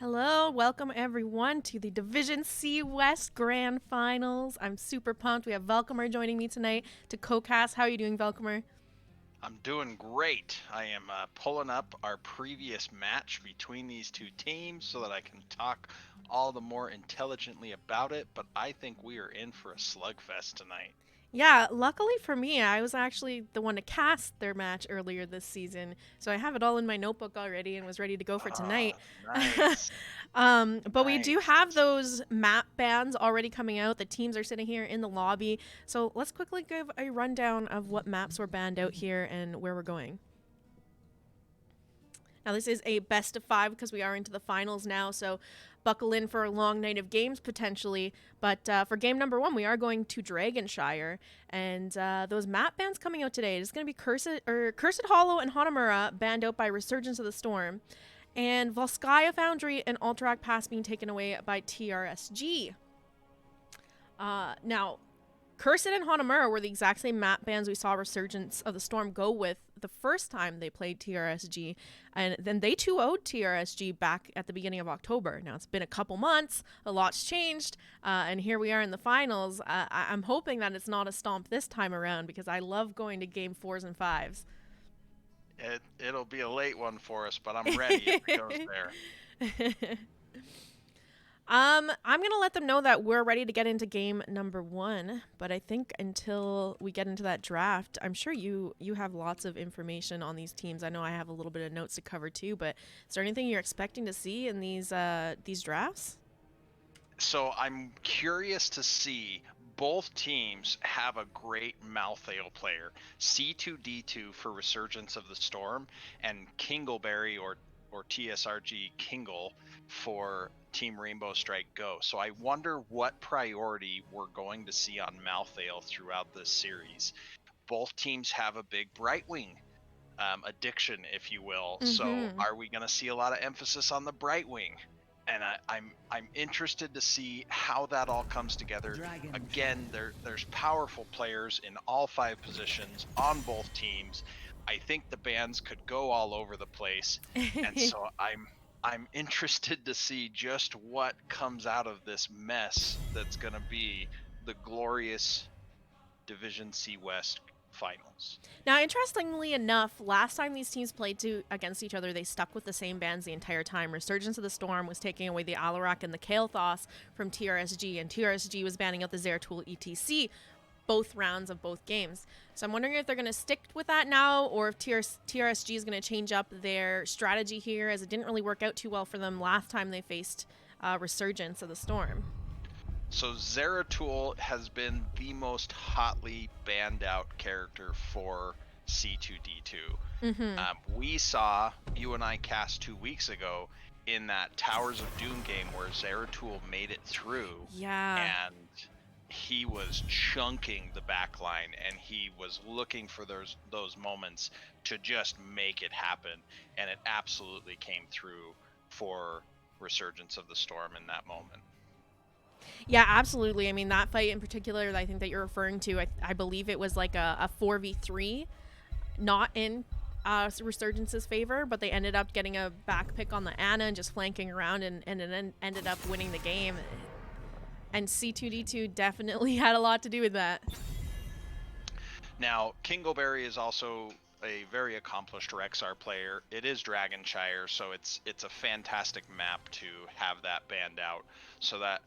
Hello, welcome everyone to the Division C West Grand Finals. I'm super pumped. We have Velcomer joining me tonight to co-cast. How are you doing, Velcomer? I'm doing great. I am pulling up our previous match between these two teams so that I can talk all the more intelligently about it, but I think we are in for a slugfest tonight. Yeah, luckily for me, I was actually the one to cast their match earlier this season, so I have it all in my notebook already and was ready to go for tonight. Ah, nice. But we do have Nice. those map bans already coming out. The teams are sitting here in the lobby, so let's quickly give a rundown of what maps were banned out here and where we're going. Now, this is a best of five because we are into the finals now, so buckle in for a long night of games potentially. But for game number one, we are going to Dragonshire, and those map bans coming out today. It's going to be Cursed Hollow and Hanamura banned out by Resurgence of the Storm, and Volskaya Foundry and Alterac Pass being taken away by TRSG. Now, Cursed and Hanamura were the exact same map bans we saw Resurgence of the Storm go with the first time they played TRSG, and then they too owed TRSG back at the beginning of October. Now it's been a couple months, a lot's changed, and here we are in the finals. I'm hoping that it's not a stomp this time around because I love going to game fours and fives. It'll be a late one for us, but I'm ready if it goes there. I'm gonna let them know that we're ready to get into game number one, but I think until we get into that draft, I'm sure you have lots of information on these teams. I know I have a little bit of notes to cover too, but is there anything you're expecting to see in these drafts? So I'm curious to see both teams have a great Malthael player. C2D2 for Resurgence of the Storm and Kingleberry or TSRG Kingle for Team Rainbow Strike Go. So I wonder what priority we're going to see on Malthael throughout this series. Both teams have a big Brightwing addiction, if you will. So Mm-hmm. are we going to see a lot of emphasis on the Brightwing? And I'm interested to see how that all comes together. Again, there's powerful players in all five positions on both teams. I think the bans could go all over the place, and so I'm interested to see just what comes out of this mess that's going to be the glorious Division C West finals. Now, interestingly enough, last time these teams played against each other, they stuck with the same bans the entire time. Resurgence of the Storm was taking away the Alarak and the Kael'thas from TRSG, and TRSG was banning out the Zeratul ETC both rounds of both games. So I'm wondering if they're going to stick with that now, or if TRSG is going to change up their strategy here, as it didn't really work out too well for them last time they faced Resurgence of the Storm. So Zeratul has been the most hotly banned out character for C2D2. Mm-hmm. We saw, you and I cast 2 weeks ago, in that Towers of Doom game where Zeratul made it through, Yeah. and he was chunking the back line, and he was looking for those moments to just make it happen, and it absolutely came through for Resurgence of the Storm in that moment. Yeah, absolutely. I mean, that fight in particular, I think that you're referring to, I believe it was like a 4v3, not in Resurgence's favor, but they ended up getting a back pick on the Ana and just flanking around, and it ended up winning the game. And C2D2 definitely had a lot to do with that. Now, Kingleberry is also a very accomplished Rexar player. It is Dragonshire, so it's a fantastic map to have that banned out. So that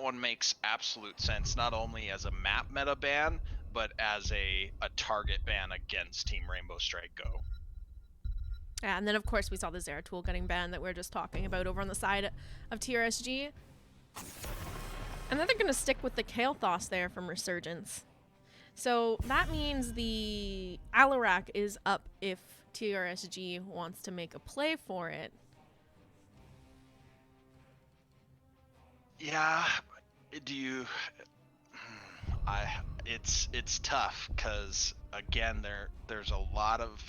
one makes absolute sense, not only as a map meta ban, but as a target ban against Team Rainbow Strike Go. Yeah, and then, of course, we saw the Zeratul getting banned that we are just talking about over on the side of TRSG. And then they're going to stick with the Kael'thas there from Resurgence. So that means the Alarak is up if TRSG wants to make a play for it. Yeah, do you I it's tough cuz again there's a lot of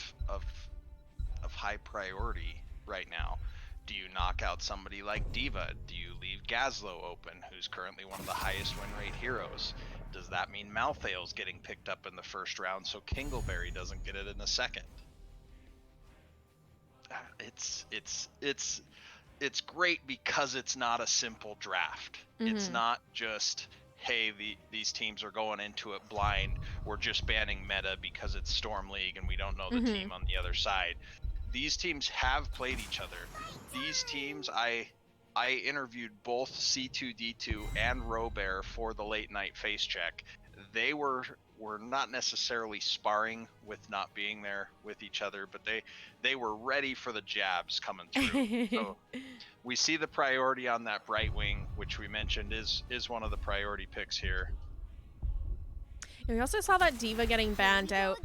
high priority right now. Do you knock out somebody like Diva? Do you leave Gazlo open, who's currently one of the highest win rate heroes? Does that mean Malthael's getting picked up in the first round so Kingleberry doesn't get it in the second? It's it's great because it's not a simple draft. It's not just, hey, these teams are going into it blind. We're just banning meta because it's Storm League and we don't know the team on the other side. These teams have played each other. These teams, I interviewed both C2D2 and Robert for the late night face check. They were not necessarily sparring with not being there with each other, but they were ready for the jabs coming through. So we see the priority on that Brightwing, which we mentioned is one of the priority picks here. And we also saw that D.Va getting banned out,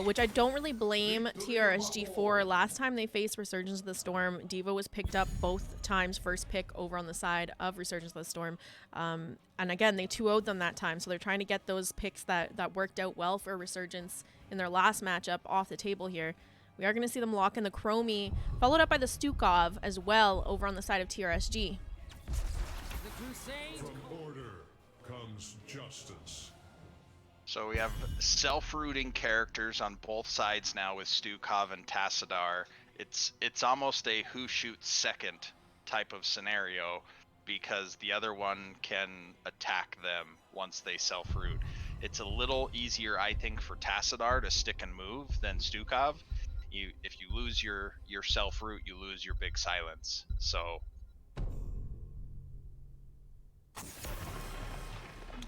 which I don't really blame TRSG for. Last time they faced Resurgence of the Storm, D.Va was picked up both times, first pick over on the side of Resurgence of the Storm. And again, they 2-0'd them that time, so they're trying to get those picks that worked out well for Resurgence in their last matchup off the table here. We are going to see them lock in the Chromie, followed up by the Stukov as well over on the side of TRSG. From order comes justice. So we have self-rooting characters on both sides now with Stukov and Tassadar. It's almost a who shoots second type of scenario because the other one can attack them once they self-root. It's a little easier, I think, for Tassadar to stick and move than Stukov. If you lose your self-root, you lose your big silence. So...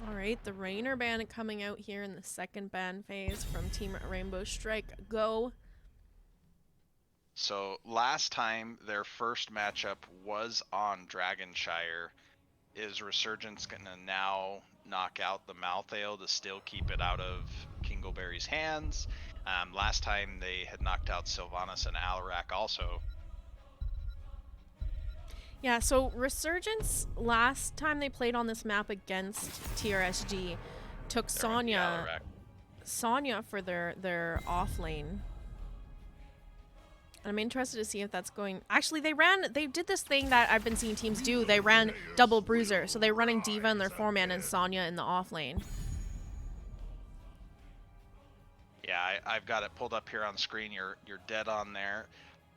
All right, the Rainer ban coming out here in the second ban phase from Team Rainbow Strike. Go. So last time their first matchup was on Dragonshire. Is Resurgence going to now knock out the Malthael to still keep it out of Kingleberry's hands? Last time they had knocked out Sylvanas and Alarak also. Yeah, so Resurgence, last time they played on this map against TRSG, took Sonya for their off lane. And I'm interested to see if that's going... Actually, they did this thing that I've been seeing teams do. They ran double bruiser, so they're running D.Va in their 4-man and Sonya in the off lane. Yeah, I've got it pulled up here on screen. You're dead on there.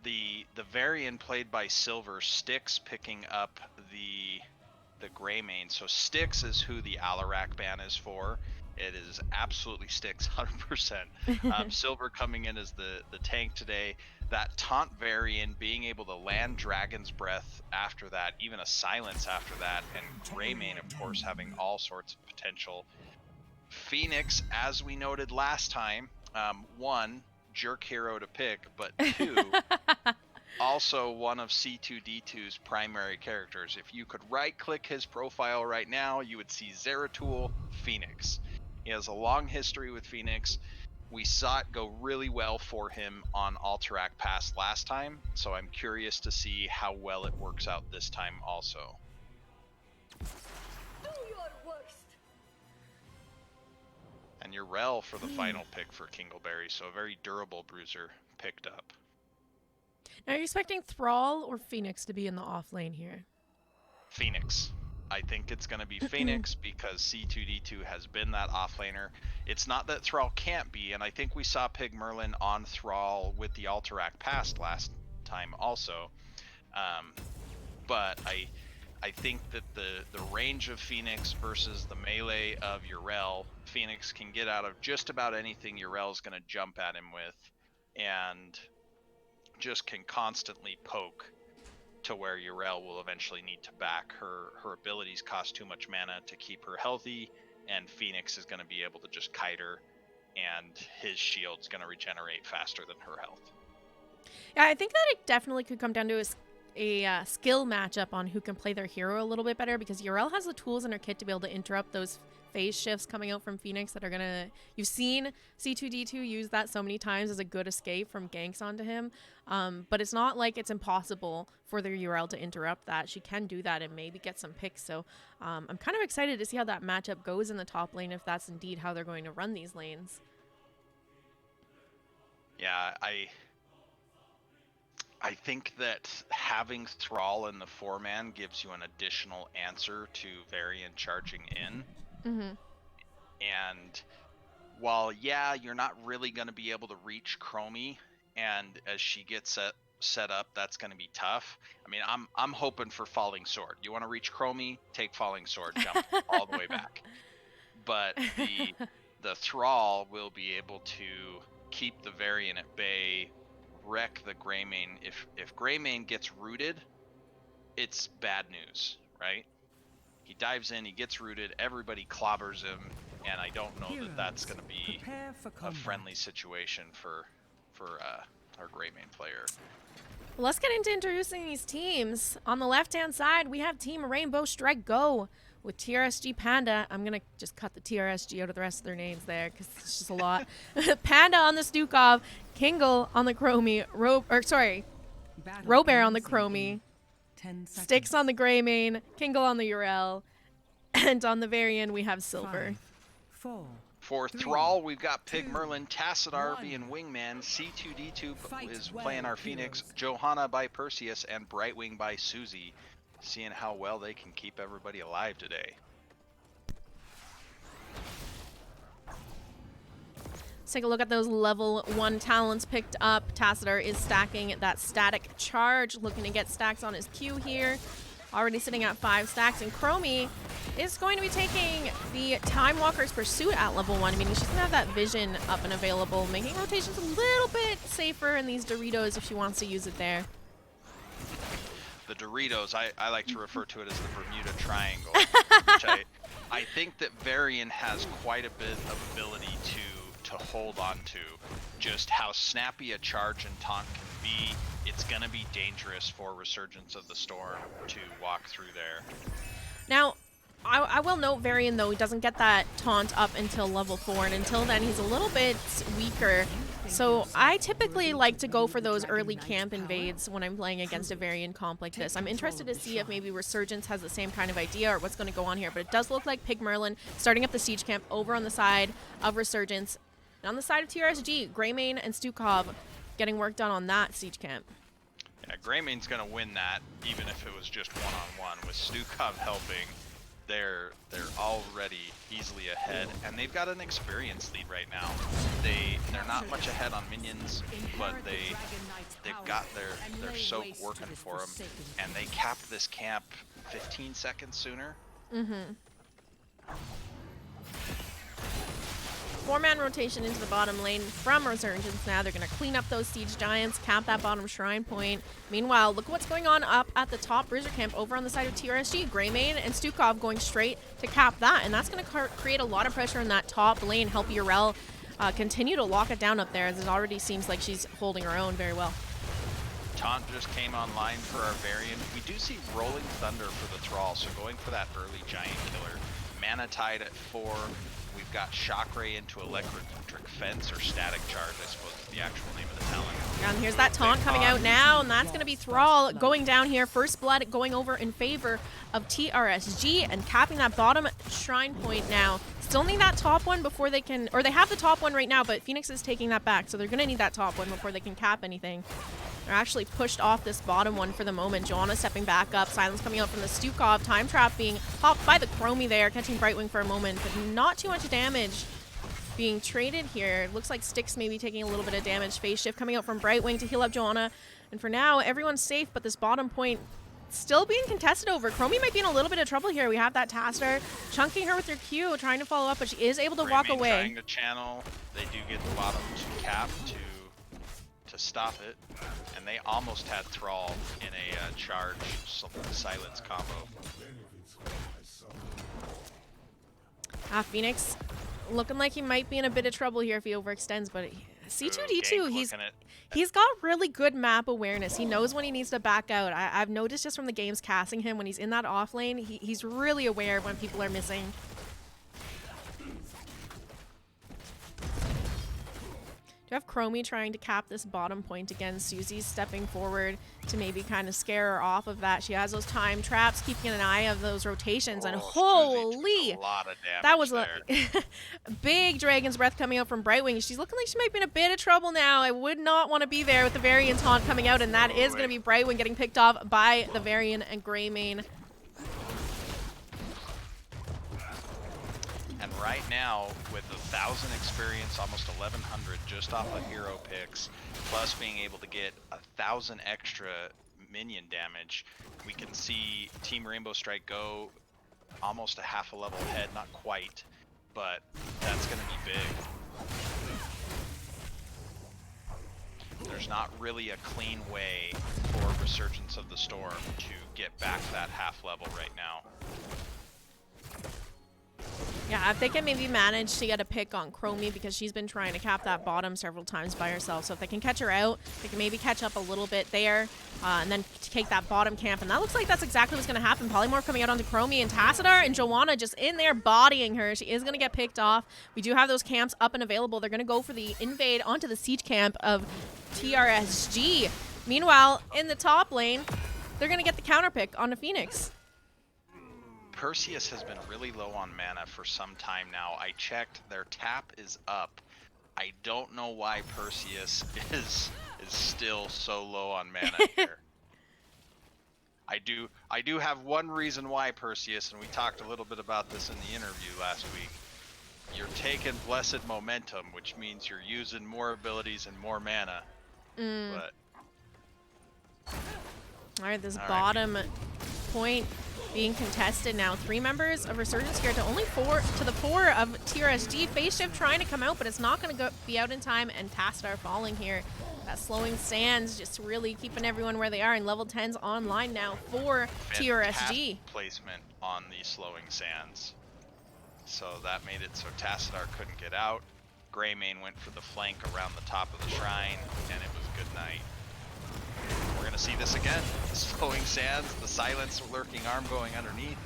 The variant played by Silver, Styx picking up the gray main. So Styx is who the Alarak ban is for. It is absolutely Styx, 100%. Silver coming in as the tank today. That taunt variant being able to land Dragon's Breath after that, even a silence after that, and gray main, of course, having all sorts of potential. Phoenix, as we noted last time, one, jerk hero to pick, but two, also one of C2D2's primary characters. If you could right click his profile right now, you would see Zeratul Phoenix. He has a long history with Phoenix. We saw it go really well for him on Alterac Pass last time, so I'm curious to see how well it works out this time also. And Yrel for the final pick for Kingleberry, so a very durable bruiser picked up. Now, are you expecting Thrall or Phoenix to be in the off lane here? Phoenix. I think it's going to be Phoenix because C2D2 has been that offlaner. It's not that Thrall can't be, and I think we saw Pig Merlin on Thrall with the Alterac Past last time also. But I think that the range of Phoenix versus the melee of Yrel, Phoenix can get out of just about anything Yrel's going to jump at him with, and just can constantly poke to where Yrel will eventually need to back. Her abilities cost too much mana to keep her healthy, and Phoenix is going to be able to just kite her, and his shield's going to regenerate faster than her health. Yeah, I think that it definitely could come down to a skill matchup on who can play their hero a little bit better, because Yrel has the tools in her kit to be able to interrupt those phase shifts coming out from Phoenix that are gonna... You've seen C2D2 use that so many times as a good escape from ganks onto him, but it's not like it's impossible for their Yrel to interrupt that. She can do that and maybe get some picks, so I'm kind of excited to see how that matchup goes in the top lane, if that's indeed how they're going to run these lanes. Yeah, I think that having Thrall in the 4-man gives you an additional answer to Varian charging in. Mm-hmm. And while, yeah, you're not really going to be able to reach Chromie, and as she gets setup, that's going to be tough. I mean, I'm hoping for Falling Sword. You want to reach Chromie, take Falling Sword, jump all the way back. But the Thrall will be able to keep the Varian at bay, wreck the Greymane. If Greymane gets rooted, it's bad news, right? He dives in, he gets rooted, everybody clobbers him, and I don't know that that's going to be a friendly situation for our Greymane player. Well, let's get into introducing these teams. On the left-hand side, we have Team Rainbow Strike Go with TRSG Panda. I'm going to just cut the TRSG out of the rest of their names there because it's just a lot. Panda on the Stukov, Kingle on the Chromie, Robert on the Chromie, Styx on the Greymane, Kingle on the Urel, and on the Varian we have Silver. 5, 4, For 3, Thrall, we've got Pig 2, Merlin, Tassadar 1. being Wingman, C2D2 is Fight playing well, our Phoenix, heroes. Johanna by Perseus, and Brightwing by Susie. Seeing how well they can keep everybody alive today. Let's take a look at those level 1 talents picked up. Tassadar is stacking that static charge, looking to get stacks on his Q here. Already sitting at 5 stacks, and Chromie is going to be taking the Time Walker's Pursuit at level 1, meaning she's going to have that vision up and available, making rotations a little bit safer in these Doritos if she wants to use it there. The Doritos, I like to refer to it as the Bermuda Triangle, which I think that Varian has quite a bit of ability to hold on to. Just how snappy a charge and taunt can be, it's going to be dangerous for Resurgence of the Storm to walk through there. Now, I will note Varian, though, he doesn't get that taunt up until level 4, and until then he's a little bit weaker. So I typically like to go for those early camp invades when I'm playing against a Varian comp like this. I'm interested to see if maybe Resurgence has the same kind of idea or what's going to go on here, but it does look like Pig Merlin starting up the siege camp over on the side of Resurgence. And on the side of TRSG, Greymane and Stukov getting work done on that siege camp. Yeah, Greymane's going to win that, even if it was just one-on-one. With Stukov helping, they're already easily ahead, and they've got an experience lead right now. They're not much ahead on minions, but they've got their soak working for them, and they capped this camp 15 seconds sooner. Mm-hmm. 4-man rotation into the bottom lane from Resurgence now. They're going to clean up those siege giants, cap that bottom shrine point. Meanwhile, look what's going on up at the top Bruiser camp over on the side of TRSG. Greymane and Stukov going straight to cap that, and that's going to create a lot of pressure in that top lane, help Urel continue to lock it down up there, as it already seems like she's holding her own very well. Taunt just came online for our Varian. We do see Rolling Thunder for the Thrall, so going for that early giant killer. Mana Tide at 4. We've got Shock Ray into Electric Fence, or Static Charge, I suppose is the actual name of the talent. And here's that taunt coming out now, and that's going to be Thrall going down here. First blood going over in favor of TRSG and capping that bottom shrine point now. Still need that top one before they can, or they have the top one right now, but Phoenix is taking that back, so they're going to need that top one before they can cap anything. They're actually pushed off this bottom one for the moment. Joanna stepping back up. Silence coming out from the Stukov. Time Trap being popped by the Chromie there, catching Brightwing for a moment, but not too much damage being traded here. Looks like Styx maybe taking a little bit of damage. Phase Shift coming out from Brightwing to heal up Joanna. And for now, everyone's safe, but this bottom point still being contested over. Chromie might be in a little bit of trouble here. We have that Tassadar chunking her with her Q, trying to follow up, but she is able to walk away. Trying to channel. They do get the bottom cap to stop it, and they almost had Thrall in a charge silence combo. Phoenix looking like he might be in a bit of trouble here if he overextends, but C2D2, he's got really good map awareness. He knows when he needs to back out. I've noticed just from the games casting him, when he's in that off lane, he's really aware when people are missing. You have Chromie trying to cap this bottom point again. Susie's stepping forward to maybe kind of scare her off of that. She has those time traps, keeping an eye of those rotations, and holy, a lot of damage that was there. a big Dragon's Breath coming out from Brightwing. She's looking like she might be in a bit of trouble now. I would not want to be there with the Varian taunt coming out, and that is going to be Brightwing getting picked off by the Varian and Greymane. And right now, with the 1,000 experience, almost 1,100 just off of hero picks, plus being able to get 1,000 extra minion damage. We can see Team Rainbow Strike go almost a half a level ahead, not quite, but that's going to be big. There's not really a clean way for Resurgence of the Storm to get back that half level right now. Yeah, if they can maybe manage to get a pick on Chromie, because she's been trying to cap that bottom several times by herself. So if they can catch her out, they can maybe catch up a little bit there, and then take that bottom camp. And that looks like that's exactly what's going to happen. Polymorph coming out onto Chromie, and Tassadar and Joanna just in there bodying her. She is going to get picked off. We do have those camps up and available. They're going to go for the invade onto the siege camp of TRSG. Meanwhile, in the top lane, they're going to get the counter pick onto Phoenix. Perseus has been really low on mana for some time now. I checked, their tap is up. I don't know why Perseus is still so low on mana here. I do have one reason why, Perseus, and we talked a little bit about this in the interview last week. You're taking Blessed Momentum, which means you're using more abilities and more mana. But all right, this bottom point being contested now. 3 members of Resurgence here to only 4 to the 4 of TRSG. Phase Shift trying to come out, but it's not going to be out in time, and Tassadar falling here. That slowing sands just really keeping everyone where they are, and level 10's online now for TRSG. Placement on the slowing sands. So that made it so Tassadar couldn't get out. Greymane went for the flank around the top of the shrine, and it was good night. We're going to see this again. The slowing sands, the silence lurking arm going underneath.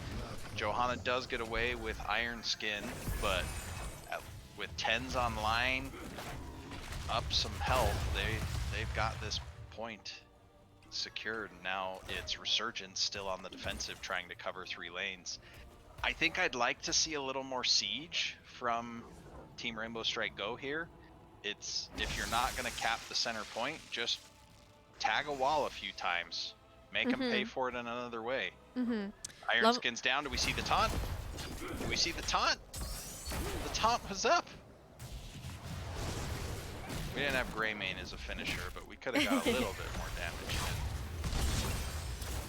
Johanna does get away with Iron Skin, but with 10s online, up some health, they've got this point secured. Now it's Resurgence still on the defensive, trying to cover 3 lanes. I think I'd like to see a little more siege from Team Rainbow Strike Go here. It's, if you're not going to cap the center point, just tag a wall a few times. Make them pay for it in another way. Iron Skin's down. Do we see the taunt? Do we see the taunt? The taunt was up. We didn't have Greymane as a finisher, but we could have got a little bit more damage in.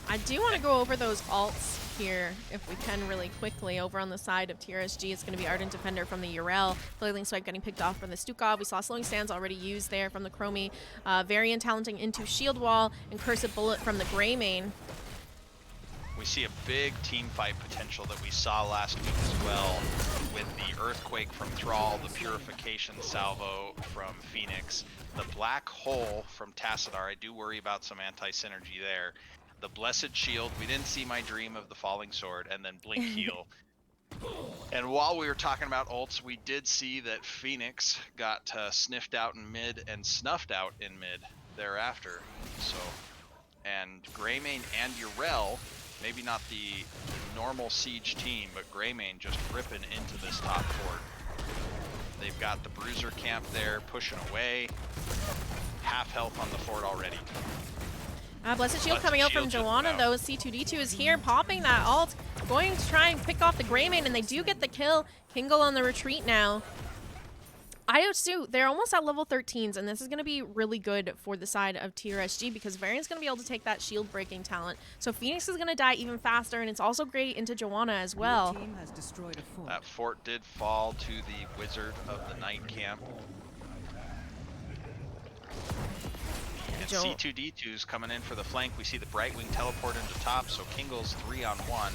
I do want to go over those alts here, if we can, really quickly. Over on the side of TRSG, it's going to be Ardent Defender from the Urel. Flailing Swipe getting picked off from the Stukov. We saw Slowing Sands already used there from the Chromie. Varian talenting into Shield Wall, and Cursed Bullet from the Greymane. We see a big team fight potential that we saw last week as well, with the Earthquake from Thrall, the Purification Salvo from Phoenix, the Black Hole from Tassadar. I do worry about some anti-synergy there. The Blessed Shield, we didn't see my dream of the Falling Sword, and then Blink Heal. And while we were talking about ults, we did see that Phoenix got sniffed out in mid and snuffed out in mid thereafter. So, and Greymane and Urel, maybe not the normal siege team, but Greymane just ripping into this top fort. They've got the Bruiser camp there pushing away. Half health on the fort already. Blessed Shield coming out from Joanna, though. C2D2 is here, popping that ult, going to try and pick off the Greymane, and they do get the kill. Kingle on the retreat now. IO2, they're almost at level 13s, and this is going to be really good for the side of TRSG, because Varian's going to be able to take that shield breaking talent. So Phoenix is going to die even faster, and it's also great into Joanna as well. Your team has destroyed a fort. That fort did fall to the Wizard of the Night camp. And C2D2's coming in for the flank. We see the Brightwing teleport into top, so Kingle's 3-on-1.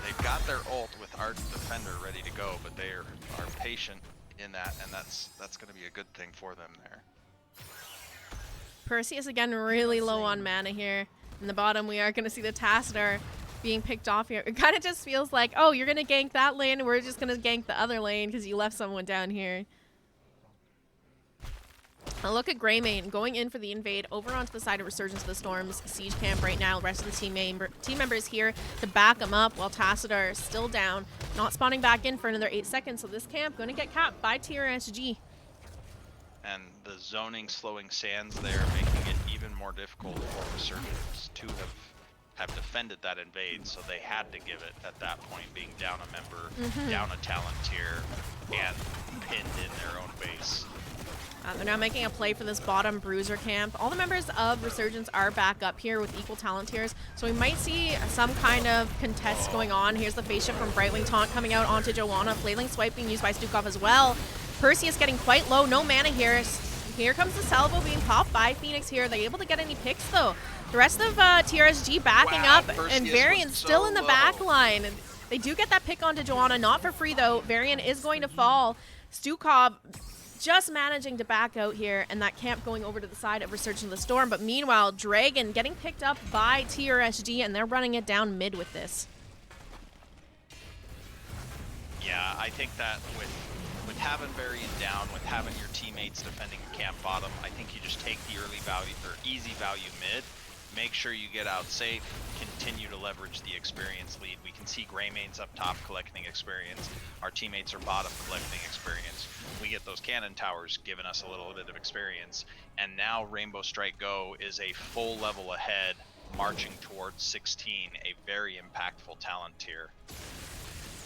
They've got their ult with Ardent Defender ready to go, but they are patient in that, and that's going to be a good thing for them there. Perseus again really low on mana here. In the bottom, we are going to see the Tassadar being picked off here. It kind of just feels like, oh, you're going to gank that lane, and we're just going to gank the other lane because you left someone down here. Now look at Greymane going in for the invade over onto the side of Resurgence of the Storm's siege camp right now. The rest of the team members here to back them up, while Tassadar is still down, not spawning back in for another 8 seconds. So this camp going to get capped by TRSG. And the zoning slowing sands there, making it even more difficult for Resurgence to have have defended that invade, so they had to give it at that point, being down a member, down a talent tier, and pinned in their own base. They're now making a play for this bottom bruiser camp. All the members of Resurgence are back up here with equal talent tiers, so we might see some kind of contest going on. Here's the face shift from Brightwing taunt coming out onto Joanna. Flailing swipe being used by Stukov as well. Perseus getting quite low, no mana here. Here comes the salvo being popped by Phoenix here. Are they able to get any picks though? The rest of TRSG backing up, Perseus and Varian was still so in the low. back line. They do get that pick onto Joanna, not for free though. Varian is going to fall. Stukov just managing to back out here, and that camp going over to the side of Resurgence of the Storm. But meanwhile, Dragon getting picked up by TRSG, and they're running it down mid with this. Yeah, I think that with having Varian down, with having your teammates defending camp bottom, I think you just take the early value or easy value mid, make sure you get out safe, continue to leverage the experience lead. We can see Greymane's up top collecting experience, our teammates are bottom collecting experience. We get those cannon towers giving us a little bit of experience, and now Rainbow Strike Go is a full level ahead, marching towards 16, a very impactful talent tier.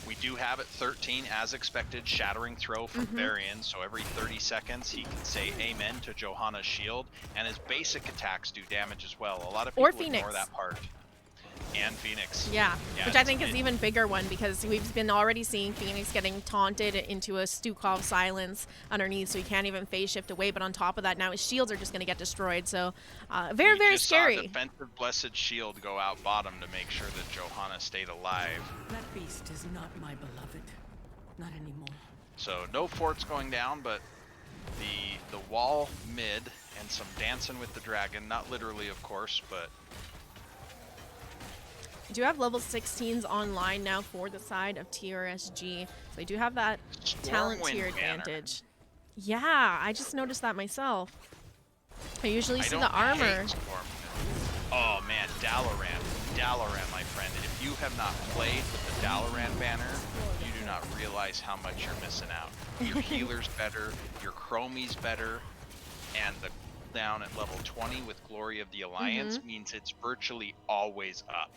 We do have at 13, as expected, Shattering Throw from Varian, so every 30 seconds he can say amen to Johanna's shield, and his basic attacks do damage as well. A lot of people ignore that part. And Phoenix. Yeah, which I think is even bigger one, because we've been already seeing Phoenix getting taunted into a Stukov silence underneath, so he can't even phase shift away. But on top of that, now his shields are just going to get destroyed. So very, very scary. Saw a defensive Blessed Shield go out bottom to make sure that Johanna stayed alive. That beast is not my beloved. Not anymore. So no forts going down, but the wall mid and some dancing with the dragon. Not literally, of course, but We do have level 16s online now for the side of TRSG. So they do have that talent tier advantage. Yeah, I just noticed that myself. I usually see the armor. Oh man, Dalaran. Dalaran, my friend. If you have not played with the Dalaran banner, you do not realize how much you're missing out. Your healer's better, your chromie's better, and the cooldown at level 20 with Glory of the Alliance means it's virtually always up.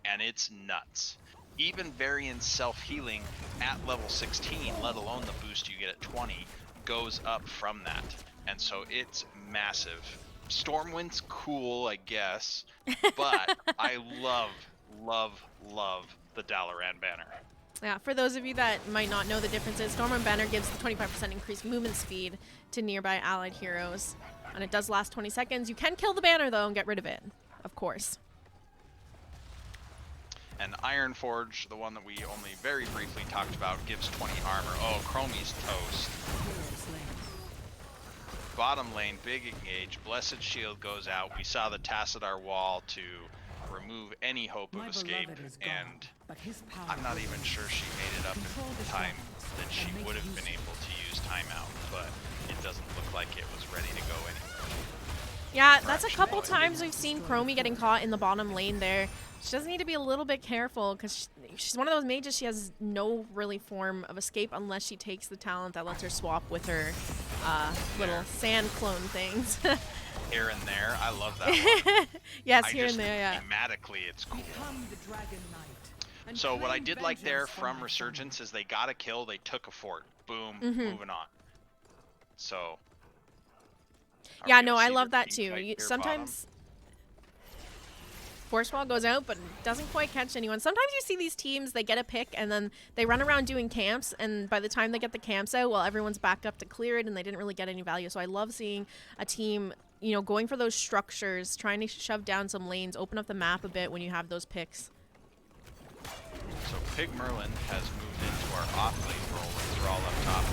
And it's nuts. Even Varian's self-healing at level 16, let alone the boost you get at 20, goes up from that. And so it's massive. Stormwind's cool, I guess, but I love the Dalaran banner. Yeah, for those of you that might not know the differences, Stormwind Banner gives the 25% increased movement speed to nearby allied heroes. And it does last 20 seconds. You can kill the banner, though, and get rid of it, of course. And Ironforge, the one that we only very briefly talked about, gives 20 armor. Oh, Chromie's toast. Bottom lane, big engage. Blessed Shield goes out. We saw the Tassadar wall to remove any hope of escape, and I'm not even sure she made it up in time that she would have been able to use timeout, but it doesn't look like it was ready to go anywhere. Yeah, that's a couple times we've seen Chromie getting caught in the bottom lane there. She does need to be a little bit careful, because she's one of those mages, she has no really form of escape unless she takes the talent that lets her swap with her little sand clone things. Here and there, I love that one. Yes, here and there, yeah. Thematically, it's cool. So what I did like there from Resurgence is they got a kill, they took a fort. Boom, moving on. So yeah, no, I love that too. Sometimes Force Wall goes out, but doesn't quite catch anyone. Sometimes you see these teams, they get a pick, and then they run around doing camps, and by the time they get the camps out, well, everyone's back up to clear it, and they didn't really get any value. So I love seeing a team, you know, going for those structures, trying to shove down some lanes, open up the map a bit when you have those picks. So Pig Merlin has moved into our off-lane role with Thrall up top.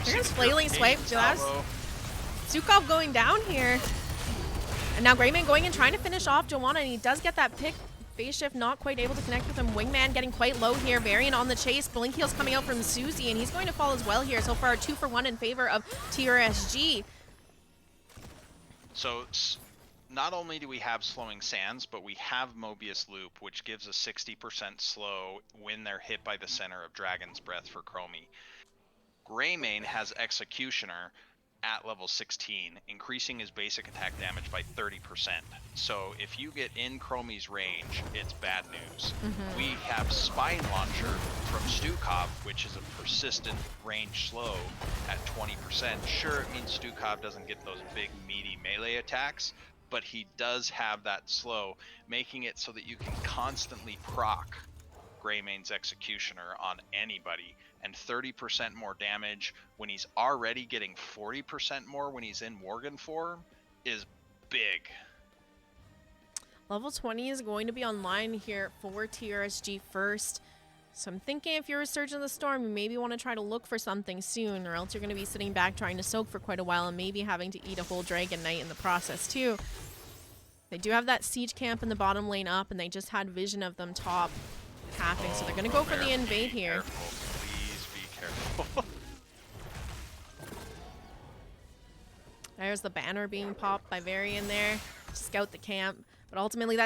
Here's Flailing Swipe. Stukov going down here. And now Greymane going and trying to finish off Joanna, and he does get that pick. Phase shift not quite able to connect with him. Wingman getting quite low here. Varian on the chase. Blink Heel's coming out from Susie, and he's going to fall as well here. So far, 2-for-1 in favor of TRSG. So not only do we have Slowing Sands, but we have Mobius Loop, which gives a 60% slow when they're hit by the center of Dragon's Breath for Chromie. Greymane has Executioner, at level 16, increasing his basic attack damage by 30%. So if you get in Chromie's range, it's bad news. We have Spine Launcher from Stukov, which is a persistent range slow at 20%. Sure, it means Stukov doesn't get those big meaty melee attacks, but he does have that slow, making it so that you can constantly proc Greymane's Executioner on anybody, and 30% more damage when he's already getting 40% more when he's in Worgen form is big. Level 20 is going to be online here for TRSG first. So I'm thinking if you're Resurgence of the Storm, you maybe want to try to look for something soon, or else you're going to be sitting back trying to soak for quite a while and maybe having to eat a whole Dragon Knight in the process too. They do have that siege camp in the bottom lane up, and they just had vision of them top capping, so they're going to go for the invade here. Careful. Please be careful. There's the banner being popped by Varian there to scout the camp. But ultimately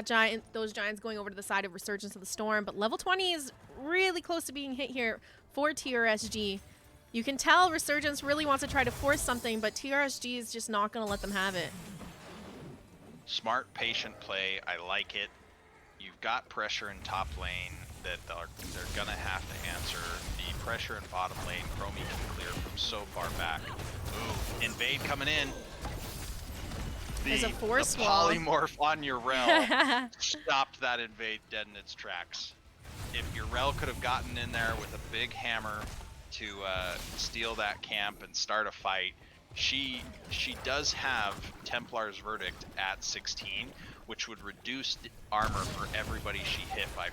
those giants going over to the side of Resurgence of the Storm. But level 20 is really close to being hit here for TRSG. You can tell Resurgence really wants to try to force something, but TRSG is just not going to let them have it. Smart, patient play. I like it. You've got pressure in top lane that they're gonna have to answer. The pressure in bottom lane, Chromie can clear from so far back. Ooh, invade coming in. There's a force the wall. polymorph on your Rel stopped that invade dead in its tracks. If your Rel could have gotten in there with a big hammer to steal that camp and start a fight, she does have Templar's Verdict at 16, which would reduce armor for everybody she hit by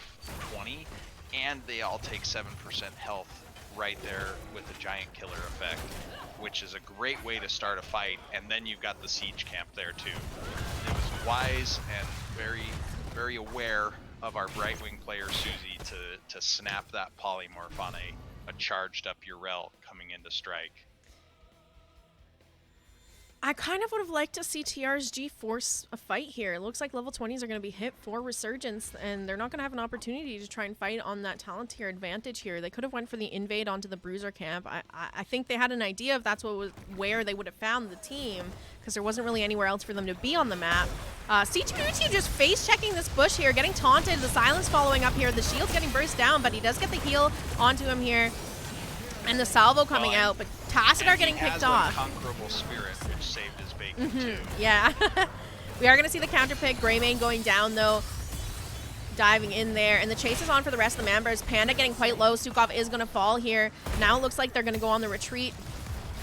20, and they all take 7% health right there with the giant killer effect, which is a great way to start a fight. And then you've got the siege camp there too. It was wise and very, very aware of our Brightwing player Susie to snap that polymorph on a charged up Urel coming into strike. I kind of would have liked to see TRSG force a fight here. It looks like level 20s are going to be hit for Resurgence, and they're not going to have an opportunity to try and fight on that talent tier advantage here. They could have went for the invade onto the Bruiser camp. I think they had an idea if that's where they would have found the team, because there wasn't really anywhere else for them to be on the map. C2 just face checking this bush here, getting taunted. The silence following up here. The shield's getting burst down, but he does get the heal onto him here. And the salvo coming out, but Tassadar getting picked off. He has Unconquerable Spirit, which saved his bacon too. Yeah. We are going to see the counter pick. Greymane going down, though. Diving in there. And the chase is on for the rest of the members. Panda getting quite low. Stukov is going to fall here. Now it looks like they're going to go on the retreat.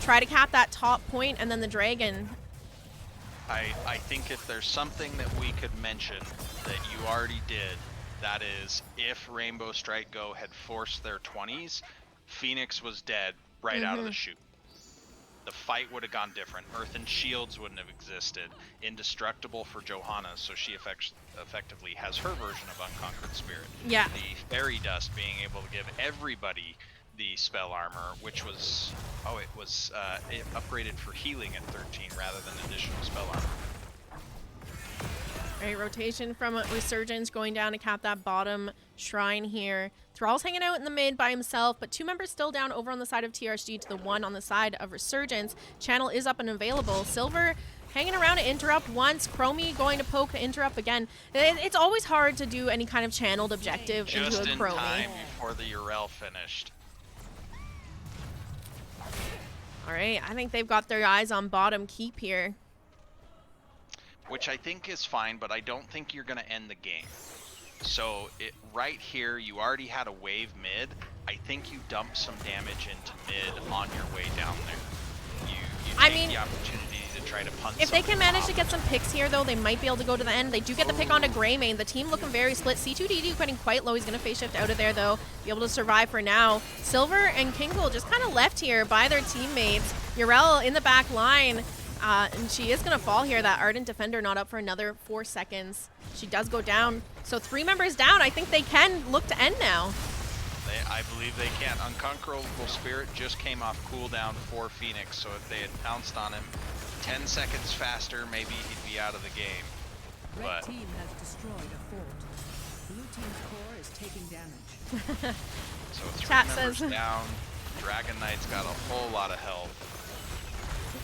Try to cap that top point, and then the Dragon. I think if there's something that we could mention that you already did, that is if Rainbow Strike Go had forced their 20s, Phoenix was dead right out of the chute. The fight would have gone different. Earth and Shields wouldn't have existed. Indestructible for Johanna, so she effectively has her version of Unconquered Spirit. Yeah. The Fairy Dust being able to give everybody the spell armor, which was, it upgraded for healing at 13 rather than additional spell armor. All right, rotation from Resurgence going down to cap that bottom shrine here. Thrall's hanging out in the mid by himself, but two members still down over on the side of TRSG to the one on the side of Resurgence. Channel is up and available. Silver hanging around to interrupt once. Chromie going to poke to interrupt again. It's always hard to do any kind of channeled objective into a Chromie. Just in time before the Urel finished. All right, I think they've got their eyes on bottom keep here. Which I think is fine, but I don't think you're going to end the game. So right here, you already had a wave mid. I think you dump some damage into mid on your way down there. You take the opportunity to try to punt. If they can manage to get some picks here, though, they might be able to go to the end. They do get the pick onto Greymane. The team looking very split. C2DD getting quite low. He's going to phase shift out of there, though. Be able to survive for now. Silver and Kingle just kind of left here by their teammates. Urel in the back line. And she is going to fall here. That Ardent Defender not up for another 4 seconds. She does go down. So 3 members down. I think they can look to end now. I believe they can. Unconquerable Spirit just came off cooldown for Phoenix, so if they had pounced on him 10 seconds faster, maybe he'd be out of the game. Red team has destroyed a fort. Blue team's core is taking damage. So 3 members down. Dragon Knight's got a whole lot of health.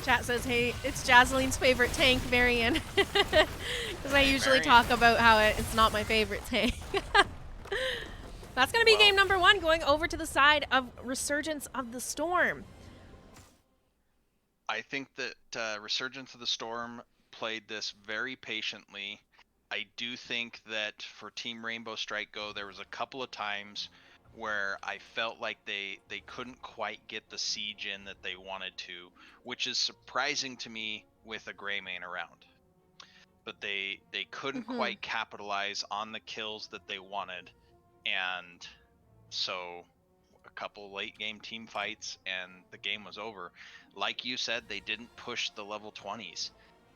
Chat says, hey, it's Jazzalene's favorite tank, Marion. Because I usually Marion. talk about how it's not my favorite tank. That's going to be game number 1, going over to the side of Resurgence of the Storm. I think that Resurgence of the Storm played this very patiently. I do think that for Team Rainbow Strike Go, there was a couple of times where I felt like they couldn't quite get the siege in that they wanted to, which is surprising to me with a gray main around. But they couldn't quite capitalize on the kills that they wanted, and so a couple late game team fights and the game was over. Like you said, they didn't push the level 20s.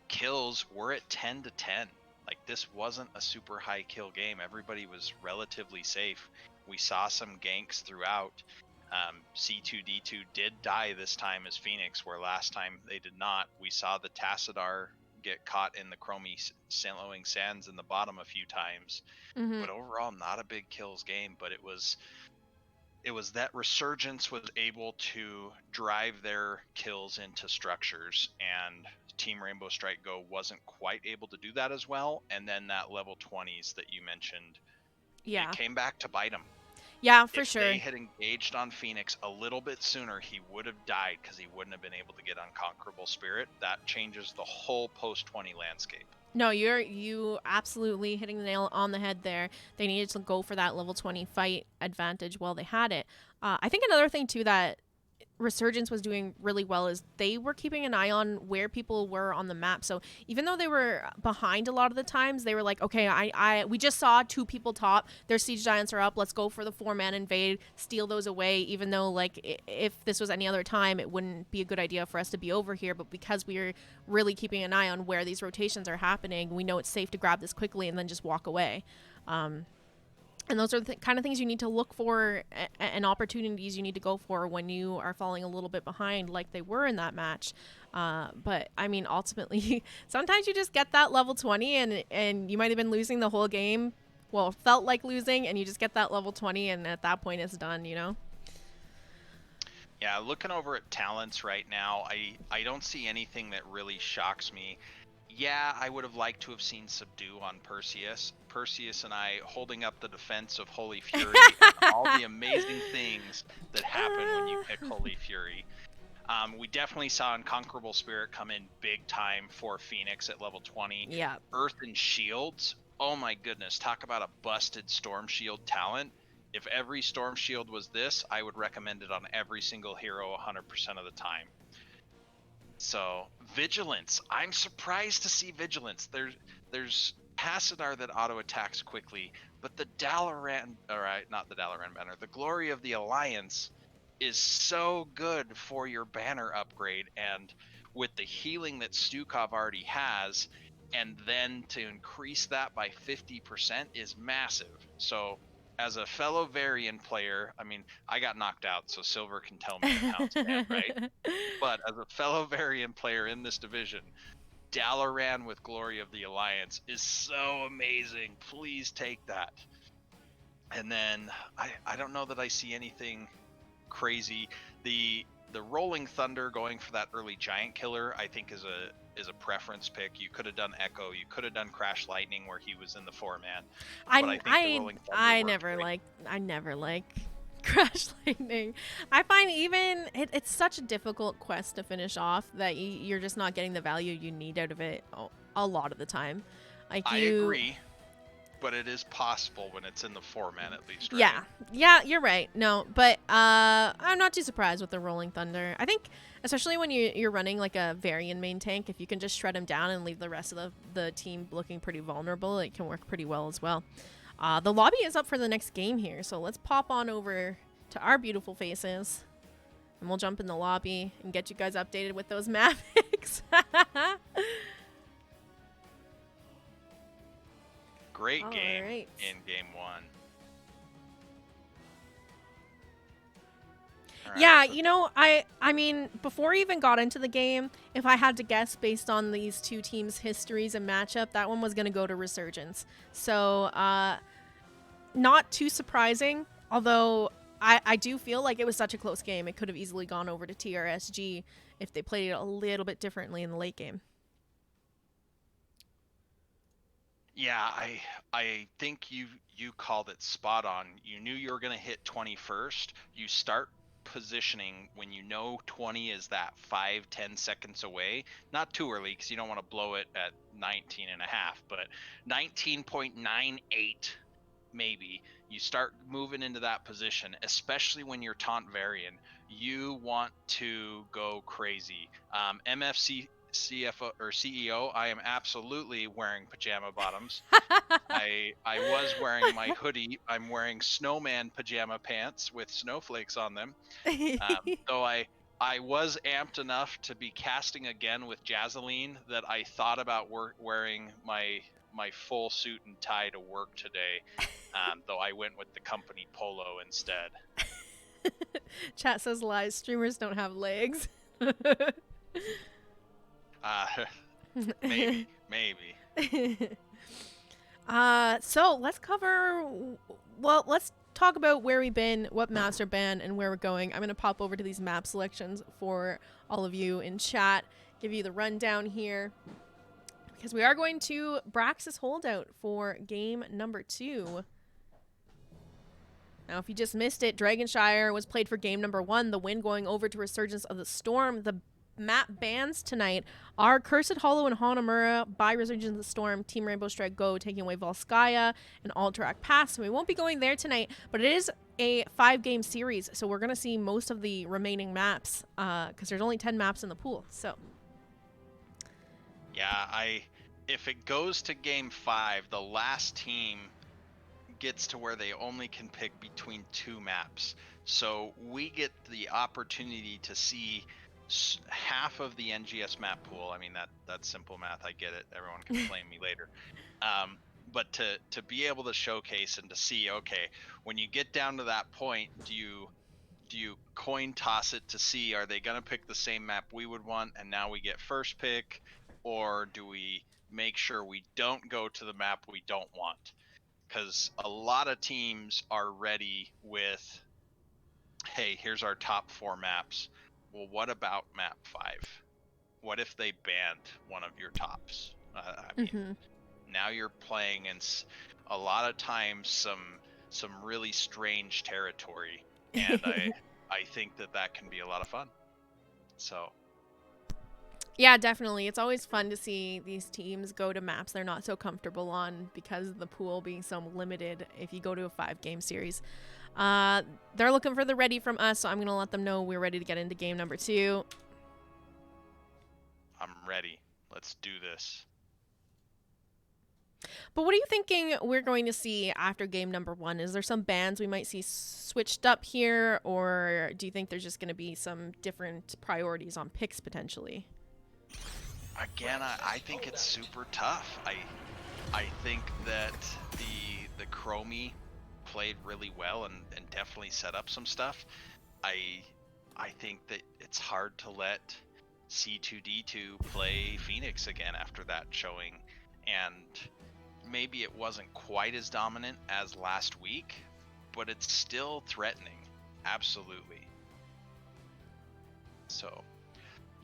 Kills were at 10 to 10. Like, this wasn't a super high kill game. Everybody was relatively safe. We saw some ganks throughout. C2D2 did die this time as Phoenix, where last time they did not. We saw the Tassadar get caught in the Chromie slowing sands in the bottom a few times. But overall, not a big kills game. But it was that Resurgence was able to drive their kills into structures, and Team Rainbow Strike Go wasn't quite able to do that as well. And then that level 20s that you mentioned, it came back to bite them. Yeah, for sure. If they had engaged on Phoenix a little bit sooner, he would have died because he wouldn't have been able to get Unconquerable Spirit. That changes the whole post-20 landscape. No, you absolutely hitting the nail on the head there. They needed to go for that level 20 fight advantage while they had it. I think another thing, too, that Resurgence was doing really well is they were keeping an eye on where people were on the map. So even though they were behind a lot of the times, they were like, okay, we just saw 2 people top. Their siege giants are up. Let's go for the 4-man invade, steal those away. Even though, like, if this was any other time, it wouldn't be a good idea for us to be over here. But because we're really keeping an eye on where these rotations are happening, we know it's safe to grab this quickly and then just walk away. And those are the kind of things you need to look for and opportunities you need to go for when you are falling a little bit behind like they were in that match. But, I mean, ultimately, sometimes you just get that level 20 and you might have been losing the whole game. Well, felt like losing, and you just get that level 20, and at that point it's done, you know? Yeah, looking over at talents right now, I don't see anything that really shocks me. Yeah, I would have liked to have seen Subdue on Perseus. Perseus and I holding up the defense of Holy Fury and all the amazing things that happen when you pick Holy Fury. We definitely saw Unconquerable Spirit come in big time for Phoenix at level 20. Yeah. Earth and Shields. Oh my goodness, talk about a busted Storm Shield talent. If every Storm Shield was this, I would recommend it on every single hero 100% of the time. So, Vigilance. I'm surprised to see Vigilance. There's Tassadar that auto-attacks quickly, but the Dalaran, alright, not the Dalaran banner, the Glory of the Alliance is so good for your banner upgrade, and with the healing that Stukov already has, and then to increase that by 50% is massive. So, as a fellow Varian player, I mean, I got knocked out, so Silver can tell me the pound stand, right? But as a fellow Varian player in this division, Dalaran with Glory of the Alliance is so amazing. Please take that. And then I don't know that I see anything crazy. The Rolling Thunder going for that early Giant Killer, I think is a preference pick. You could have done Echo. You could have done Crash Lightning where he was in the 4-man. I never like Crash Lightning. I find even it's such a difficult quest to finish off that you're just not getting the value you need out of it a lot of the time. Like I agree, but it is possible when it's in the 4-man at least, right? Yeah, you're right. No, but I'm not too surprised with the Rolling Thunder. I think especially when you're running like a Varian main tank, if you can just shred him down and leave the rest of the team looking pretty vulnerable, it can work pretty well as well. The lobby is up for the next game here, so let's pop on over to our beautiful faces, and we'll jump in the lobby and get you guys updated with those Mavics. Great game right. in game 1. Yeah, you know, I mean, before we even got into the game, if I had to guess based on these two teams' histories and matchup, that one was going to go to Resurgence. So, not too surprising, although I do feel like it was such a close game. It could have easily gone over to TRSG if they played it a little bit differently in the late game. Yeah, I think you called it spot on. You knew you were going to hit 20 first. You start positioning when you know 20 is that 5-10 seconds away. Not too early because you don't want to blow it at 19 and a half, but 19.98 maybe. You start moving into that position, especially when you're taunt variant. You want to go crazy. MFC CFO or CEO, I am absolutely wearing pajama bottoms. I was wearing my hoodie. I'm wearing snowman pajama pants with snowflakes on them. Though I was amped enough to be casting again with Jazzalene that I thought about wearing my full suit and tie to work today. Though I went with the company polo instead. Chat says lies. Streamers don't have legs. Maybe. So let's cover. Well, let's talk about where we've been, what maps are banned, and where we're going. I'm gonna pop over to these map selections for all of you in chat. Give you the rundown here because we are going to Brax's Holdout for game number 2. Now, if you just missed it, Dragonshire was played for game number 1. The win going over to Resurgence of the Storm. The map bans tonight are Cursed Hollow and Hanamura by Resurgence of the Storm, Team Rainbow Strike Go taking away Volskaya and Alterac Pass. So we won't be going there tonight, but it is a 5-game series, so we're going to see most of the remaining maps because there's only 10 maps in the pool. So yeah, if it goes to game 5, the last team gets to where they only can pick between 2 maps. So we get the opportunity to see half of the NGS map pool. I mean, that's simple math. I get it. Everyone can blame me later. But to be able to showcase and to see, okay, when you get down to that point, do you coin toss it to see, are they going to pick the same map we would want and now we get first pick, or do we make sure we don't go to the map we don't want? Because a lot of teams are ready with, hey, here's our top 4 maps. Well, what about map 5? What if they banned one of your tops? I mean, now you're playing in a lot of times some really strange territory, and I think that can be a lot of fun. So. Yeah, definitely. It's always fun to see these teams go to maps they're not so comfortable on because of the pool being so limited if you go to a 5-game series. They're looking for the ready from us, so I'm going to let them know we're ready to get into game number 2. I'm ready. Let's do this. But what are you thinking we're going to see after game number 1? Is there some bans we might see switched up here, or do you think there's just going to be some different priorities on picks potentially? Again, I think it's super tough. I think that the Chromie played really well and definitely set up some stuff. I think that it's hard to let C2D2 play Phoenix again after that showing, and maybe it wasn't quite as dominant as last week, but it's still threatening. Absolutely. So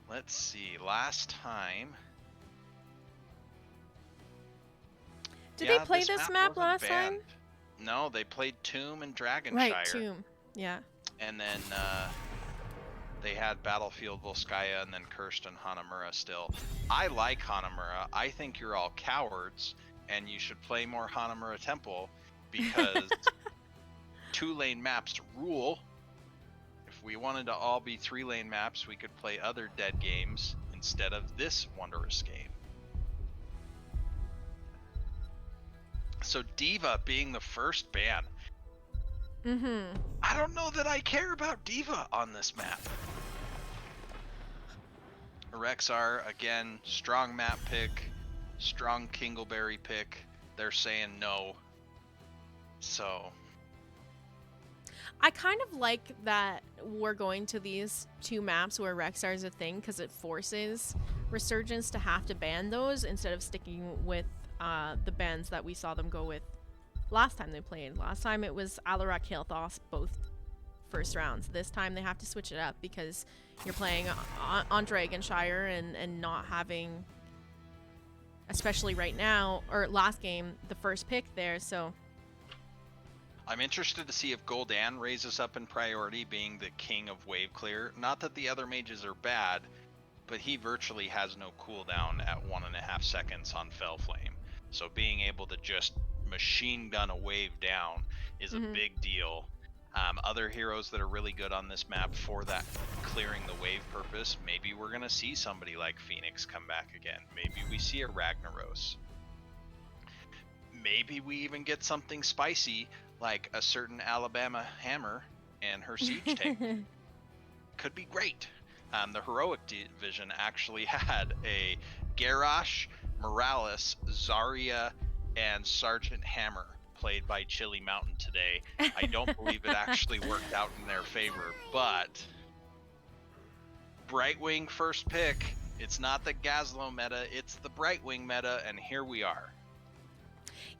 let's see. Last time. Did they play this map last time? No, they played Tomb and Dragonshire. Right, Tomb. Yeah. And then they had Battlefield Volskaya and then Kirsten Hanamura still. I like Hanamura. I think you're all cowards and you should play more Hanamura Temple because 2-lane maps rule. If we wanted to all be 3-lane maps, we could play other dead games instead of this wondrous game. So D.Va being the first ban. I don't know that I care about D.Va on this map. Rexar, again, strong map pick, strong Kingleberry pick. They're saying no. So I kind of like that we're going to these 2 maps where Rexar is a thing because it forces Resurgence to have to ban those instead of sticking with the bans that we saw them go with last time they played. Last time it was Alarak, Kael'thas, both first rounds. This time they have to switch it up because you're playing on Dragonshire and not having, especially right now, or last game, the first pick there, so... I'm interested to see if Gul'dan raises up in priority, being the king of wave clear. Not that the other mages are bad, but he virtually has no cooldown at 1.5 seconds on Fell Flame. So being able to just machine gun a wave down is a big deal. Other heroes that are really good on this map for that clearing the wave purpose, maybe we're going to see somebody like Phoenix come back again. Maybe we see a Ragnaros. Maybe we even get something spicy like a certain Alabama Hammer and her siege tank. Could be great. The Heroic Division actually had a Garrosh, Morales, Zarya, and Sergeant Hammer played by Chili Mountain today. I don't believe it actually worked out in their favor, but Brightwing first pick. It's not the Jazzalene meta, it's the Brightwing meta, and here we are.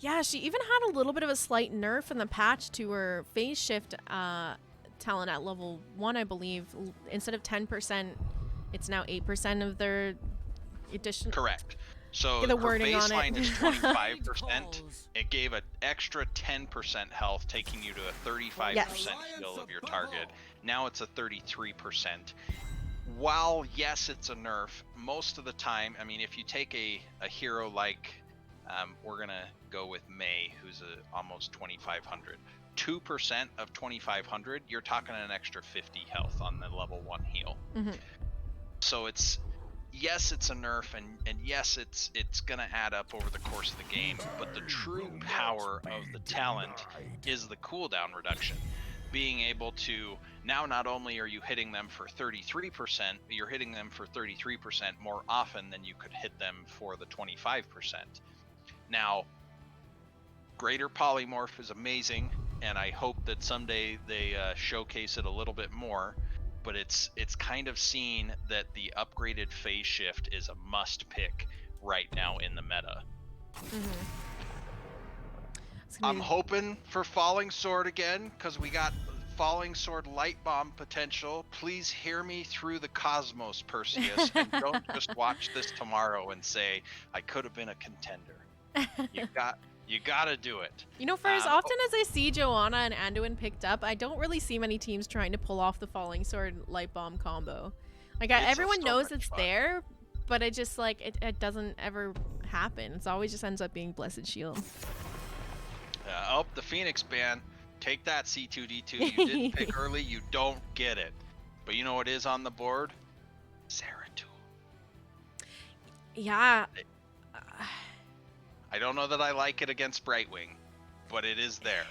Yeah, she even had a little bit of a slight nerf in the patch to her phase shift talent at level 1, I believe. Instead of 10%, it's now 8% of their edition. Correct. So the her wording on baseline it. is 25%. It gave an extra 10% health, taking you to a 35% heal of your target. Now it's a 33%. While, yes, it's a nerf, most of the time, I mean, if you take a hero like, we're going to go with May, who's almost 2,500. 2% of 2,500, you're talking an extra 50 health on the level 1 heal. So it's... Yes, it's a nerf, and yes, it's gonna add up over the course of the game, but the true power of the talent is the cooldown reduction. Being able to, now not only are you hitting them for 33%, you're hitting them for 33% more often than you could hit them for the 25%. Now, Greater Polymorph is amazing, and I hope that someday they showcase it a little bit more. But it's kind of seen that the upgraded phase shift is a must pick right now in the meta. I'm hoping for Falling Sword again, because we got Falling Sword Light Bomb potential. Please hear me through the cosmos, Perseus, and don't just watch this tomorrow and say, I could have been a contender. You gotta do it. You know, for as often as I see Joanna and Anduin picked up, I don't really see many teams trying to pull off the Falling Sword Light Bomb combo. Like, everyone knows it's there, but it just, like, it doesn't ever happen. It's always just ends up being Blessed Shield. The Phoenix ban. Take that, C2D2. You didn't pick early, you don't get it. But you know what is on the board? Zeratul. Yeah. I don't know that I like it against Brightwing, but it is there.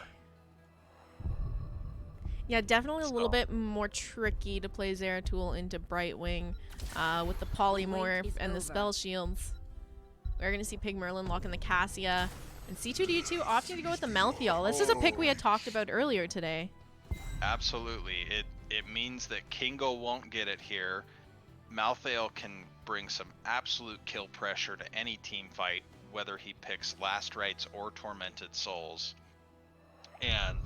Yeah, definitely a little bit more tricky to play Zeratul into Brightwing with the Polymorph and the Spell Shields. We're going to see Pig Merlin lock in the Cassia. And C2D2 opting to go with the Malthael. This is a pick we had talked about earlier today. Absolutely. It means that Kingo won't get it here. Malthael can bring some absolute kill pressure to any team fight, whether he picks Last Rites or Tormented Souls. And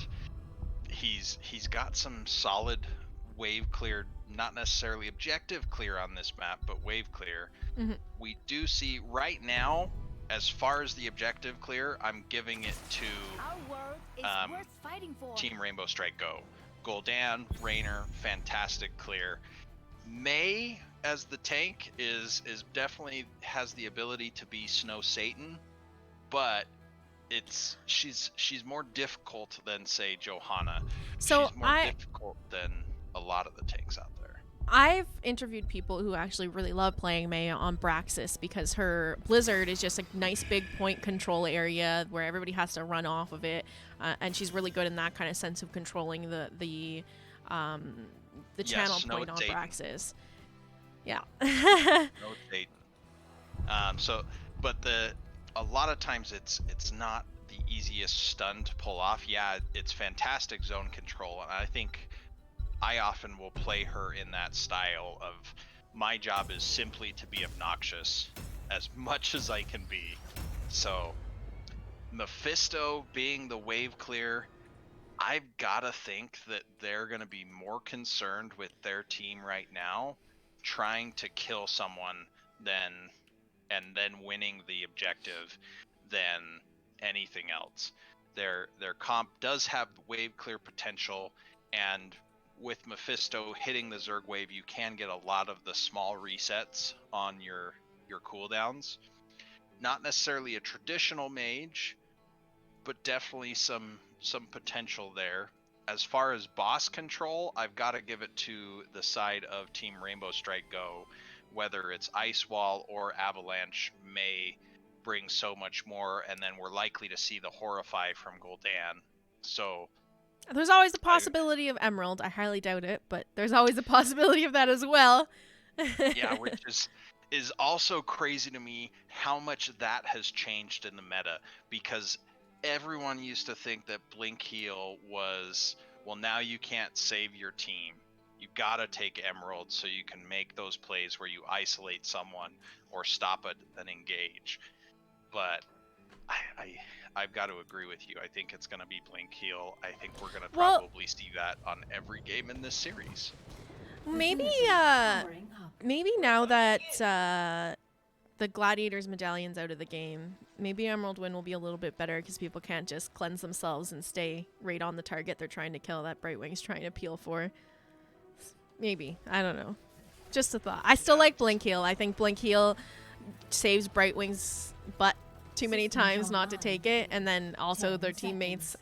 he's got some solid wave clear, not necessarily objective clear on this map, but wave clear. We do see right now, as far as the objective clear, I'm giving it to Team Rainbow Strike Go. Gul'dan, Raynor, fantastic clear. May, as the tank, is definitely has the ability to be Snow Satan, but she's more difficult than, say, Johanna. So she's more difficult than a lot of the tanks out there. I've interviewed people who actually really love playing May on Braxis because her Blizzard is just a nice big point control area where everybody has to run off of it, and she's really good in that kind of sense of controlling the channel point on Braxis. Yeah. No Satan. But a lot of times it's not the easiest stun to pull off. Yeah, it's fantastic zone control, and I think I often will play her in that style of my job is simply to be obnoxious as much as I can be. So Mephisto being the wave clear, I've got to think that they're going to be more concerned with their team right now trying to kill someone than and then winning the objective than anything else. Their comp does have wave clear potential, and with Mephisto hitting the Zerg wave, you can get a lot of the small resets on your cooldowns. Not necessarily a traditional mage, but definitely some potential there. As far as boss control, I've got to give it to the side of Team Rainbow Strike Go. Whether it's Ice Wall or Avalanche may bring so much more, and then we're likely to see the Horrify from Gul'dan. So There's always the possibility of Emerald. I highly doubt it, but there's always a possibility of that as well. yeah, which is also crazy to me how much that has changed in the meta, because everyone used to think that Blink Heal was, well, now you can't save your team. You gotta take Emerald so you can make those plays where you isolate someone or stop an engage. But I've got to agree with you. I think it's gonna be Blink Heal. I think we're gonna probably see that on every game in this series. Maybe now that the Gladiator's medallion's out of the game, maybe Emerald Wind will be a little bit better because people can't just cleanse themselves and stay right on the target they're trying to kill, that Brightwing's trying to peel for. Maybe. I don't know. Just a thought. I still like Blink Heal. I think Blink Heal saves Brightwing's butt too many times not to take it, and then also their teammates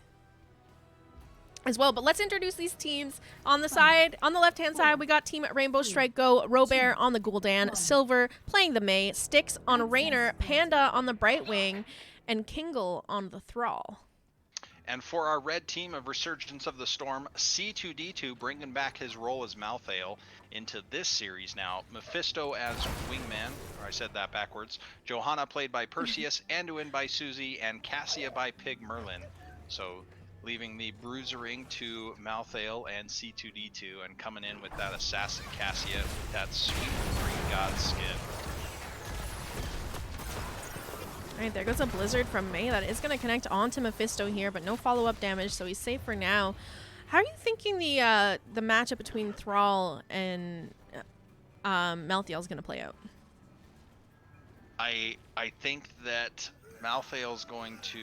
as well. But let's introduce these teams. On the side, on the left-hand side, we got Team Rainbow Strike Go, Robert on the Gul'dan, Silver playing the Mei, Styx on Raynor, Panda on the Brightwing, and Kingle on the Thrall. And for our red team of Resurgence of the Storm, C2D2 bringing back his role as Malthael into this series now. Mephisto as Wingman, or I said that backwards. Johanna played by Perseus, Anduin by Susie, and Cassia by Pig Merlin. So leaving the Bruisering to Malthael and C2D2, and coming in with that Assassin Cassia with that sweet Green God skin. All right, there goes a Blizzard from Mei. That is going to connect onto Mephisto here, but no follow-up damage, so he's safe for now. How are you thinking the matchup between Thrall and Malthael is going to play out? I think that Malthael's going to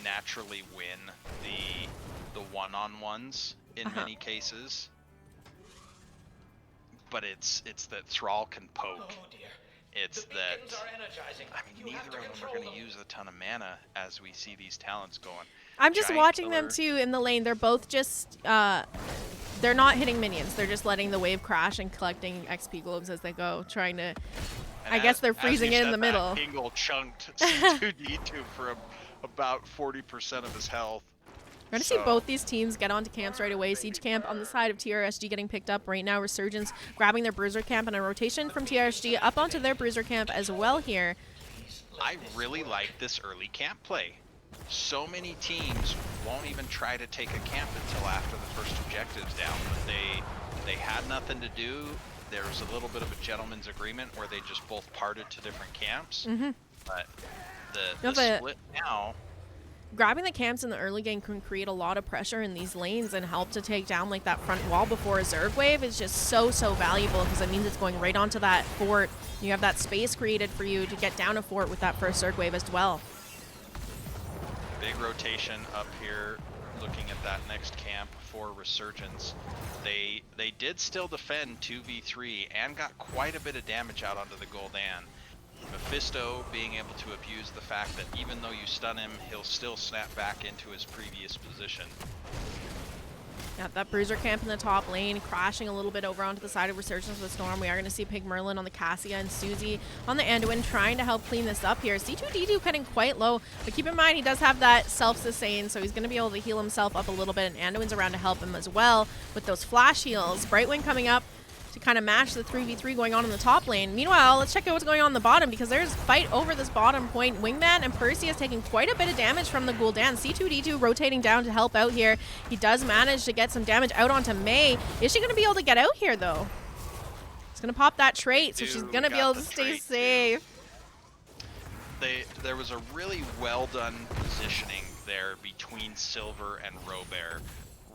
naturally win the one-on-ones in many cases, but it's that Thrall can poke. It's that, I mean, neither of them are going to use a ton of mana as we see these talents going. I'm just watching them too in the lane. They're both just, they're not hitting minions. They're just letting the wave crash and collecting XP globes as they go, trying to, I guess they're freezing it in the middle. Kingle chunked C2D2 for about 40% of his health. We're going to see both these teams get onto camps right away. Siege camp on the side of TRSG getting picked up right now. Resurgence grabbing their Bruiser camp, and a rotation from TRSG up onto their Bruiser camp as well here. I really like this early camp play. So many teams won't even try to take a camp until after the first objective's down. But they had nothing to do. There was a little bit of a gentleman's agreement where they just both parted to different camps. But the split now... Grabbing the camps in the early game can create a lot of pressure in these lanes and help to take down like that front wall before a Zerg wave is just so valuable, because it means it's going right onto that fort. You have that space created for you to get down a fort with that first Zerg wave as well. Big rotation up here, looking at that next camp for Resurgence. They did still defend 2v3 and got quite a bit of damage out onto the Gul'dan. Mephisto being able to abuse the fact that even though you stun him, he'll still snap back into his previous position. Got that Bruiser camp in the top lane, crashing a little bit over onto the side of Resurgence of the Storm. We are going to see Pig Merlin on the Cassia and Susie on the Anduin trying to help clean this up here. C2D2 cutting quite low, but keep in mind he does have that self-sustain, so he's going to be able to heal himself up a little bit, and Anduin's around to help him as well with those flash heals. Brightwing coming up to kind of match the 3v3 going on in the top lane. Meanwhile, let's check out what's going on in the bottom, because there's a fight over this bottom point. Wingman and Perseus taking quite a bit of damage from the Gul'dan. C2D2 rotating down to help out here. He does manage to get some damage out onto Mei. Is she going to be able to get out here, though? It's going to pop that trait, so she's going to be able to stay safe. There was a really well done positioning there between Silver and Robert.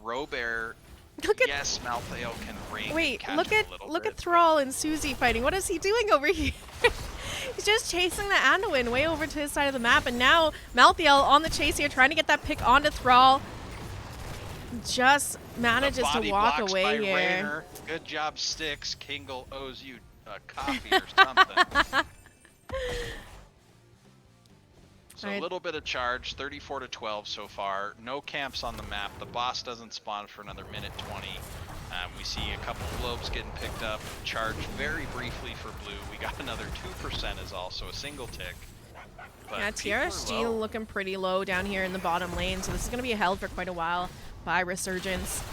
Robert, Look at yes, Malthael can ring. Wait, and look catch at a little look bit, at Thrall and Susie fighting. What is he doing over here? He's just chasing the Anduin way over to his side of the map, and now Malthael on the chase here, trying to get that pick onto Thrall. Just manages to walk blocks away by here. Raynor. Good job, Styx. Kingle owes you a coffee or something. So a little bit of charge, 34 to 12 so far. No camps on the map. The boss doesn't spawn for another minute 20. We see a couple globes getting picked up. Charge very briefly for blue. We got another 2% is also a single tick. But Yeah, TRSG looking pretty low down here in the bottom lane, so this is going to be held for quite a while by Resurgence.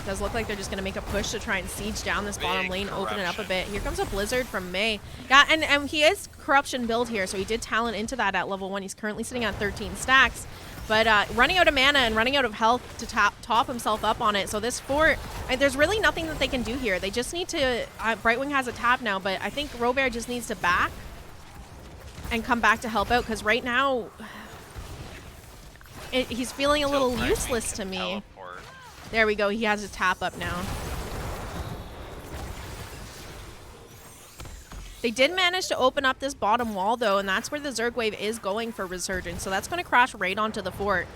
Does look like they're just going to make a push to try and siege down this bottom lane, open it up a bit. Here comes a Blizzard from May. Yeah, and he is Corruption build here, so he did talent into that at level 1. He's currently sitting at 13 stacks. But running out of mana and running out of health to top himself up on it. So this fort, there's really nothing that they can do here. They just need to, Brightwing has a tap now, but I think Robert just needs to back and come back to help out, because right now he's feeling a little useless to me. Teleport. There we go. He has his tap up now. They did manage to open up this bottom wall, though, and that's where the Zerg wave is going for Resurgence. So that's going to crash right onto the fort.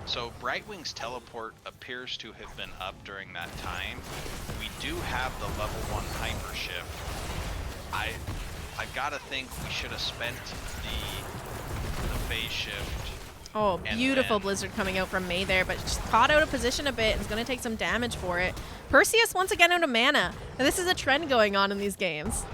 So Brightwing's teleport appears to have been up during that time. We do have the level 1 hyper shift. I gotta think we should have spent the phase shift. Oh, beautiful Blizzard coming out from May there, but just caught out of position a bit and is going to take some damage for it. Perseus once again out of mana. And this is a trend going on in these games.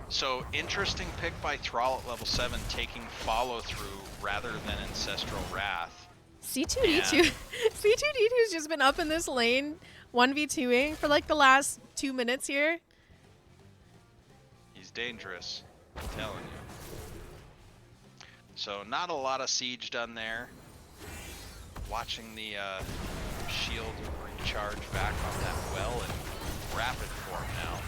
So interesting pick by Thrall at level 7, taking follow through rather than Ancestral Wrath. C2D2 C2D2's just been up in this lane 1v2ing for like the last 2 minutes here. He's dangerous, I'm telling you. So not a lot of siege done there. Watching the shield recharge back on that well in rapid form now.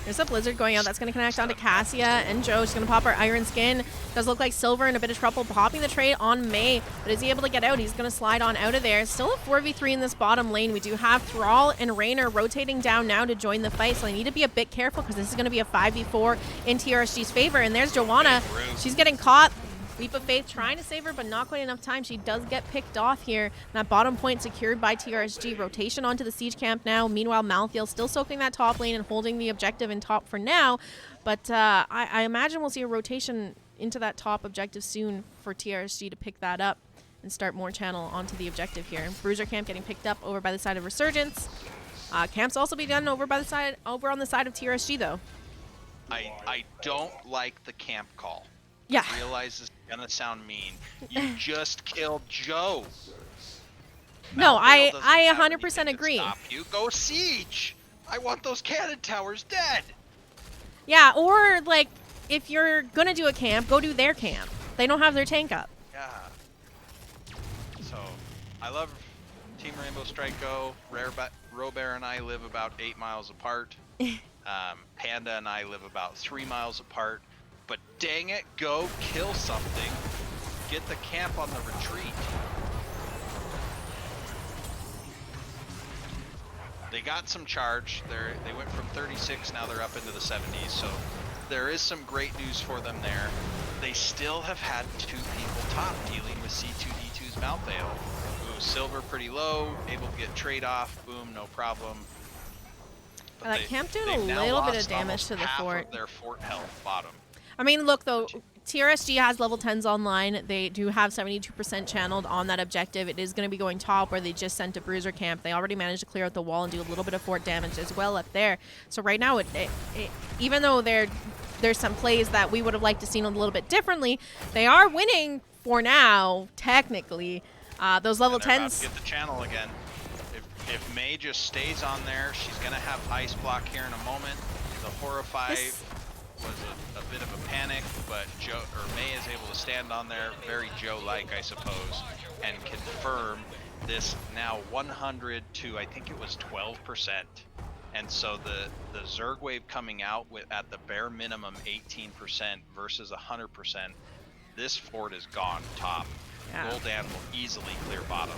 There's a Blizzard going out. That's going to connect onto Cassia and Joe. She's going to pop her Iron Skin. Does look like Silver in a bit of trouble popping the trade on May. But is he able to get out? He's going to slide on out of there. Still a 4v3 in this bottom lane. We do have Thrall and Raynor rotating down now to join the fight. So they need to be a bit careful because this is going to be a 5v4 in TRSG's favor. And there's Joanna. She's getting caught. Leap of Faith trying to save her, but not quite enough time. She does get picked off here. That bottom point secured by TRSG. Rotation onto the siege camp now. Meanwhile, Malthael still soaking that top lane and holding the objective in top for now. But I imagine we'll see a rotation into that top objective soon for TRSG to pick that up and start more channel onto the objective here. Bruiser camp getting picked up over by the side of Resurgence. Camps also be done over on the side of TRSG though. I don't like the camp call. Yeah. I realize this is gonna sound mean. You just killed Joe. No, Malthael I doesn't have 100% anything to agree. Stop you. Go siege. I want those cannon towers dead. Yeah, or like if you're gonna do a camp, go do their camp. They don't have their tank up. Yeah. So, I love Team Rainbow Strike Go. Robert and I live about 8 miles apart. Panda and I live about 3 miles apart. But dang it, go kill something. Get the camp on the retreat. They got some charge. They went from 36, now they're up into the 70s. So there is some great news for them there. They still have had 2 people top dealing with C2D2's Malthael. Ooh, Silver pretty low, able to get trade off. Boom, no problem. But That camp doing a little bit of damage to the fort. Of their fort health bottom. I mean, look, though, TRSG has level 10s online. They do have 72% channeled on that objective. It is going to be going top where they just sent a Bruiser camp. They already managed to clear out the wall and do a little bit of fort damage as well up there. So right now, even though there's some plays that we would have liked to seen a little bit differently, they are winning for now, technically. Those level 10s... About to get the channel again. If May just stays on there, she's going to have ice block here in a moment. The Horrify... was a bit of a panic, but May is able to stand on there, very Joe-like, I suppose, and confirm this now 100 to, I think it was 12%. And so the Zerg wave coming out with at the bare minimum 18% versus 100%. this fort is gone top. Yeah. Gul'dan will easily clear bottom.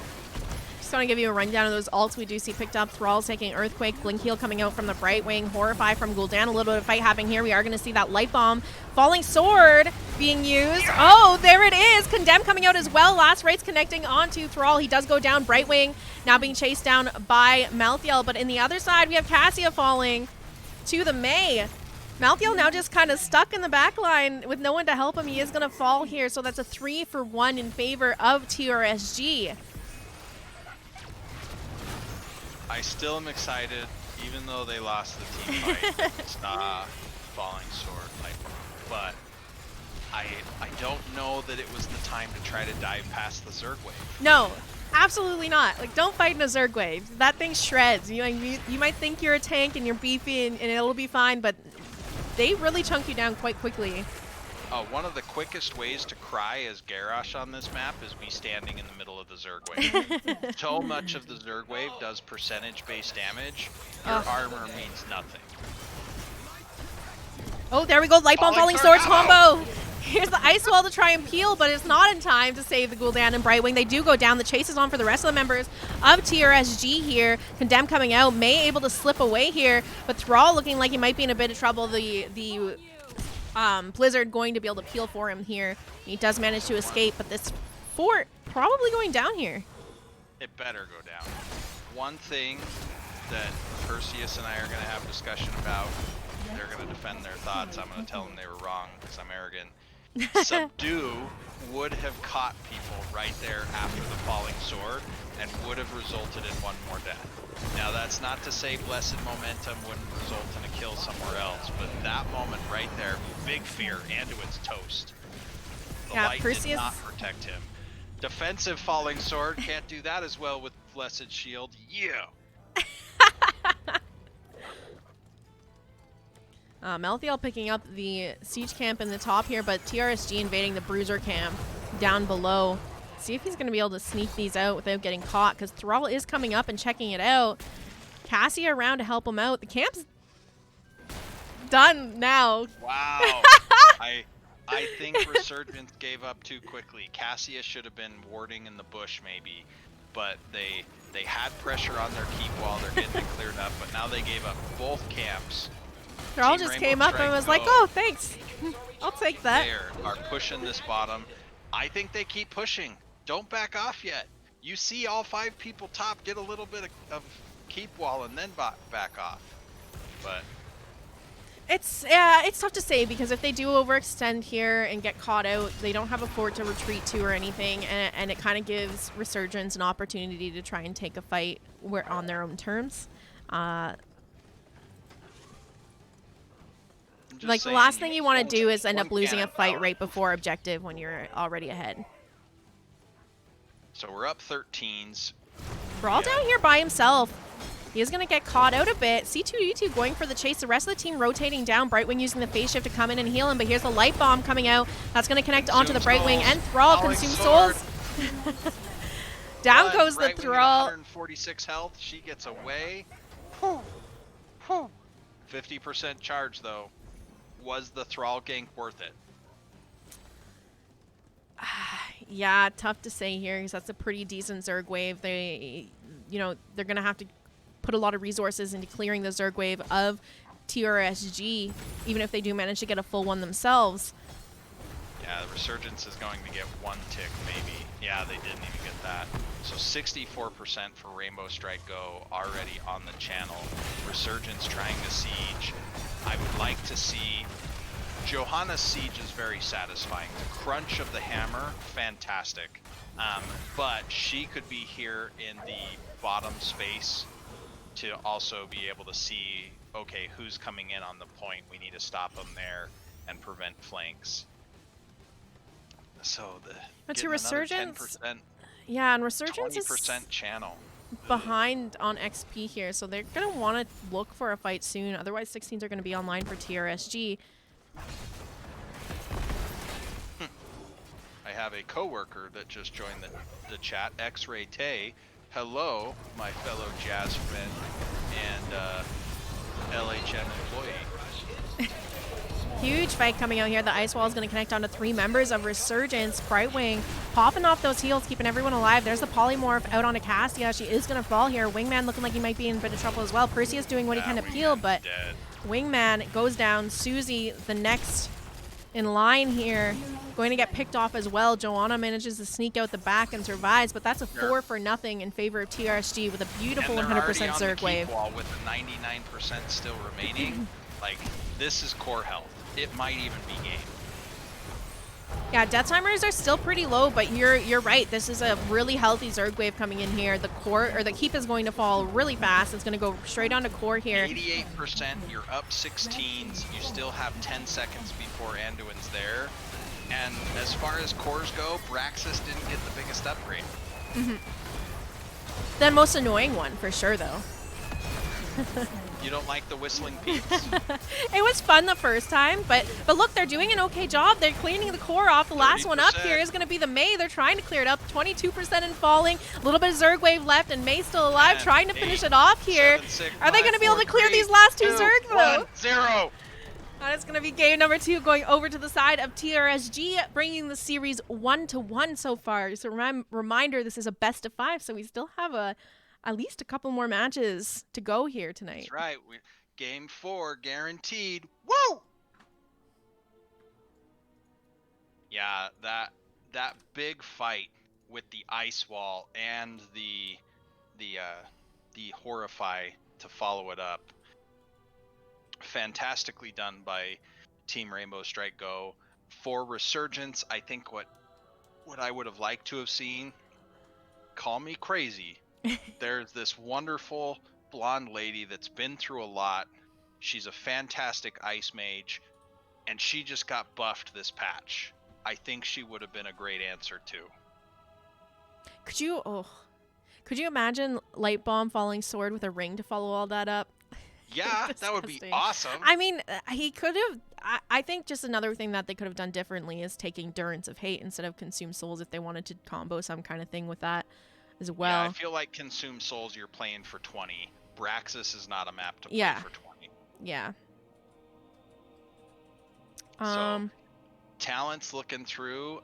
Just want to give you a rundown of those ults we do see picked up. Thrall's taking Earthquake, Blink Heal coming out from the right wing, Horrify from Gul'dan. A little bit of fight happening here. We are going to see that Light Bomb, Falling Sword being used. Oh, there it is. Condemn coming out as well. Last Rites connecting onto Thrall. He does go down. Brightwing now being chased down by Malthael. But in the other side, we have Cassia falling to the Mei. Malthael now just kind of stuck in the back line with no one to help him. He is going to fall here. So that's a 3-for-1 in favor of TRSG. I still am excited, even though they lost the team fight. Stop Falling Sword, but I don't know that it was the time to try to dive past the Zerg wave. No, absolutely not. Like, don't fight in a Zerg wave. That thing shreds. You might think you're a tank and you're beefy and it'll be fine, but they really chunk you down quite quickly. One of the quickest ways to cry as Garrosh on this map is be standing in the middle of the Zerg wave. So much of the Zerg wave does percentage-based damage. Your armor means nothing. Oh, there we go. Light Bomb Falling Sword combo. Here's the Ice Wall to try and peel, but it's not in time to save the Gul'dan and Brightwing. They do go down. The chase is on for the rest of the members of TRSG here. Condemn coming out. May able to slip away here, but Thrall looking like he might be in a bit of trouble. The Blizzard going to be able to peel for him here. He does manage to escape, but this fort probably going down here. It better go down. One thing that Perseus and I are going to have discussion about, they're going to defend their thoughts. I'm going to tell them they were wrong because I'm arrogant. Subdue would have caught people right there after the Falling Sword and would have resulted in one more death. Now that's not to say Blessed Momentum wouldn't result in a kill somewhere else, but that moment right there, big fear, Anduin's toast. The light did not protect him. Defensive Falling Sword can't do that as well with Blessed Shield. Yeah. Malthael picking up the siege camp in the top here, but TRSG invading the Bruiser camp down below. See if he's going to be able to sneak these out without getting caught, because Thrall is coming up and checking it out. Cassia around to help him out. The camp's done now. Wow. I think Resurgence gave up too quickly. Cassia should have been warding in the bush maybe, but they had pressure on their keep wall. They're getting it cleared up, but now they gave up both camps. Thrall just came up and was like, oh, thanks. I'll take that. They are pushing this bottom. I think they keep pushing. Don't back off yet. You see all 5 people top get a little bit of keep wall and then back off. But it's tough to say, because if they do overextend here and get caught out, they don't have a fort to retreat to or anything, and it kind of gives Resurgence an opportunity to try and take a fight on their own terms. Like, the last thing you want to do is end up losing a fight right before objective when you're already ahead. So we're up 13s. Brawl down here by himself. He is going to get caught out a bit. C2D2 going for the chase. The rest of the team rotating down. Brightwing using the phase shift to come in and heal him. But here's the Light Bomb coming out. That's going to connect onto the Brightwing. And Thrall consume souls. Down goes the Thrall. 146 health. She gets away. 50% charge, though. Was the Thrall gank worth it? Yeah, tough to say here, because that's a pretty decent Zerg wave. They're going to have to put a lot of resources into clearing the Zerg wave of TRSG, even if they do manage to get a full one themselves. Yeah, the Resurgence is going to get 1 tick, maybe. Yeah, they didn't even get that. So 64% for Rainbow Strike Go already on the channel. Resurgence trying to siege. I would like to see... Johanna's siege is very satisfying. The crunch of the hammer, fantastic. But she could be here in the bottom space to also be able to see, okay, who's coming in on the point. We need to stop them there and prevent flanks. So but to Resurgence, 10%, yeah, and Resurgence 20% channel behind on XP here, so they're gonna want to look for a fight soon. Otherwise, 16s are gonna be online for TRSG. I have a coworker that just joined the chat, X-Ray Tay. Hello, my fellow Jazz friend and LHM employee. Huge fight coming out here. The ice wall is going to connect onto 3 members of Resurgence. Brightwing popping off those heals, keeping everyone alive. There's the polymorph out onto Cassia. She is going to fall here. Wingman looking like he might be in a bit of trouble as well. Perseus doing what he can to peel, but dead. Wingman goes down. Susie, the next in line here, going to get picked off as well. Joanna manages to sneak out the back and survives, but that's a 4 for nothing in favor of TRSG with a beautiful And they're 100% already on the Zerg keep wave. wall with the 99% still remaining. Like, this is core health. It might even be game. Yeah, death timers are still pretty low, but you're right. This is a really healthy Zerg wave coming in here. The core or the keep is going to fall really fast. It's going to go straight onto core here. 88%, you're up 16s. You still have 10 seconds before Anduin's there. And as far as cores go, Braxis didn't get the biggest upgrade. The most annoying one for sure, though. You don't like the whistling peeps? It was fun the first time, but look, they're doing an okay job. They're cleaning the core off. The last one up 30%. here is going to be the Mei. They're trying to clear it up. 22% and falling. A little bit of Zerg wave left, and Mei still alive, 10, trying to 8, finish it off here. 7, 6, Are they 5, going to be able 4, to clear 3, these last 2 2, Zerg, though? 1, 0. And it's going to be game number 2 going over to the side of TRSG, bringing the series 1-1 so far. So reminder, this is a best of 5, so we still have at least a couple more matches to go here tonight. That's right. Game 4 guaranteed. Woo! Yeah, that big fight with the ice wall and the horrify to follow it up. Fantastically done by Team Rainbow Strike Go. For Resurgence, I think what I would have liked to have seen, call me crazy, there's this wonderful blonde lady that's been through a lot. She's a fantastic ice mage, and she just got buffed this patch. I think she would have been a great answer too. Could you imagine Light Bomb falling sword with a ring to follow all that up? Yeah, that would be Disgusting. awesome. I mean, he could have. I think just another thing that they could have done differently is taking Durance of Hate instead of Consume Souls if they wanted to combo some kind of thing with that as well. Yeah, I feel like Consume Souls, you're playing for 20. Braxis is not a map to play Yeah. for 20. Yeah. So, talents looking through.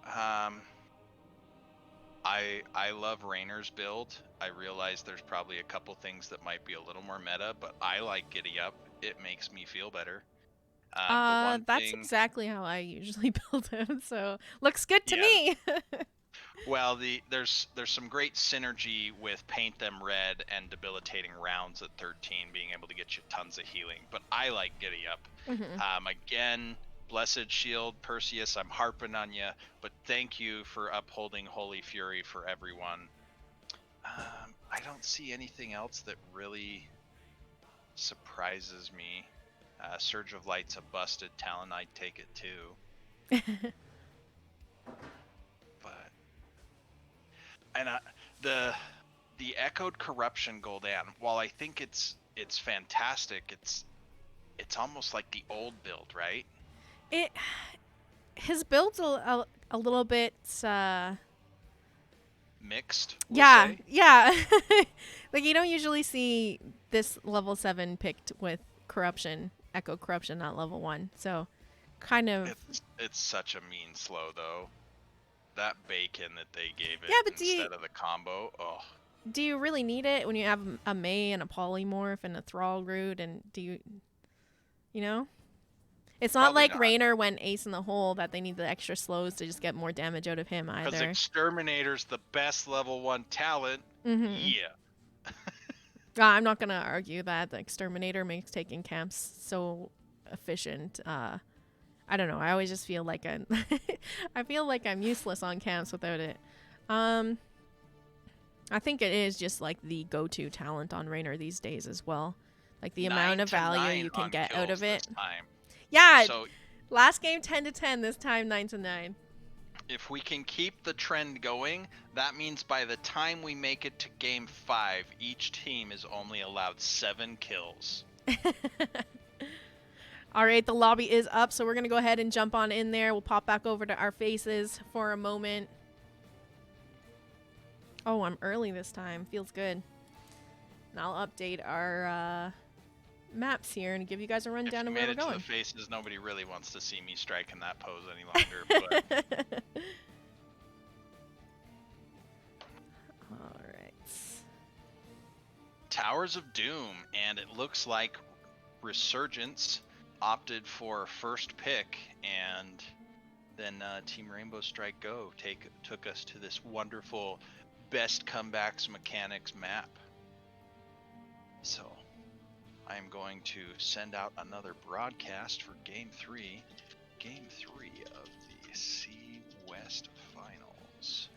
I love Rainer's build. I realize there's probably a couple things that might be a little more meta, but I like Giddy Up. It makes me feel better. That's exactly how I usually build him. So looks good to me. Well, there's some great synergy with Paint Them Red and Debilitating Rounds at 13, being able to get you tons of healing. But I like Giddy Up. Again, Blessed Shield, Perseus, I'm harping on you, but thank you for upholding Holy Fury for everyone. I don't see anything else that really surprises me. Surge of Light's a busted talent, I'd take it too. But the Echoed Corruption Gul'dan, while I think it's fantastic, it's almost like the old build, right? His build's a little bit Mixed. yeah, say. yeah. Like you don't usually see this level 7 picked with corruption, Echo Corruption, not level 1. So kind of It's such a mean slow though. That bacon that they gave it but instead of the combo. Oh. do you really need it when you have a Mei and a polymorph and a Thrall root, and do you know? It's not Probably like not. Raynor went ace in the hole that they need the extra slows to just get more damage out of him Because either. Exterminator's the best level 1 talent. Yeah. I'm not gonna argue that the Exterminator makes taking camps so efficient. I don't know. I always just feel like I'm useless on camps without it. I think it is just like the go-to talent on Raynor these days as well. Like the amount of value you can get out of it. Time. Yeah. So Last game 10-10. This time 9-9. if we can keep the trend going, that means by the time we make it to game 5, each team is only allowed 7 kills. All right, the lobby is up, so we're going to go ahead and jump on in there. We'll pop back over to our faces for a moment. Oh, I'm early this time. Feels good. And I'll update our maps here and give you guys a If rundown you of made where we're it to going. the faces, nobody really wants to see me strike in that pose any longer. But All right. Towers of Doom, and it looks like Resurgence opted for first pick, and then Team Rainbow Strike Go took us to this wonderful best comebacks mechanics map. So I am going to send out another broadcast for Game 3 of the C West Finals.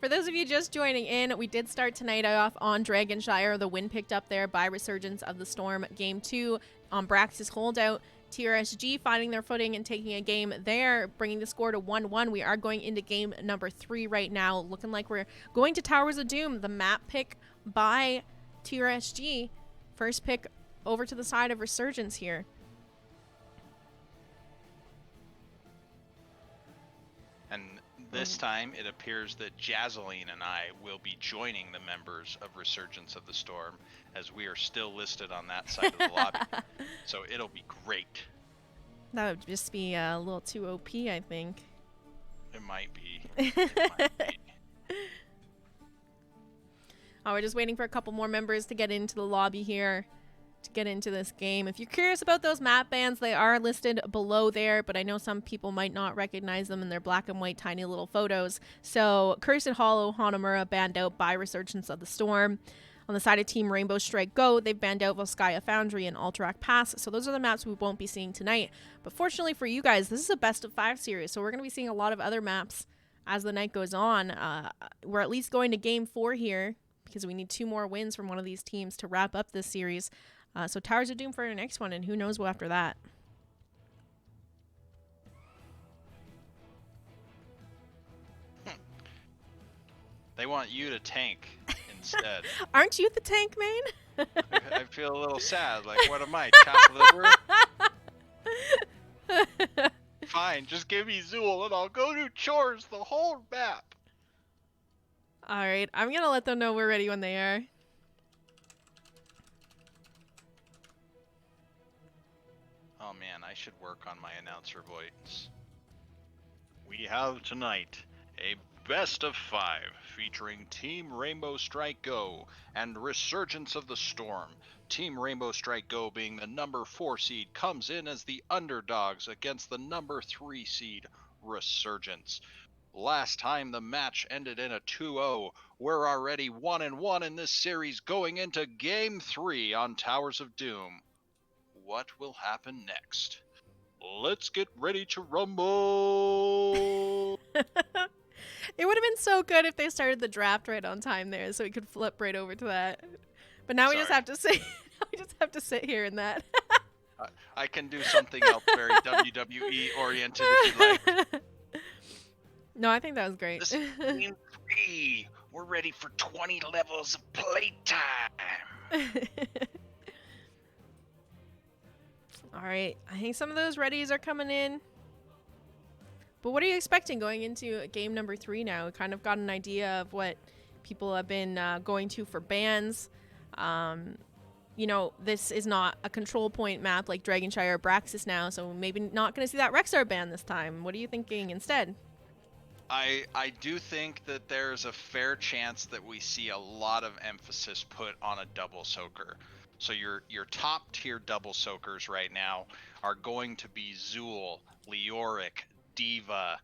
For those of you just joining in, we did start tonight off on Dragonshire. The win picked up there by Resurgence of the Storm. Game 2 on Brax's holdout. TRSG finding their footing and taking a game there, bringing the score to 1-1. We are going into game number 3 right now. Looking like we're going to Towers of Doom. The map pick by TRSG. First pick over to the side of Resurgence here. And this time it appears that Jazzalene and I will be joining the members of Resurgence of the Storm, as we are still listed on that side of the lobby. So it'll be great. That would just be a little too OP, I think. It might be. It might be. Oh, we're just waiting for a couple more members to get into the lobby here to get into this game. If you're curious about those map bands, they are listed below there, but I know some people might not recognize them in their black and white tiny little photos. So Cursed Hollow, Hanamura banned out by Resurgence of the Storm. On the side of Team Rainbow Strike Go, they've banned out Volskaya Foundry and Alterac Pass. So those are the maps we won't be seeing tonight. But fortunately for you guys, this is a best of 5 series, so we're going to be seeing a lot of other maps as the night goes on. We're at least going to game 4 here, because we need 2 more wins from one of these teams to wrap up this series. So Towers of Doom for our next one, and who knows what after that. They want you to tank instead. Aren't you the tank main? I feel a little sad. Like, what am I, chopped liver? Fine, just give me Zool and I'll go do chores the whole map. All right, I'm going to let them know we're ready when they are. Oh man, I should work on my announcer voice. We have tonight a best of 5 featuring Team Rainbow Strike Go and Resurgence of the Storm. Team Rainbow Strike Go, being the number 4 seed, comes in as the underdogs against the number 3 seed, Resurgence. Last time the match ended in a 2-0. We're already 1-1 in this series going into Game 3 on Towers of Doom. What will happen next? Let's get ready to rumble! It would have been so good if they started the draft right on time there, so we could flip right over to that. But now we just Sorry. have to sit. We just have to sit here in that. I can do something else very WWE oriented if you like. No, I think that was great. This is Game 3. We're ready for 20 levels of playtime. All right, I think some of those readies are coming in. But what are you expecting going into game number 3 now? We kind of got an idea of what people have been going to for bans. You know, this is not a control point map like Dragonshire or Braxis now, so maybe not going to see that Rexar ban this time. What are you thinking instead? I do think that there's a fair chance that we see a lot of emphasis put on a double soaker. So your top tier double soakers right now are going to be Zool, Leoric, Diva.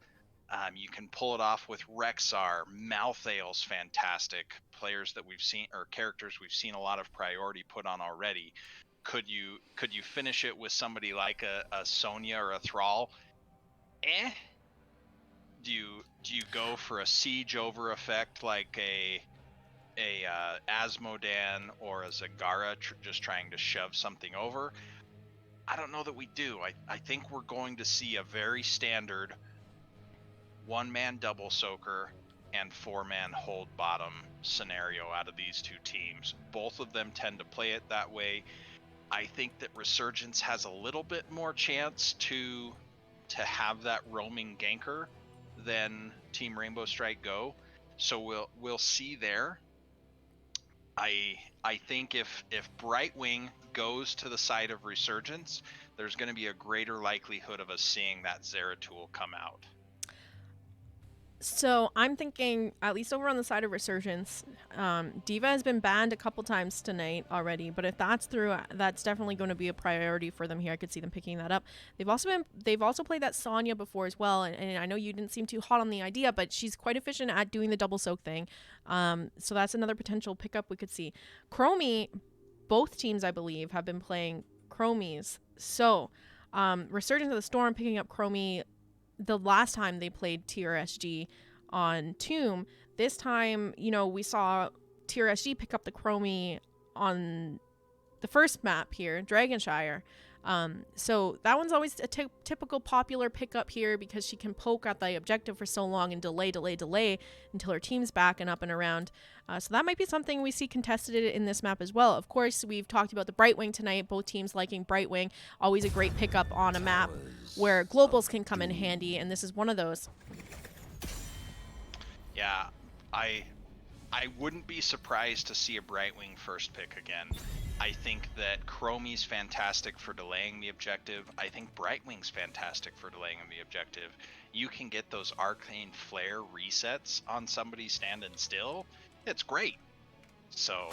You can pull it off with Rexar. Malthael's fantastic. Players that we've seen, or characters we've seen a lot of priority put on already. Could you finish it with somebody like a Sonya or a Thrall? Do you go for a siege over effect like a Asmodan or a Zagara, just trying to shove something over? I don't know that we do. I think we're going to see a very standard 1-man double soaker and 4-man hold bottom scenario out of these two teams. Both of them tend to play it that way. I think that Resurgence has a little bit more chance to have that roaming ganker than Team Rainbow Strike Go. So we'll see there. I think if Brightwing goes to the side of Resurgence, there's going to be a greater likelihood of us seeing that Zeratul come out. So I'm thinking, at least over on the side of Resurgence, Diva has been banned a couple times tonight already. But if that's through, that's definitely going to be a priority for them here. I could see them picking that up. They've also played that Sonya before as well, and I know you didn't seem too hot on the idea, but she's quite efficient at doing the double soak thing. So that's another potential pickup we could see. Chromie, both teams I believe have been playing Chromies. So Resurgence of the Storm picking up Chromie the last time they played TRSG on Tomb. This time, we saw TRSG pick up the Chromie on the first map here, Dragonshire. So that one's always a typical popular pickup here because she can poke at the objective for so long and delay until her team's back and up and around. So that might be something we see contested in this map as well. Of course, we've talked about the Brightwing tonight, both teams liking Brightwing. Always a great pickup on a map where globals can come in handy, and this is one of those. Yeah, I wouldn't be surprised to see a Brightwing first pick again. I think that Chromie's fantastic for delaying the objective. I think Brightwing's fantastic for delaying the objective. You can get those Arcane Flare resets on somebody standing still. It's great. So,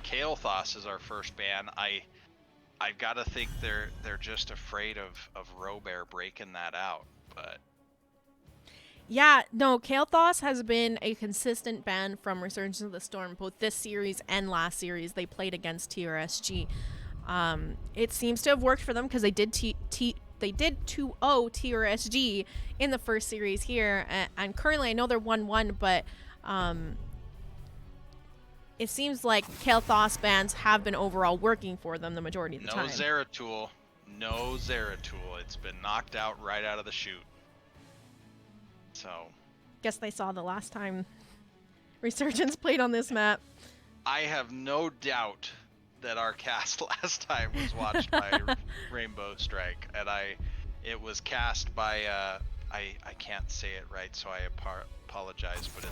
Kael'thas is our first ban. I've got to think they're just afraid of Robert breaking that out, but. Yeah, no, Kael'thas has been a consistent ban from Resurgence of the Storm, both this series and last series they played against TRSG. It seems to have worked for them because they did 2-0 TRSG in the first series here, and currently I know they're 1-1, but it seems like Kael'thas bans have been overall working for them the majority of the time. No Zeratul. It's been knocked out right out of the chute. So, guess they saw the last time Resurgence played on this map. I have no doubt that our cast last time was watched by Rainbow Strike, and it was cast by I can't say it right, so I apologize, but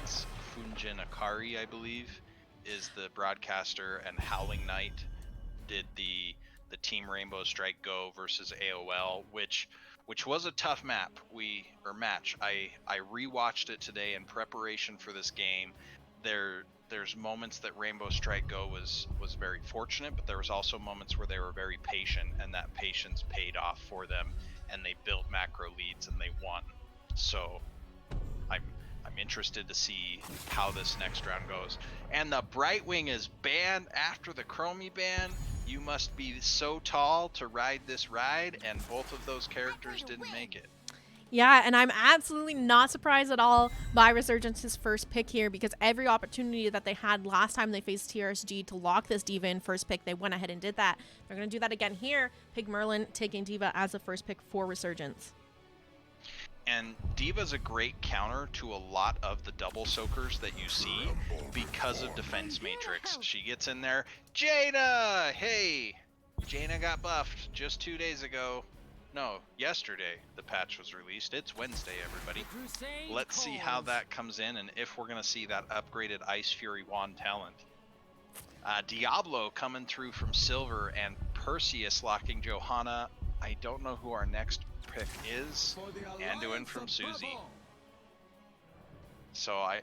it's Funjin Akari, I believe, is the broadcaster, and Howling Knight did the Team Rainbow Strike Go versus AOL, which was a tough match. I rewatched it today in preparation for this game. There's moments that Rainbow Strike Go was very fortunate, but there was also moments where they were very patient, and that patience paid off for them, and they built macro leads and they won. So I'm interested to see how this next round goes. And the Brightwing is banned after the Chromie ban. You must be so tall to ride this ride, and both of those characters didn't make it. Yeah, and I'm absolutely not surprised at all by Resurgence's first pick here, because every opportunity that they had last time they faced TRSG to lock this Diva in first pick, they went ahead and did that. They're going to do that again here. Pig Merlin taking Diva as the first pick for Resurgence. And Diva's a great counter to a lot of the double soakers that you see because of Defense Matrix. She gets in there. Jaina! Hey! Jaina got buffed just 2 days ago. No, yesterday the patch was released. It's Wednesday, everybody. Let's see how that comes in and if we're going to see that upgraded Ice Fury wand talent. Diablo coming through from Silver and Perseus locking Johanna. I don't know who our next pick is. Anduin from Susie. So I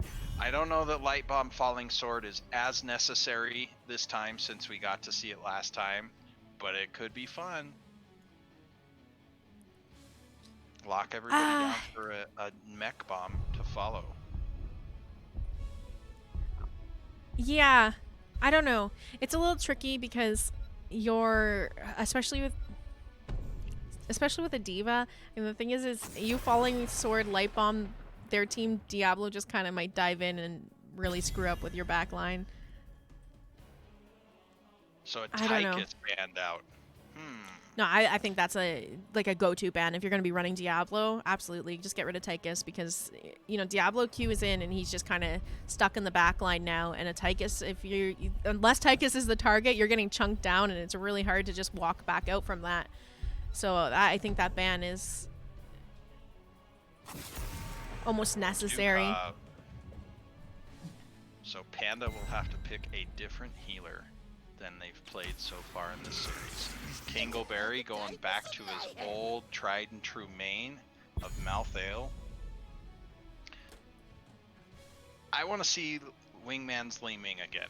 don't know that Light Bomb Falling Sword is as necessary this time since we got to see it last time, but it could be fun. Lock everybody down for a mech bomb to follow. Yeah, I don't know. It's a little tricky because especially with a Diva, and the thing is you Falling Sword Light Bomb, their team Diablo just kind of might dive in and really screw up with your back line. So a Tyke gets banned out. No, I think that's a go-to ban if you're going to be running Diablo. Absolutely, just get rid of Tychus because Diablo Q is in and he's just kind of stuck in the back line now. And a Tychus, unless Tychus is the target, you're getting chunked down, and it's really hard to just walk back out from that. So I think that ban is almost necessary. So Panda will have to pick a different healer than they've played so far in this series. Kingleberry going back to his old tried and true main of Malthael. I want to see Wingman's Li Ming again.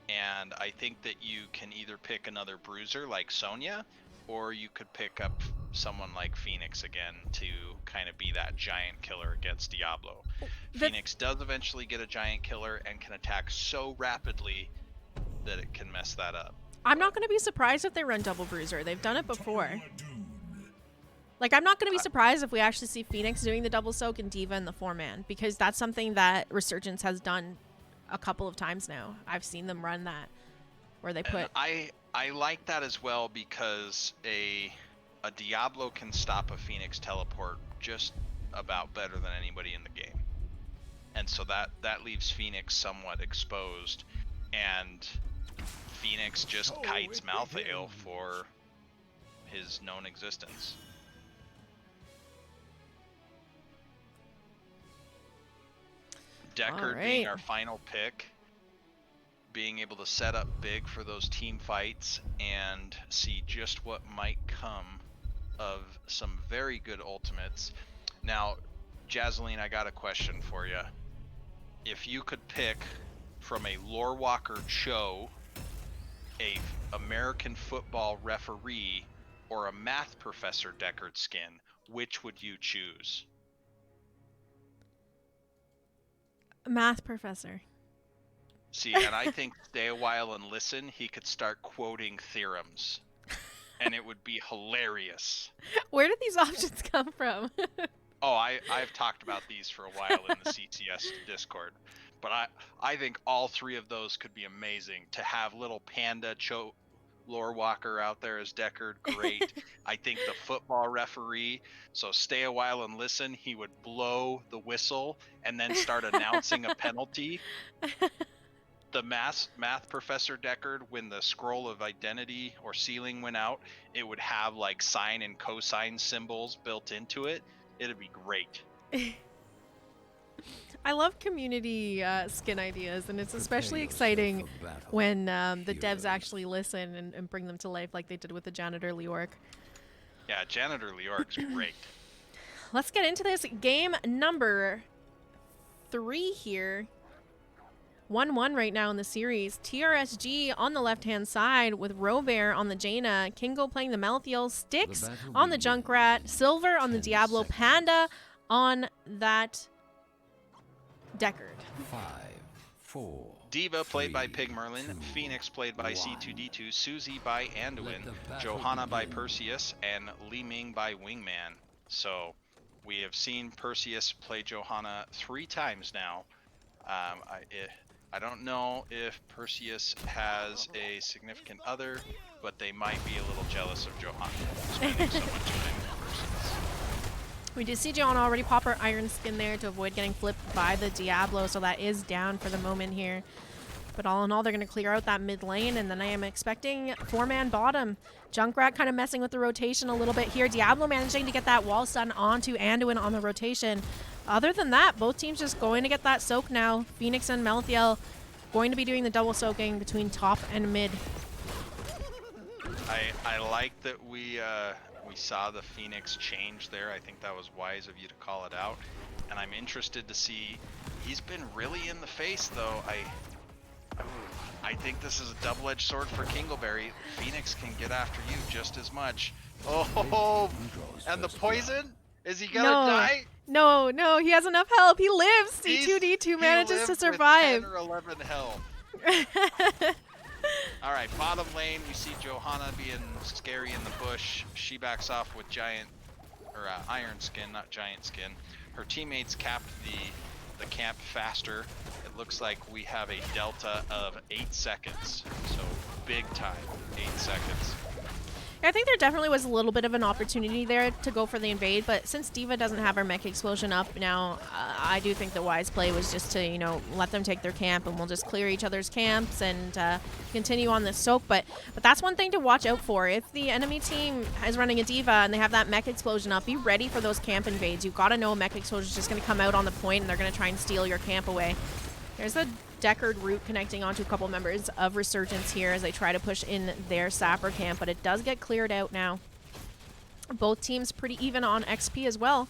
And I think that you can either pick another bruiser like Sonya, or you could pick up someone like Phoenix again to kind of be that giant killer against Diablo. Phoenix does eventually get a giant killer and can attack so rapidly that it can mess that up. I'm not going to be surprised if they run double bruiser. They've done it before. Like, I'm not going to be surprised if we actually see Phoenix doing the double soak and D.Va in the 4-man, because that's something that Resurgence has done a couple of times now. I've seen them run that, where they put... And I like that as well, because a Diablo can stop a Phoenix teleport just about better than anybody in the game. And so that leaves Phoenix somewhat exposed, and Phoenix just kites Malthael for his known existence. Deckard being our final pick, being able to set up big for those team fights and see just what might come of some very good ultimates. Now, Jazzalene, I got a question for you. If you could pick from a lore walker Cho, a American football referee, or a math professor Deckard skin, which would you choose? Math professor. See, and I think stay a while and listen, he could start quoting theorems. And it would be hilarious. Where did these options come from? Oh, I've talked about these for a while in the CCS Discord. But I think all three of those could be amazing. To have little Panda Cho lore walker out there as Deckard, great. I think the football referee, so stay a while and listen, he would blow the whistle and then start announcing a penalty. The math professor Deckard, when the scroll of identity or ceiling went out, it would have like sine and cosine symbols built into it. It'd be great. I love community skin ideas, and it's especially exciting when the devs actually listen and bring them to life like they did with the Janitor Leorc. Yeah, Janitor Leorc's great. Let's get into this. Game number 3 here. 1-1 right now in the series. TRSG on the left-hand side with Robert on the Jaina, Kingo playing the Malthael, Styx on the Junkrat, Silver on the Diablo, Panda on that Deckard. 5, 4. D.Va played by Pig Merlin, Phoenix played by C2D2, Susie by Anduin, Johanna by Perseus, and Li Ming by Wingman. So we have seen Perseus play Johanna 3 times now. I don't know if Perseus has a significant other, but they might be a little jealous of Johanna spending so much time with Perseus. We did see Johanna already pop her Iron Skin there to avoid getting flipped by the Diablo, so that is down for the moment here. But all in all, they're going to clear out that mid lane, and then I am expecting 4-man bottom. Junkrat kind of messing with the rotation a little bit here. Diablo managing to get that wall stun onto Anduin on the rotation. Other than that, both teams just going to get that soak now. Phoenix and Malthael going to be doing the double soaking between top and mid. I like that we saw the Phoenix change there. I think that was wise of you to call it out. And I'm interested to see, he's been really in the face though. I think this is a double-edged sword for Kingleberry. Phoenix can get after you just as much. Oh, and the poison? Is he gonna die? No, he has enough help. He lives. C2D2 manages to survive. With 10 or 11 health. All right, bottom lane, you see Johanna being scary in the bush. She backs off with Iron Skin, not Giant Skin. Her teammates capped the camp faster. It looks like we have a delta of 8 seconds. So big time, 8 seconds. I think there definitely was a little bit of an opportunity there to go for the invade, but since D.Va doesn't have her mech explosion up now, I do think the wise play was just to, let them take their camp, and we'll just clear each other's camps and continue on this soak. But that's one thing to watch out for. If the enemy team is running a D.Va and they have that mech explosion up, be ready for those camp invades. You've got to know a mech explosion is just going to come out on the point, and they're going to try and steal your camp away. There's a Deckard route connecting onto a couple members of Resurgence here as they try to push in their Sapper camp, but it does get cleared out now. Both teams pretty even on XP as well.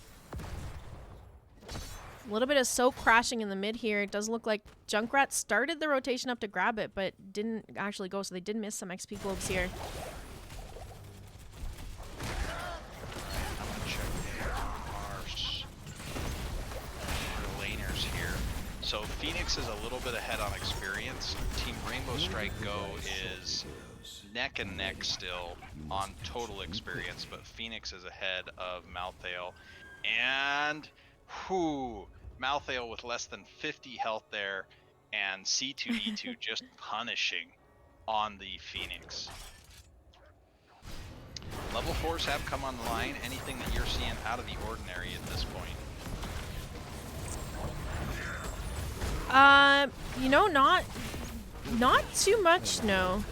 A little bit of soak crashing in the mid here. It does look like Junkrat started the rotation up to grab it, but didn't actually go, so they did miss some XP globes here. So Phoenix is a little bit ahead on experience. Team Rainbow Strike Go is neck and neck still on total experience, but Phoenix is ahead of Malthael. And Malthael with less than 50 health there, and C2D2 just punishing on the Phoenix. Level 4s have come online. Anything that you're seeing out of the ordinary at this point? You know, not too much, no.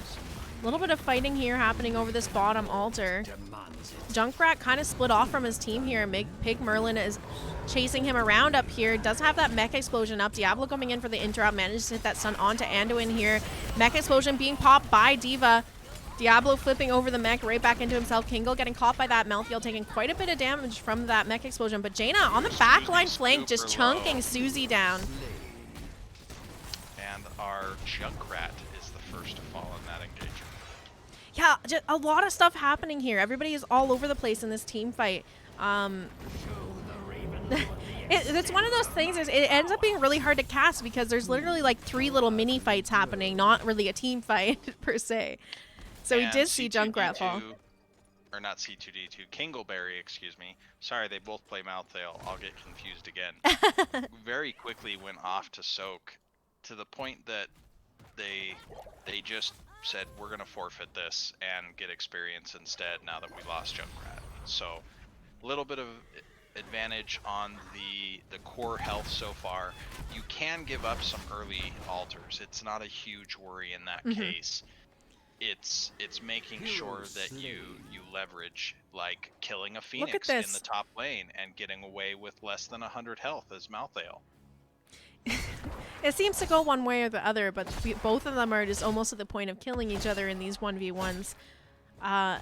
A little bit of fighting here happening over this bottom altar. Junkrat kind of split off from his team here. Pig Merlin is chasing him around up here. Does have that mech explosion up. Diablo coming in for the interrupt. Manages to hit that stun onto Anduin here. Mech explosion being popped by D.Va. Diablo flipping over the mech right back into himself. Kingle getting caught by that. Malthael taking quite a bit of damage from that mech explosion. But Jaina on the backline flank just chunking Susie down. And our Junkrat is the first to fall in that engagement. Yeah, just a lot of stuff happening here. Everybody is all over the place in this team fight. It's one of those things, it ends up being really hard to cast because there's literally like 3 little mini fights happening, not really a team fight per se. So we did see Junkrat fall. Or not C2D2, Kingleberry, excuse me. Sorry, they both play Malthael. I'll get confused again. Very quickly went off to soak to the point that they just said, we're going to forfeit this and get experience instead now that we lost Junkrat. So a little bit of advantage on the core health so far. You can give up some early altars. It's not a huge worry in that case. It's making sure that you leverage, like killing a Phoenix in the top lane and getting away with less than 100 health as Malthael. It seems to go one way or the other, but both of them are just almost at the point of killing each other in these 1v1s. And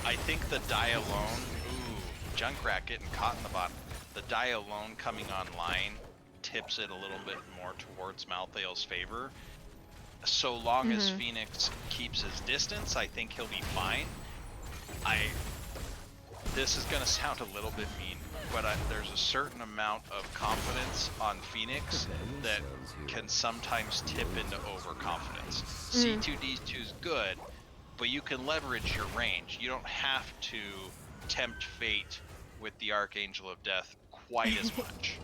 I think the die alone, Junkrat getting caught in the bottom. The die alone coming online tips it a little bit more towards Malthael's favor. So long as Phoenix keeps his distance, I think he'll be fine. This is going to sound a little bit mean, but there's a certain amount of confidence on Phoenix that can sometimes tip into overconfidence. C2D2 is good, but you can leverage your range. You don't have to tempt fate with the Archangel of Death quite as much.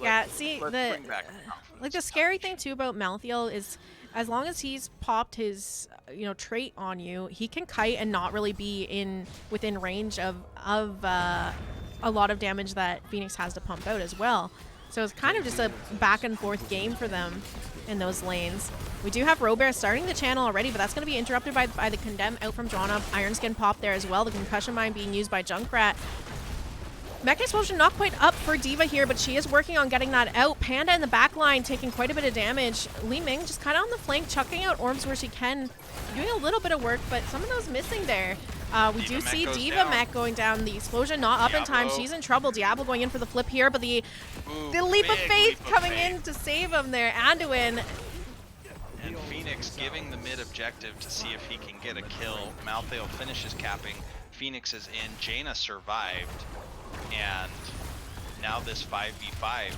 Yeah, see, the scary thing too about Malthael is, as long as he's popped his trait on you, he can kite and not really be within range of a lot of damage that Phoenix has to pump out as well. So it's kind of just a back and forth game for them in those lanes. We do have Robert starting the channel already, but that's going to be interrupted by the Condemn out from Drana. Iron Skin pop there as well. The Concussion Mine being used by Junkrat. Mech Explosion not quite up for D.Va here, but she is working on getting that out. Panda in the back line taking quite a bit of damage. Li Ming just kind of on the flank, chucking out orbs where she can. Doing a little bit of work, but some of those missing there. We do see D.Va mech going down. The explosion not up in time. She's in trouble. Diablo going in for the flip here, but the leap of faith coming in to save him there. Anduin. And Phoenix giving the mid objective to see if he can get a kill. Malthael finishes capping. Phoenix is in. Jaina survived. And now this 5v5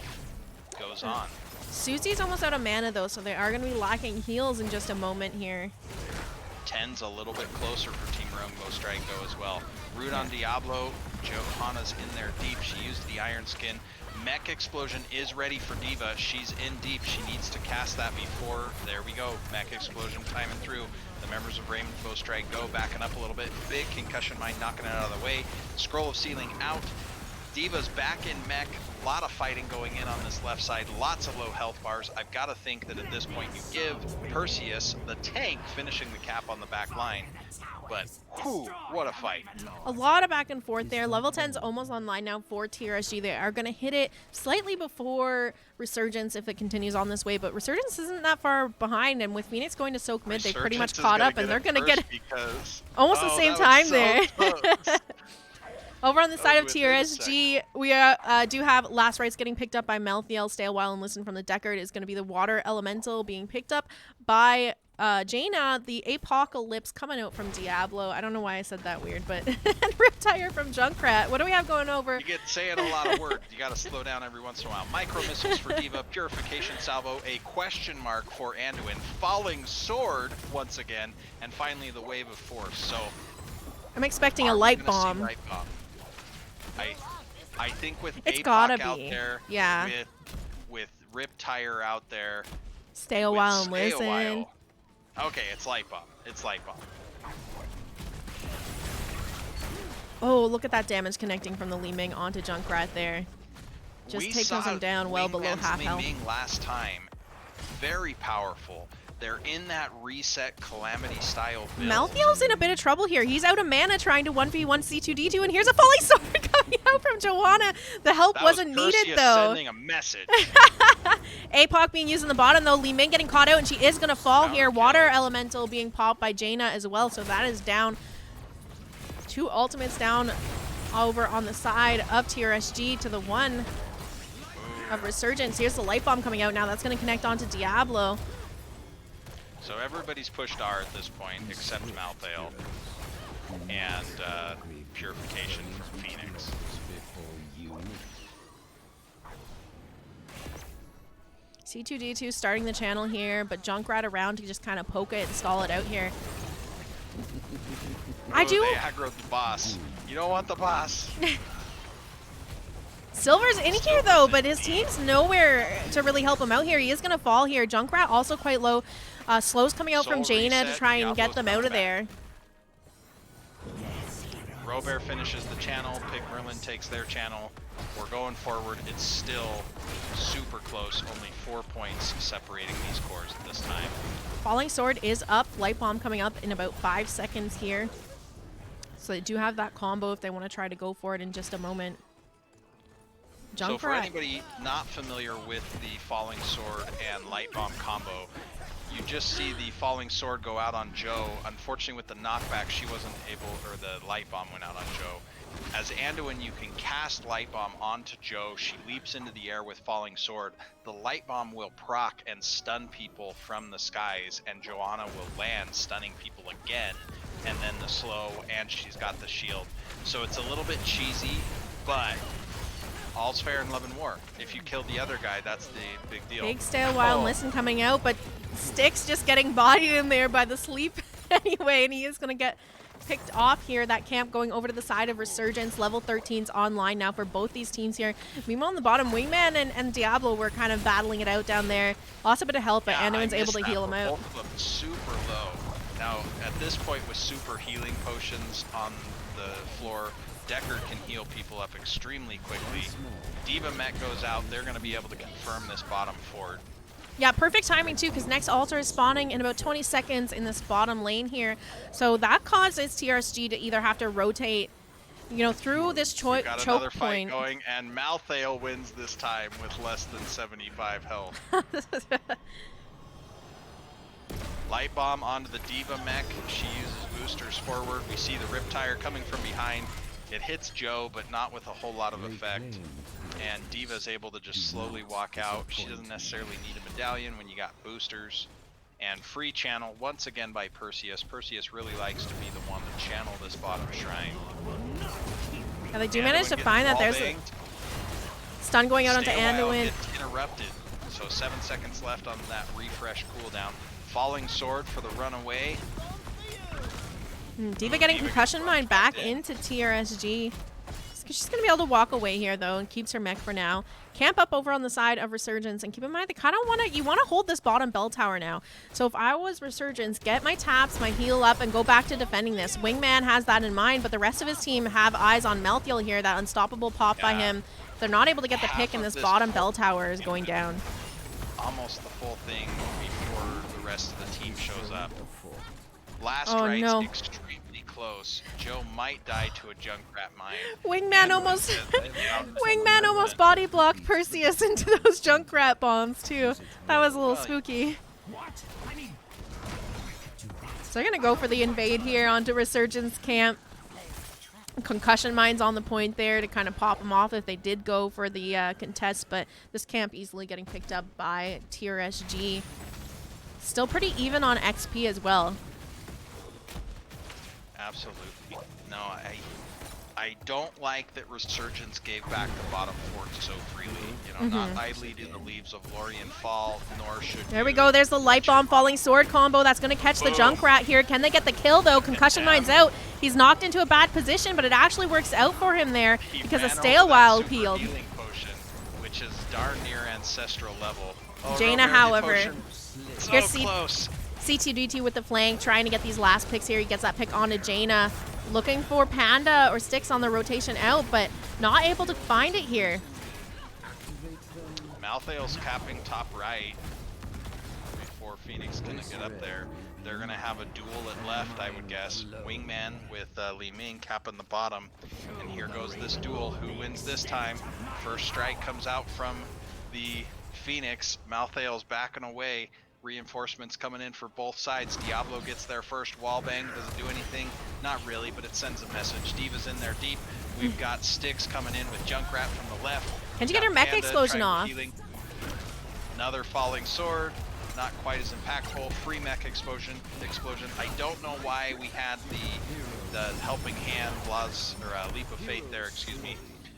goes on. Susie's almost out of mana though, so they are going to be lacking heals in just a moment here. 10's a little bit closer for Team Rainbow Strike Go as well. Root on Diablo. Johanna's in there deep. She used the Iron Skin. Mech Explosion is ready for D.Va. She's in deep. She needs to cast that before. There we go. Mech Explosion timing through. The members of Rainbow Strike Go backing up a little bit. Big Concussion Mine knocking it out of the way. Scroll of Sealing out. Diva's back in mech. A lot of fighting going in on this left side. Lots of low health bars. I've got to think that at this point you give Perseus, the tank, finishing the cap on the back line. But, whew, what a fight. A lot of back and forth there. Level 10's almost online now for TRSG. They are going to hit it slightly before Resurgence if it continues on this way, but Resurgence isn't that far behind, and with Phoenix going to soak mid, they pretty much caught up, and they're going to get almost the same time there. Over on the side of TRSG, we do have Last Rites getting picked up by Malthael. Stay a while and listen from the Deckard is going to be the Water Elemental being picked up by Jaina. The Apocalypse coming out from Diablo. I don't know why I said that weird, but Riptire from Junkrat. What do we have going over? You get saying a lot of words. You got to slow down every once in a while. Micro missiles for Diva, Purification Salvo, a question mark for Anduin, Falling Sword once again, and finally the Wave of Force. So I'm expecting a light bomb. Light bomb. I think with it's APOC gotta out be. there, Yeah. with Riptire out there, stay a while and stay a listen. while. Okay, it's light bomb. It's light bomb. Oh, look at that damage connecting from the Li Ming onto Junkrat there. Just takes him down well below half health. Li Ming last time, very powerful. They're in that reset Calamity style build. Malthael's in a bit of trouble here. He's out of mana trying to 1v1 C2D2, and here's a Falling Sword coming out from Joanna. The help wasn't needed, though. Sending a message. APOC being used in the bottom, though. Li Ming getting caught out, and she is going to fall here. Water Elemental being popped by Jaina as well, so that is down. 2 ultimates down over on the side of TRSG to the 1 of Resurgence. Here's the Light Bomb coming out now. That's going to connect onto Diablo. So everybody's pushed R at this point, except Malthael and Purification from Phoenix. C2D2 starting the channel here, but Junkrat around to just kind of poke it and stall it out here. They aggroed the boss. You don't want the boss. Silver's in here, though, but his team's nowhere to really help him out here. He is going to fall here. Junkrat also quite low. Slow's coming out from Jaina to try and get them out of there. Robert finishes the channel. Pig Merlin takes their channel. We're going forward. It's still super close. Only 4 points separating these cores at this time. Falling Sword is up. Light Bomb coming up in about 5 seconds here. So they do have that combo if they want to try to go for it in just a moment. Junkrat. So for anybody not familiar with the Falling Sword and Light Bomb combo, you just see the Falling Sword go out on Joe. Unfortunately, with the knockback, she wasn't able, or the Light Bomb went out on Joe. As Anduin, you can cast Light Bomb onto Joe. She leaps into the air with Falling Sword. The Light Bomb will proc and stun people from the skies, and Joanna will land, stunning people again. And then the slow, and she's got the shield. So it's a little bit cheesy, but all's fair in love and war. If you kill the other guy, that's the big deal. Big stay a while and listen coming out, but Styx just getting bodied in there by the sleep anyway, and he is going to get picked off here. That camp going over to the side of Resurgence. Level 13's online now for both these teams here. Meanwhile, on the bottom, Wingman and Diablo were kind of battling it out down there. Lost a bit of help, but Anduin's able to heal him out. Both of them super low. Now, at this point, with super healing potions on the floor, Deckard can heal people up extremely quickly. Diva Mech goes out. They're going to be able to confirm this bottom fort. Yeah, perfect timing too, because next altar is spawning in about 20 seconds in this bottom lane here. So that causes TRSG to either have to rotate, you know, through this choke point. Going, and Malthael wins this time with less than 75 health. Light Bomb onto the Diva Mech. She uses boosters forward. We see the Riptire coming from behind. It hits Joe, but not with a whole lot of effect. And Diva's able to just slowly walk out. She doesn't necessarily need a medallion when you got boosters. And free channel once again by Perseus. Perseus really likes to be the one to channel this bottom shrine. Yeah, they do manage to find that there's a stun going out onto Anduin. It's interrupted. So 7 seconds left on that refresh cooldown. Falling Sword for the runaway. Diva getting concussion mine back into TRSG. She's going to be able to walk away here, though, and keeps her mech for now. Camp up over on the side of Resurgence, and keep in mind, they kind of want to, you want to hold this bottom bell tower now. So if I was Resurgence, get my taps, my heal up, and go back to defending this. Wingman has that in mind, but the rest of his team have eyes on Malthael here, that unstoppable pop by him. If they're not able to get the pick, and this bottom bell tower is going down. Almost the full thing before the rest of the team shows up. Last Oh, right's no. extremely close. Joe might die to a Junkrat mine. Wingman almost Wingman almost body blocked Perseus into those Junkrat bombs too. That was a little spooky. So they're gonna go for the invade here onto Resurgence camp. Concussion mines on the point there to kind of pop them off if they did go for the contest, but this camp easily getting picked up by TRSG. Still pretty even on XP as well. Absolutely. No, I don't like that Resurgence gave back the bottom fort so freely. You know, not idly do the leaves of Lorien fall, nor should There we go. There's the light bomb falling sword combo. That's going to catch the Junkrat here. Can they get the kill, though? Concussion mine's out. He's knocked into a bad position, but it actually works out for him there because a stale while peeled. Healing potion, which is darn near ancestral level. Oh, Jaina, however, so here's close. CTDT with the flank, trying to get these last picks here. He gets that pick onto Jaina. Looking for Panda or Styx on the rotation out, but not able to find it here. Malthael's capping top right before Phoenix can get up there. They're going to have a duel at left, I would guess. Wingman with Li Ming capping the bottom. And here goes this duel. Who wins this time? First strike comes out from the Phoenix. Malthael's backing away. Reinforcements coming in for both sides. Diablo gets there first. Wallbang doesn't do anything. Not really, but it sends a message. Diva's in there deep. We've got Styx coming in with Junkrat from the left. Can you get her mech explosion off? Healing. Another falling sword. Not quite as impactful. Free mech explosion. I don't know why we had the helping hand, leap of faith there, excuse me.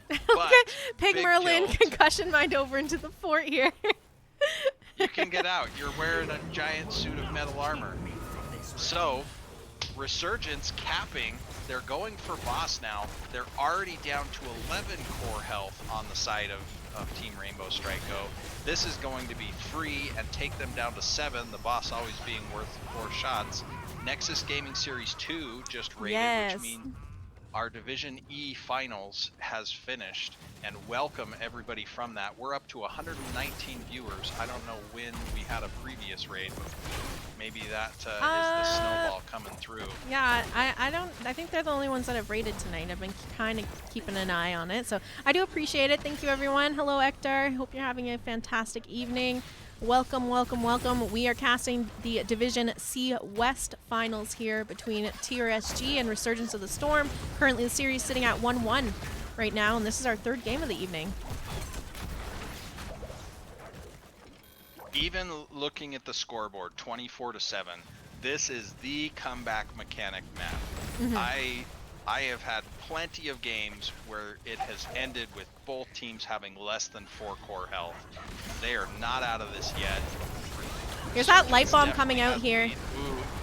But Pig Merlin concussion mined over into the fort here. You can get out. You're wearing a giant suit of metal armor. So, Resurgence capping. They're going for boss now. They're already down to 11 core health on the side of Team Rainbow Strike Go. This is going to be free and take them down to 7, the boss always being worth 4 shots. Nexus Gaming Series 2 just rated, which means our Division E finals has finished, and welcome everybody from that. We're up to 119 viewers. I don't know when we had a previous raid. Maybe that is the snowball coming through. Yeah, I think they're the only ones that have rated tonight. I've been kind of keeping an eye on it, so I do appreciate it. Thank you, everyone. Hello, Ektar. Hope you're having a fantastic evening. Welcome, welcome, welcome. We are casting the Division C West finals here between TRSG and Resurgence of the Storm. Currently the series sitting at 1-1 right now, and this is our third game of the evening. Even looking at the scoreboard, 24-7, this is the comeback mechanic map. I have had plenty of games where it has ended with both teams having less than 4 core health. They are not out of this yet. Here's that light bomb coming out here.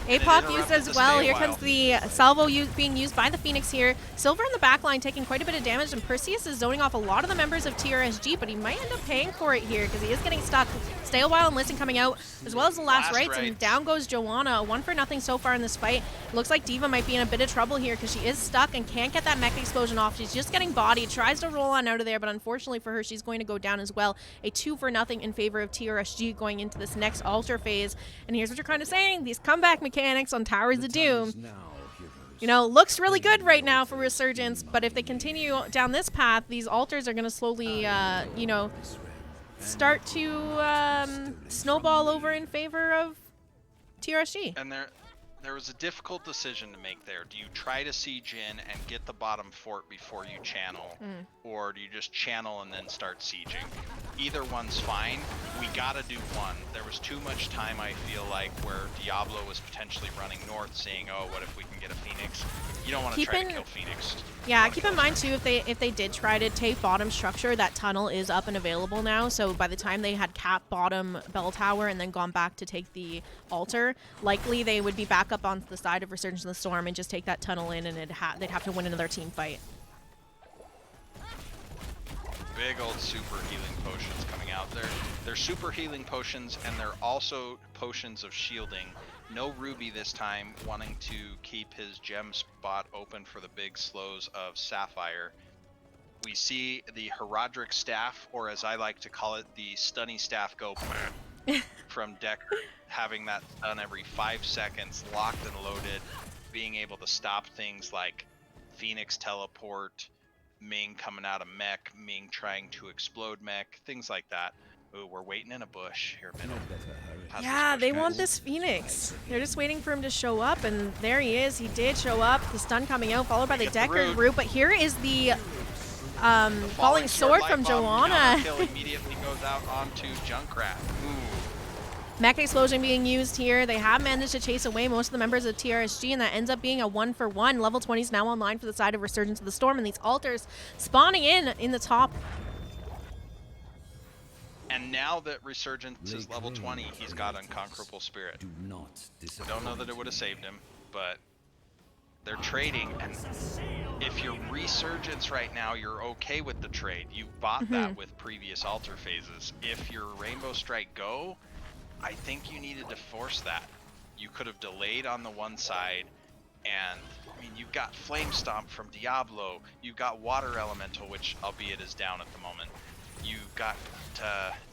APOC used as well. Here comes the salvo being used by the Phoenix here. Silver in the back line taking quite a bit of damage, and Perseus is zoning off a lot of the members of TRSG, but he might end up paying for it here because he is getting stuck. Stay a while and listen coming out, as well as the last rights, and down goes Joanna. 1-0 so far in this fight. Looks like Diva might be in a bit of trouble here because she is stuck and can't get that mech explosion off. She's just getting bodied, tries to roll on out of there, but unfortunately for her, she's going to go down as well. A 2-0 in favor of TRSG going into this next altar phase. And here's what you're kind of saying, these comeback mechanics on Towers of Doom, you know, looks really good right now for Resurgence, but if they continue down this path, these altars are going to slowly, you know, start to snowball over in favor of TRSG. And there was a difficult decision to make there. Do you try to siege in and get the bottom fort before you channel, or do you just channel and then start sieging? Either one's fine. We gotta do one. There was too much time, I feel like, where Diablo was potentially running north, saying, "Oh, what if we can get a Phoenix?" You don't want to try to kill Phoenix. Yeah, keep in mind too, if they did try to take bottom structure, that tunnel is up and available now. So by the time they had capped bottom bell tower and then gone back to take the altar, likely they would be back up on the side of Resurgence of the Storm and just take that tunnel in, and they'd have to win another team fight. big old super healing potions coming out there. They're super healing potions, and they're also potions of shielding. No Ruby this time, wanting to keep his gem spot open for the big slows of Sapphire. We see the Herodric staff, or as I like to call it, the stunny staff go from Decker, having that stun every 5 seconds, locked and loaded, being able to stop things like Phoenix teleport, Ming coming out of mech, Ming trying to explode mech, things like that. Ooh, we're waiting in a bush here, middle. How's Yeah, this bush, they guys? want this Phoenix. They're just waiting for him to show up, and there he is. He did show up. The stun coming out, followed by the Get the Decker root. root. But here is the The falling sword light from bomb Joanna. kill immediately goes out onto Junkrat. Ooh. Mech explosion being used here. They have managed to chase away most of the members of TRSG, and that ends up being a 1-for-1. Level 20 is now online for the side of Resurgence of the Storm, and these altars spawning in the top. And now that Resurgence is level 20, he's got Unconquerable Spirit. Do not disappoint. Don't know that it would have saved him, but they're trading. And if you're Resurgence right now, you're okay with the trade. You bought that with previous altar phases. If you're Rainbow Strike Go, I think you needed to force that. You could have delayed on the one side, and I mean, you've got Flame Stomp from Diablo, you've got Water Elemental, which albeit is down at the moment. You've got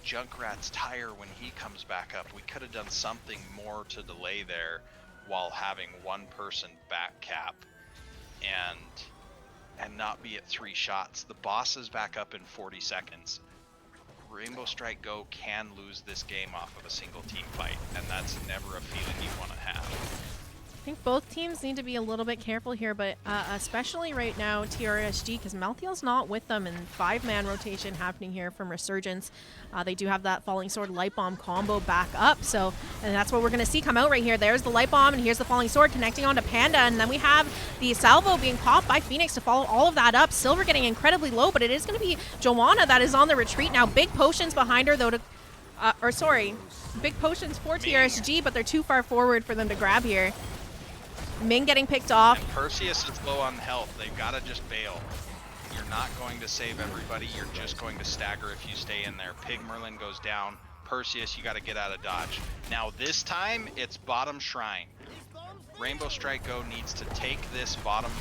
Junkrat's Tire when he comes back up. We could have done something more to delay there while having one person back cap and not be at 3 shots. The boss is back up in 40 seconds. Rainbow Strike Go can lose this game off of a single team fight, and that's never a feeling you want to have. I think both teams need to be a little bit careful here, but especially right now, TRSG, because Malthael's not with them, and 5-man rotation happening here from Resurgence. They do have that Falling Sword Light Bomb combo back up, and that's what we're going to see come out right here. There's the Light Bomb, and here's the Falling Sword connecting onto Panda, and then we have the Salvo being popped by Phoenix to follow all of that up. Silver getting incredibly low, but it is going to be Joanna that is on the retreat now. Big potions behind her, though, big potions for TRSG, but they're too far forward for them to grab here. Ming getting picked off. And Perseus is low on health. They've got to just bail. You're not going to save everybody. You're just going to stagger if you stay in there. Pig Merlin goes down. Perseus, you got to get out of dodge. Now this time, it's bottom shrine. Rainbow Strike Go needs to take this bottom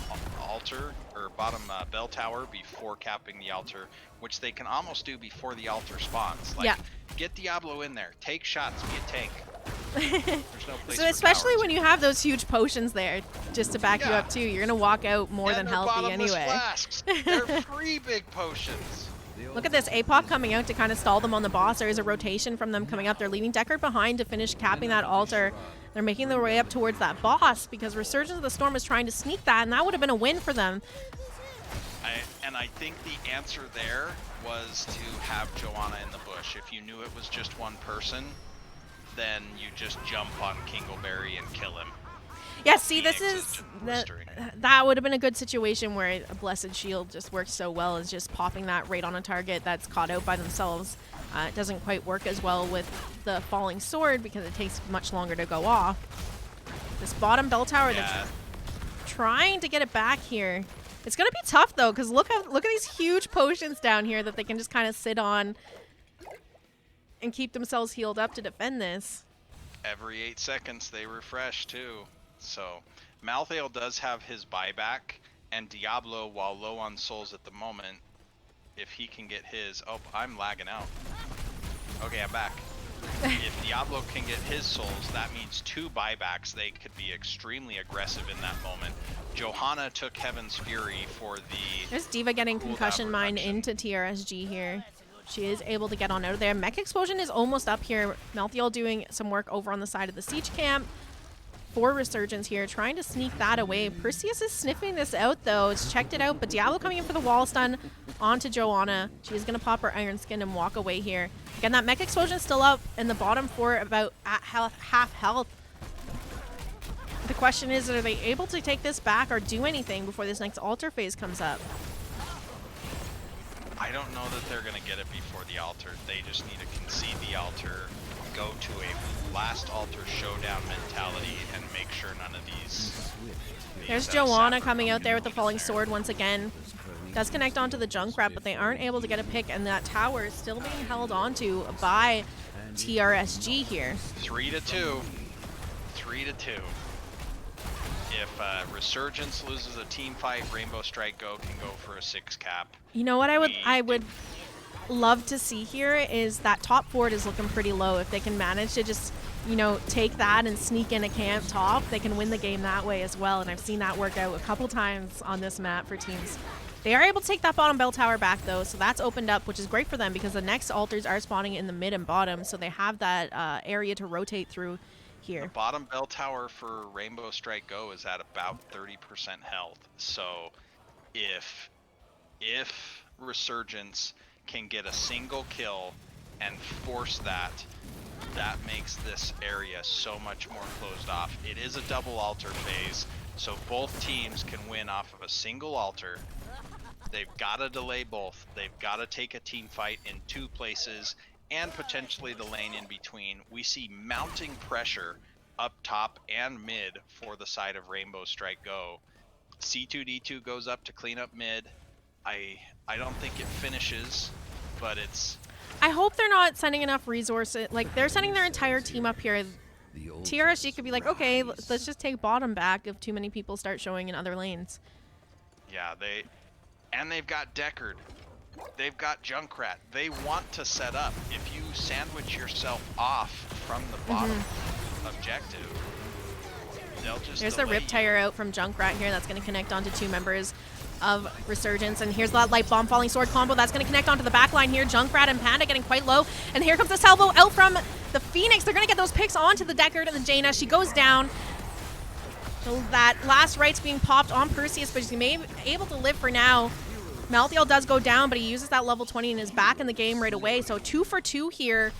altar, or bottom bell tower before capping the altar, which they can almost do before the altar spawns. Like, get Diablo in there. Take shots. Be a tank. There's no place So for especially towers. when you have those huge potions there just to back you up too, you're gonna walk out more than they're healthy bottomless anyway. flasks. They're free big potions. Look at this, APOC coming out to kind of stall them on the boss. There is a rotation from them coming up. They're leaving Decker behind to finish capping that altar. They're making their way up towards that boss because Resurgence of the Storm is trying to sneak that, and that would have been a win for them. I think the answer there was to have Joanna in the bush. If you knew it was just one person, then you just jump on Kingleberry and kill him. Yeah, see, this Phoenix is just blistering. that would have been a good situation where a Blessed Shield just works so well as just popping that right on a target that's caught out by themselves. It doesn't quite work as well with the Falling Sword because it takes much longer to go off. This bottom bell tower, they're trying to get it back here. It's gonna be tough though, because look at these huge potions down here that they can just kind of sit on and keep themselves healed up to defend this. Every 8 seconds they refresh too. So Malthael does have his buyback, and Diablo, while low on souls at the moment, if he can get his... Oh, I'm lagging out. Okay, I'm back. If Diablo can get his souls, that means 2 buybacks. They could be extremely aggressive in that moment. Johanna took Heaven's Fury for the... There's Diva getting cooldown concussion mine reduction. into TRSG here. She is able to get on out of there. Mech Explosion is almost up here. Malthael doing some work over on the side of the siege camp for Resurgence here, trying to sneak that away. Perseus is sniffing this out though. It's checked it out, but Diablo coming in for the wall stun onto Joanna. She's going to pop her Iron Skin and walk away here. Again, that Mech Explosion is still up in the bottom 4 about at half health. The question is, are they able to take this back or do anything before this next altar phase comes up? I don't know that they're going to get it before the altar. They just need to concede the altar, go to a last altar showdown mentality, and make sure none of these There's Joanna Sapphire coming out there with the Moon Falling there. Sword once again. Does connect onto the Junkrat, but they aren't able to get a pick, and that tower is still being held onto by TRSG here. 3-2. 3-2. If Resurgence loses a team fight, Rainbow Strike Go can go for a 6 cap. You know what I would love to see here is that top fort is looking pretty low. If they can manage to just, you know, take that and sneak in a camp top, they can win the game that way as well. And I've seen that work out a couple times on this map for teams. They are able to take that bottom bell tower back though, so that's opened up, which is great for them because the next altars are spawning in the mid and bottom, so they have that area to rotate through here. The bottom bell tower for Rainbow Strike Go is at about 30% health. So if Resurgence can get a single kill and force that makes this area so much more closed off. It is a double altar phase, so both teams can win off of a single altar. They've got to delay both. They've got to take a team fight in 2 places and potentially the lane in between. We see mounting pressure up top and mid for the side of Rainbow Strike Go. C2D2 goes up to clean up mid. I don't think it finishes, but it's... I hope they're not sending enough resources. Like, they're sending their entire team up here. TRSG could be like, okay, let's just take bottom back if too many people start showing in other lanes. Yeah, they've got Deckard. They've got Junkrat. They want to set up. If you sandwich yourself off from the bottom objective, they'll just There's the rip tire out from Junkrat here. That's going to connect onto 2 members of Resurgence, and here's that light bomb falling sword combo that's going to connect onto the back line here. Junkrat and Panda getting quite low, and here comes the salvo out from the Phoenix. They're going to get those picks onto the Deckard and the Jaina. She goes down. So that last right's being popped on Perseus, but she's able to live for now. Malthael does go down, but he uses that level 20 and is back in the game right away. So 2 for 2 here.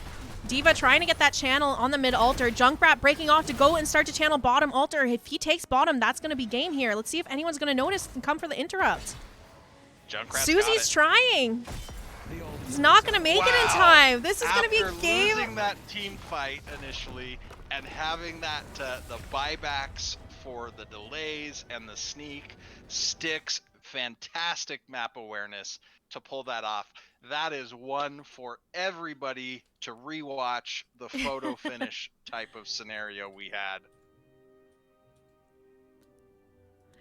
D.Va trying to get that channel on the mid altar. Junkrat breaking off to go and start to channel bottom altar. If he takes bottom, that's going to be game here. Let's see if anyone's going to notice and come for the interrupt. Junkrat's Susie's trying. He's not going to make it in time. This is going to be a game. After losing that team fight initially and having that the buybacks for the delays and the sneak, Sticks, fantastic map awareness to pull that off. That is one for everybody to rewatch the photo finish type of scenario we had.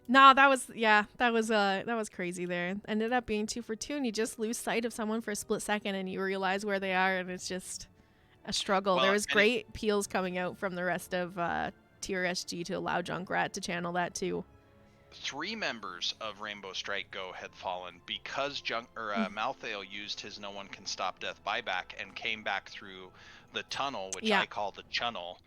No, that was crazy there. Ended up being 2 for 2, and you just lose sight of someone for a split second, and you realize where they are, and it's just a struggle. Well, there was great peels coming out from the rest of TRSG to allow Junkrat to channel that too. 3 members of Rainbow Strike Go had fallen because Malthael used his No One Can Stop Death buyback and came back through the tunnel, which I call the chunnel,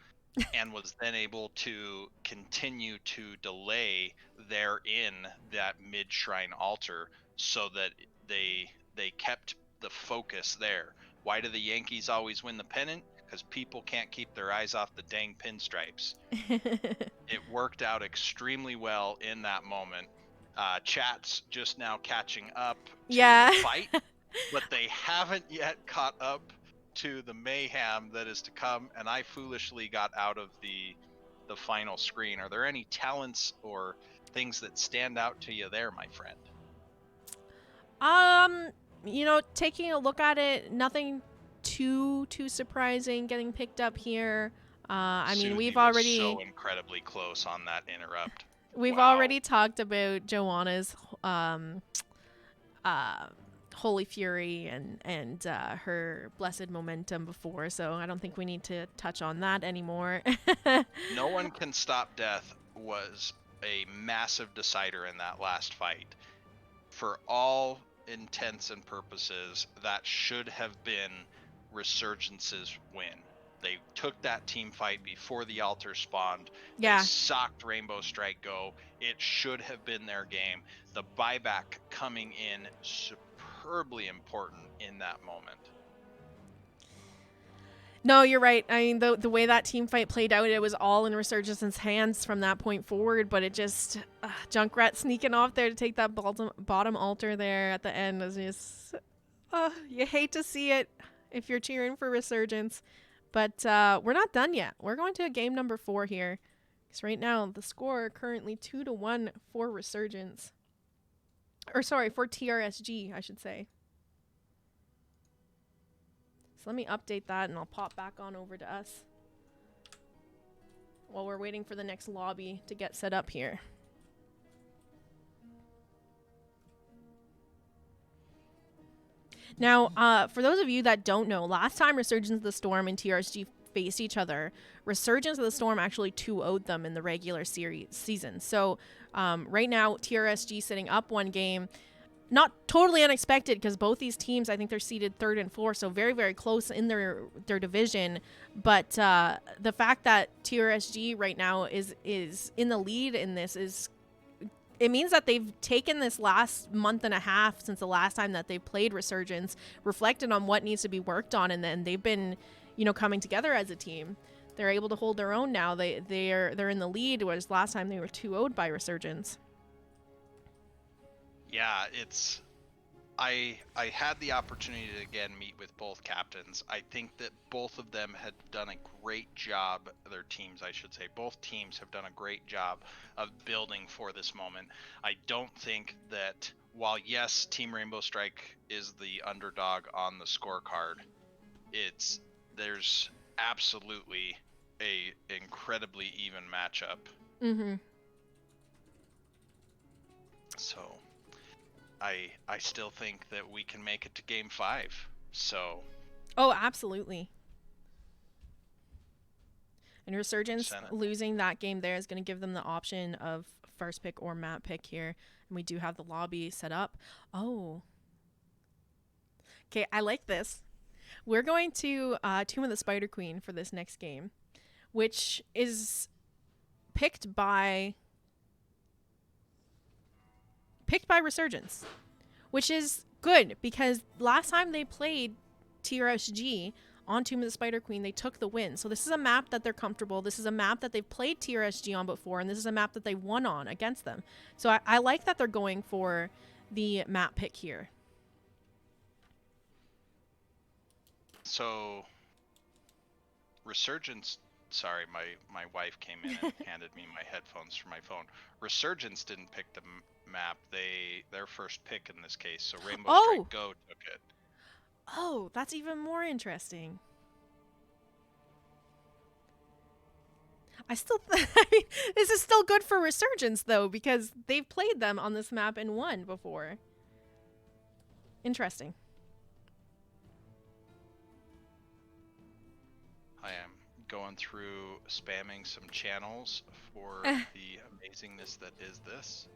and was then able to continue to delay therein that mid-shrine altar so that they kept the focus there. Why do the Yankees always win the pennant? Because people can't keep their eyes off the dang pinstripes. It worked out extremely well in that moment. Chat's just now catching up to the fight, but they haven't yet caught up to the mayhem that is to come, and I foolishly got out of the final screen. Are there any talents or things that stand out to you there, my friend? You know, taking a look at it, nothing too surprising getting picked up here. I mean, we've already so incredibly close on that interrupt. We've already talked about Joanna's Holy Fury and her blessed momentum before, so I don't think we need to touch on that anymore. No One Can Stop Death was a massive decider in that last fight. For all intents and purposes, that should have been Resurgence's win. They took that team fight before the altar spawned. They socked Rainbow Strike Go. It should have been their game. The buyback coming in superbly important in that moment. No, you're right. I mean, the way that team fight played out, it was all in Resurgence's hands from that point forward, but it just Junkrat sneaking off there to take that bottom altar there at the end was just you hate to see it if you're cheering for Resurgence. But we're not done yet. We're going to game number 4 here. Because right now, the score currently 2-1 for Resurgence. Or sorry, for TRSG, I should say. So let me update that and I'll pop back on over to us while we're waiting for the next lobby to get set up here. Now, for those of you that don't know, last time Resurgence of the Storm and TRSG faced each other, Resurgence of the Storm actually 2-0'd them in the regular season. So right now, TRSG sitting up one game. Not totally unexpected because both these teams, I think they're seeded 3rd and 4th, so very, very close in their division. But the fact that TRSG right now is in the lead in this it means that they've taken this last month and a half since the last time that they've played Resurgence, reflected on what needs to be worked on, and then they've been, coming together as a team. They're able to hold their own now. They're in the lead, whereas last time they were 2-0'd by Resurgence. Yeah, I had the opportunity to again meet with both captains. I think that both of them had done a great job, their teams I should say, both teams have done a great job of building for this moment. I don't think that, while yes, Team Rainbow Strike is the underdog on the scorecard, there's absolutely a incredibly even matchup. Mm-hmm. So I still think that we can make it to Game 5. So. Oh, absolutely. And Resurgence losing that game there is going to give them the option of first pick or map pick here. And we do have the lobby set up. Oh. Okay, I like this. We're going to Tomb of the Spider Queen for this next game, which is picked by Resurgence, which is good because last time they played TRSG on Tomb of the Spider Queen, they took the win. So this is a map that they're comfortable. This is a map that they've played TRSG on before, and this is a map that they won on against them. So I like that they're going for the map pick here. So Resurgence, sorry, my wife came in and handed me my headphones for my phone. Resurgence didn't pick the map. Their first pick in this case, so Rainbow Strike Go took it. Oh, that's even more interesting. This is still good for Resurgence though, because they've played them on this map and won before. Interesting. I am going through spamming some channels for the amazingness that is this.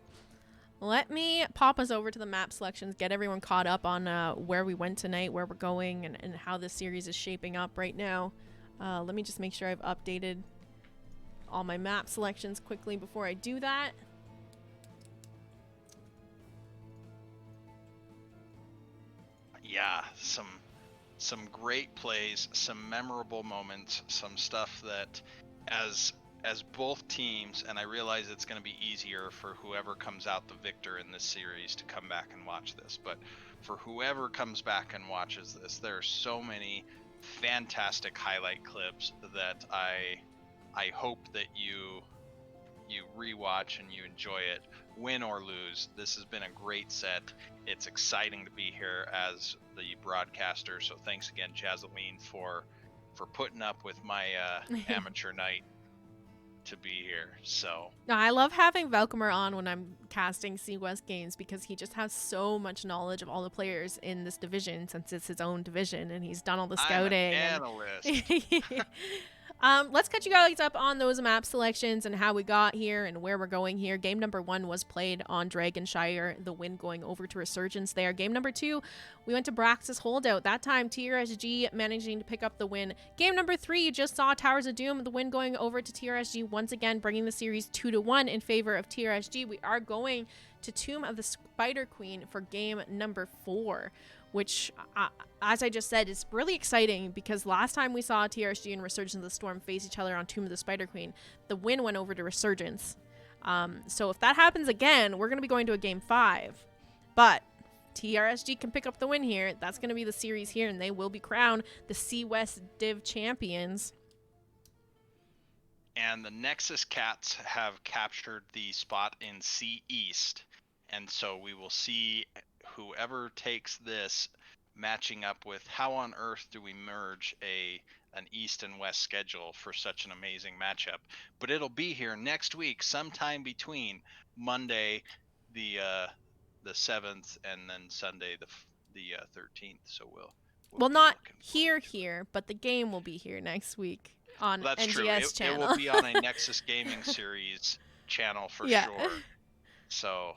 Let me pop us over to the map selections, get everyone caught up on where we went tonight, where we're going, and how this series is shaping up right now. Let me just make sure I've updated all my map selections quickly before I do that. Yeah, some great plays, some memorable moments, some stuff that as both teams, and I realize it's going to be easier for whoever comes out the victor in this series to come back and watch this, but for whoever comes back and watches this, there are so many fantastic highlight clips that I hope that you rewatch and you enjoy it, win or lose. This has been a great set. It's exciting to be here as the broadcaster, so thanks again, Jazzalene, for putting up with my amateur night to be here. So no, I love having Velcomer on when I'm casting C-West games because he just has so much knowledge of all the players in this division, since it's his own division and he's done all the scouting. I'm an analyst. Let's catch you guys up on those map selections and how we got here and where we're going here. Game number 1 was played on Dragonshire, the win going over to Resurgence there. Game number 2, we went to Brax's Holdout. That time, TRSG managing to pick up the win. Game number 3, you just saw Towers of Doom, the win going over to TRSG, once again bringing the series 2-1 in favor of TRSG. We are going to Tomb of the Spider Queen for game number 4. Which, as I just said, is really exciting because last time we saw TRSG and Resurgence of the Storm face each other on Tomb of the Spider Queen, the win went over to Resurgence. So if that happens again, we're going to be going to a Game 5. But TRSG can pick up the win here. That's going to be the series here, and they will be crowned the C-West Div champions. And the Nexus Cats have captured the spot in C East. And so we will see whoever takes this matching up with how on earth do we merge an East and West schedule for such an amazing matchup. But it'll be here next week, sometime between Monday the 7th and then Sunday the 13th. So we'll be not looking forward to it. here, but the game will be here next week on That's NGS true. It channel. will be on a Nexus Gaming Series channel for Yeah. sure. So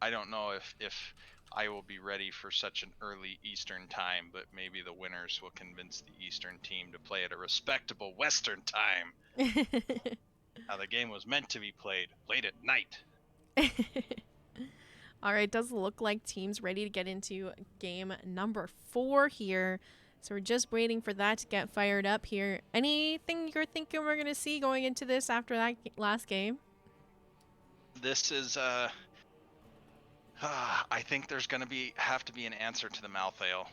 I don't know if I will be ready for such an early Eastern time, but maybe the winners will convince the Eastern team to play at a respectable Western time. How the game was meant to be played late at night. All right, does look like teams ready to get into game number 4 here. So we're just waiting for that to get fired up here. Anything you're thinking we're going to see going into this after that last game? This is I think there's going to have to be an answer to the Malthael.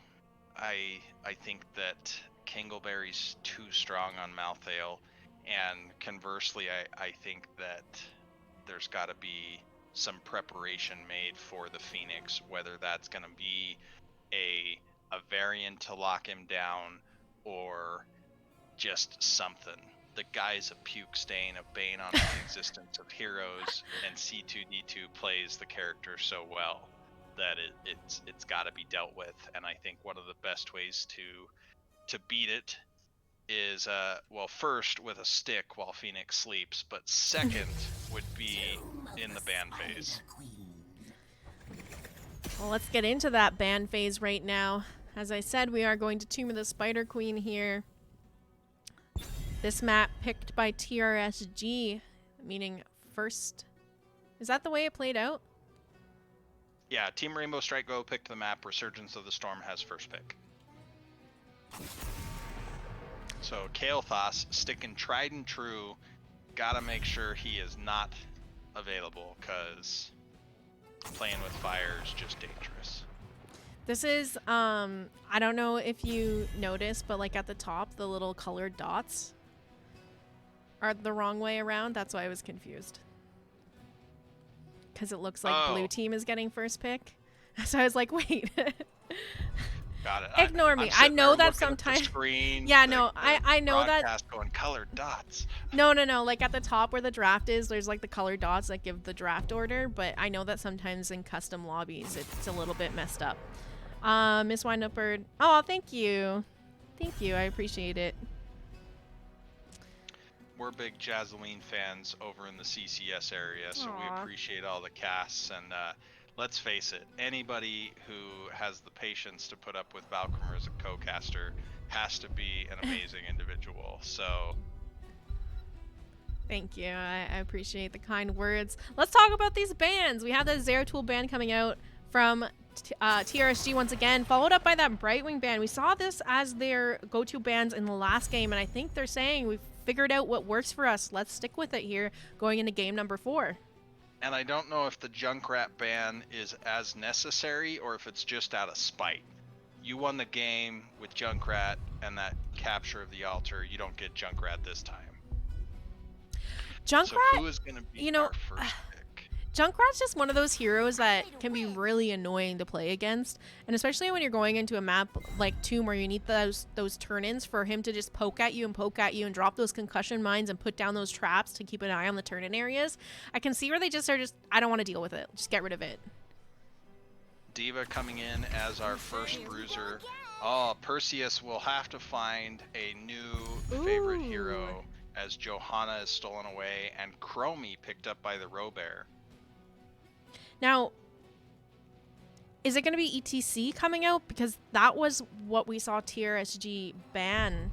I think that Kingleberry's too strong on Malthael, and conversely, I think that there's got to be some preparation made for the Phoenix, whether that's going to be a variant to lock him down or just something. The guy's a puke stain, a bane on the existence of heroes, and C2D2 plays the character so well that it's got to be dealt with. And I think one of the best ways to beat it is first with a stick while Phoenix sleeps, but second would be in the ban phase. Well, let's get into that ban phase right now. As I said, we are going to Tomb of the Spider Queen here. This map picked by TRSG, meaning first. Is that the way it played out? Yeah, Team Rainbow Strike Go picked the map. Resurgence of the Storm has first pick. So Kael'thas, sticking tried and true, gotta make sure he is not available, because playing with fire is just dangerous. This is, I don't know if you noticed, but like at the top, the little colored dots are the wrong way around. That's why I was confused. Because it looks like blue team is getting first pick. So I was like, wait. Got it. Ignore me. I'm I sitting know there that looking at the sometimes. screen, Yeah, the- no, the I know that. broadcast going colored dots. No. Like at the top where the draft is, there's like the colored dots that give the draft order. But I know that sometimes in custom lobbies, it's a little bit messed up. Miss Windupbird. Oh, thank you. Thank you. I appreciate it. We're big Jazzalene fans over in the CCS area, so we Aw. appreciate all the casts. And let's face it, anybody who has the patience to put up with Valkymer as a co-caster has to be an amazing individual. So Thank you. I appreciate the kind words. Let's talk about these bans. We have the Zeratul ban coming out from TRSG once again, followed up by that Brightwing ban. We saw this as their go-to bans in the last game, and I think they're saying we've figured out what works for us. Let's stick with it here going into game number 4. And I don't know if the Junkrat ban is as necessary or if it's just out of spite. You won the game with Junkrat and that capture of the altar. You don't get Junkrat this time. Junkrat, So who is going to be you know, our first pick? Junkrat's just one of those heroes that can be really annoying to play against, and especially when you're going into a map like Tomb where you need those turn-ins for him to just poke at you and drop those concussion mines and put down those traps to keep an eye on the turn-in areas. I can see where they just are I don't want to deal with it. Just get rid of it. Diva coming in as our first bruiser. Oh, Perseus will have to find a new favorite hero as Johanna is stolen away and Chromie picked up by the Robear. Now, is it going to be ETC coming out? Because that was what we saw TRSG ban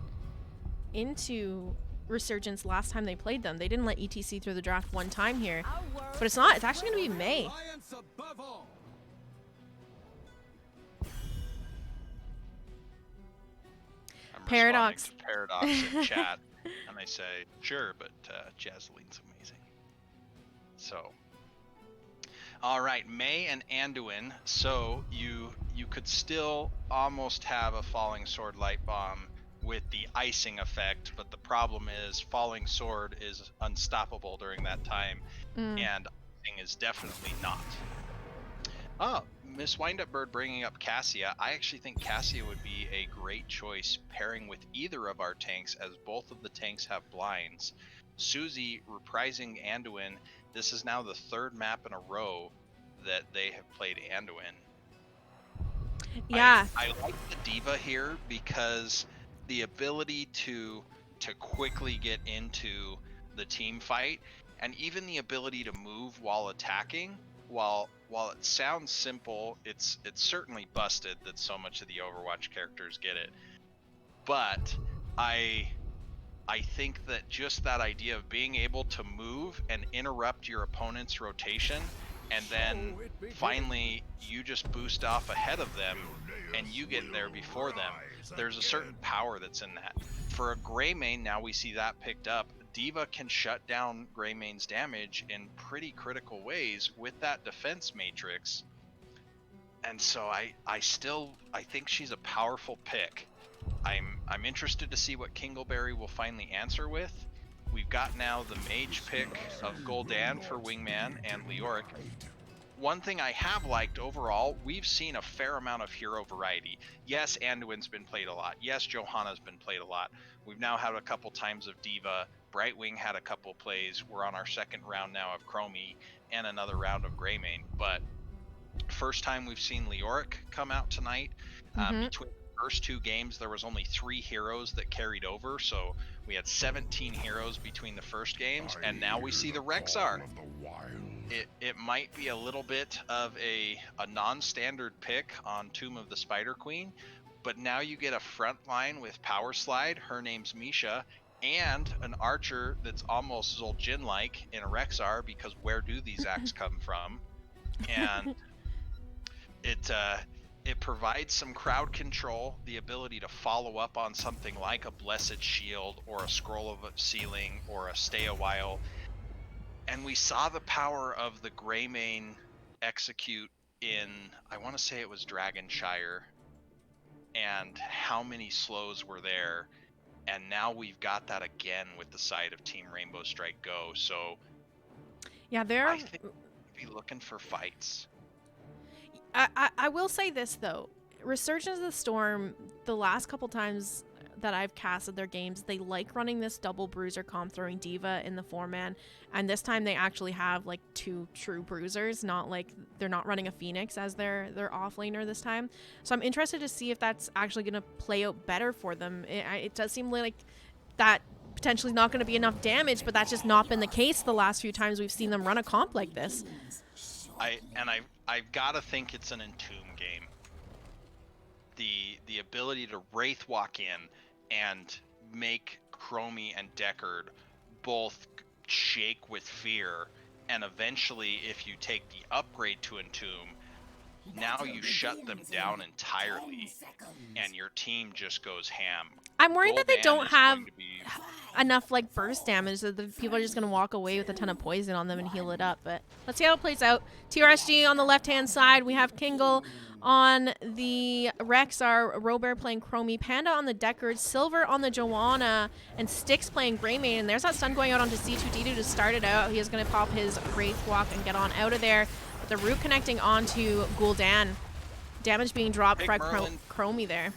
into Resurgence last time they played them. They didn't let ETC through the draft one time here. But it's not. It's actually going to be May. I'm Paradox. responding to Paradox in chat, and they say, sure, but Jazzalene's amazing. So, all right, May and Anduin. So you could still almost have a Falling Sword Light Bomb with the icing effect, but the problem is Falling Sword is unstoppable during that time, and icing is definitely not. Oh, Miss Windup-Bird bringing up Cassia. I actually think Cassia would be a great choice pairing with either of our tanks, as both of the tanks have blinds. Susie reprising Anduin. This is now the third map in a row that they have played Anduin. Yeah. I like the Diva here because the ability to quickly get into the team fight, and even the ability to move while attacking. While it sounds simple, it's certainly busted that so much of the Overwatch characters get it. But I think that just that idea of being able to move and interrupt your opponent's rotation, and then finally you just boost off ahead of them and you get there before them, there's a certain power that's in that. For a Greymane, now we see that picked up. Diva can shut down Greymane's damage in pretty critical ways with that defense matrix. And so I think she's a powerful pick. I'm interested to see what Kingleberry will finally answer with. We've got now the mage pick of Gul'dan for Wingman and Leoric. One thing I have liked overall, we've seen a fair amount of hero variety. Yes, Anduin's been played a lot. Yes, Johanna's been played a lot. We've now had a couple times of Diva. Brightwing had a couple plays. We're on our second round now of Chromie and another round of Greymane. But first time we've seen Leoric come out tonight. Between the first two games, there was only 3 heroes that carried over, so we had 17 heroes between the first games, and now we see the Rexar. It might be a little bit of a non-standard pick on Tomb of the Spider Queen, but now you get a front line with Power Slide, her name's Misha, and an archer that's almost Zul'jin-like in a Rexar, because where do these acts come from? And it provides some crowd control, the ability to follow up on something like a Blessed Shield or a Scroll of Sealing or a Stay a While. And we saw the power of the Greymane execute in, I want to say it was Dragonshire, and how many slows were there. And now we've got that again with the side of Team Rainbow Strike Go. So Yeah, I think we'll be looking for fights. I will say this though, Resurgence of the Storm, the last couple times that I've casted their games, they like running this double bruiser comp throwing Diva in the 4-man, and this time they actually have like 2 true bruisers, not like they're not running a Phoenix as their offlaner this time. So I'm interested to see if that's actually going to play out better for them. It does seem like that potentially not going to be enough damage, but that's just not been the case the last few times we've seen them run a comp like this. I've got to think it's an Entomb game. The ability to Wraith walk in and make Chromie and Deckard both shake with fear, and eventually if you take the upgrade to Entomb, now you shut them down entirely and your team just goes ham. I'm worried that they Gul'dan don't is have going to be... enough like burst damage that the people are just going to walk away with a ton of poison on them and heal it up. But let's see how it plays out. TRSG on the left-hand side. We have Kingle on the Rexar, Robert playing Chromie, Panda on the Deckard, Silver on the Joanna, and Styx playing Greymane. And there's that stun going out onto C2D2 to start it out. He is going to pop his Wraith Walk and get on out of there. But the root connecting onto Gul'dan. Damage being dropped by Chromie there.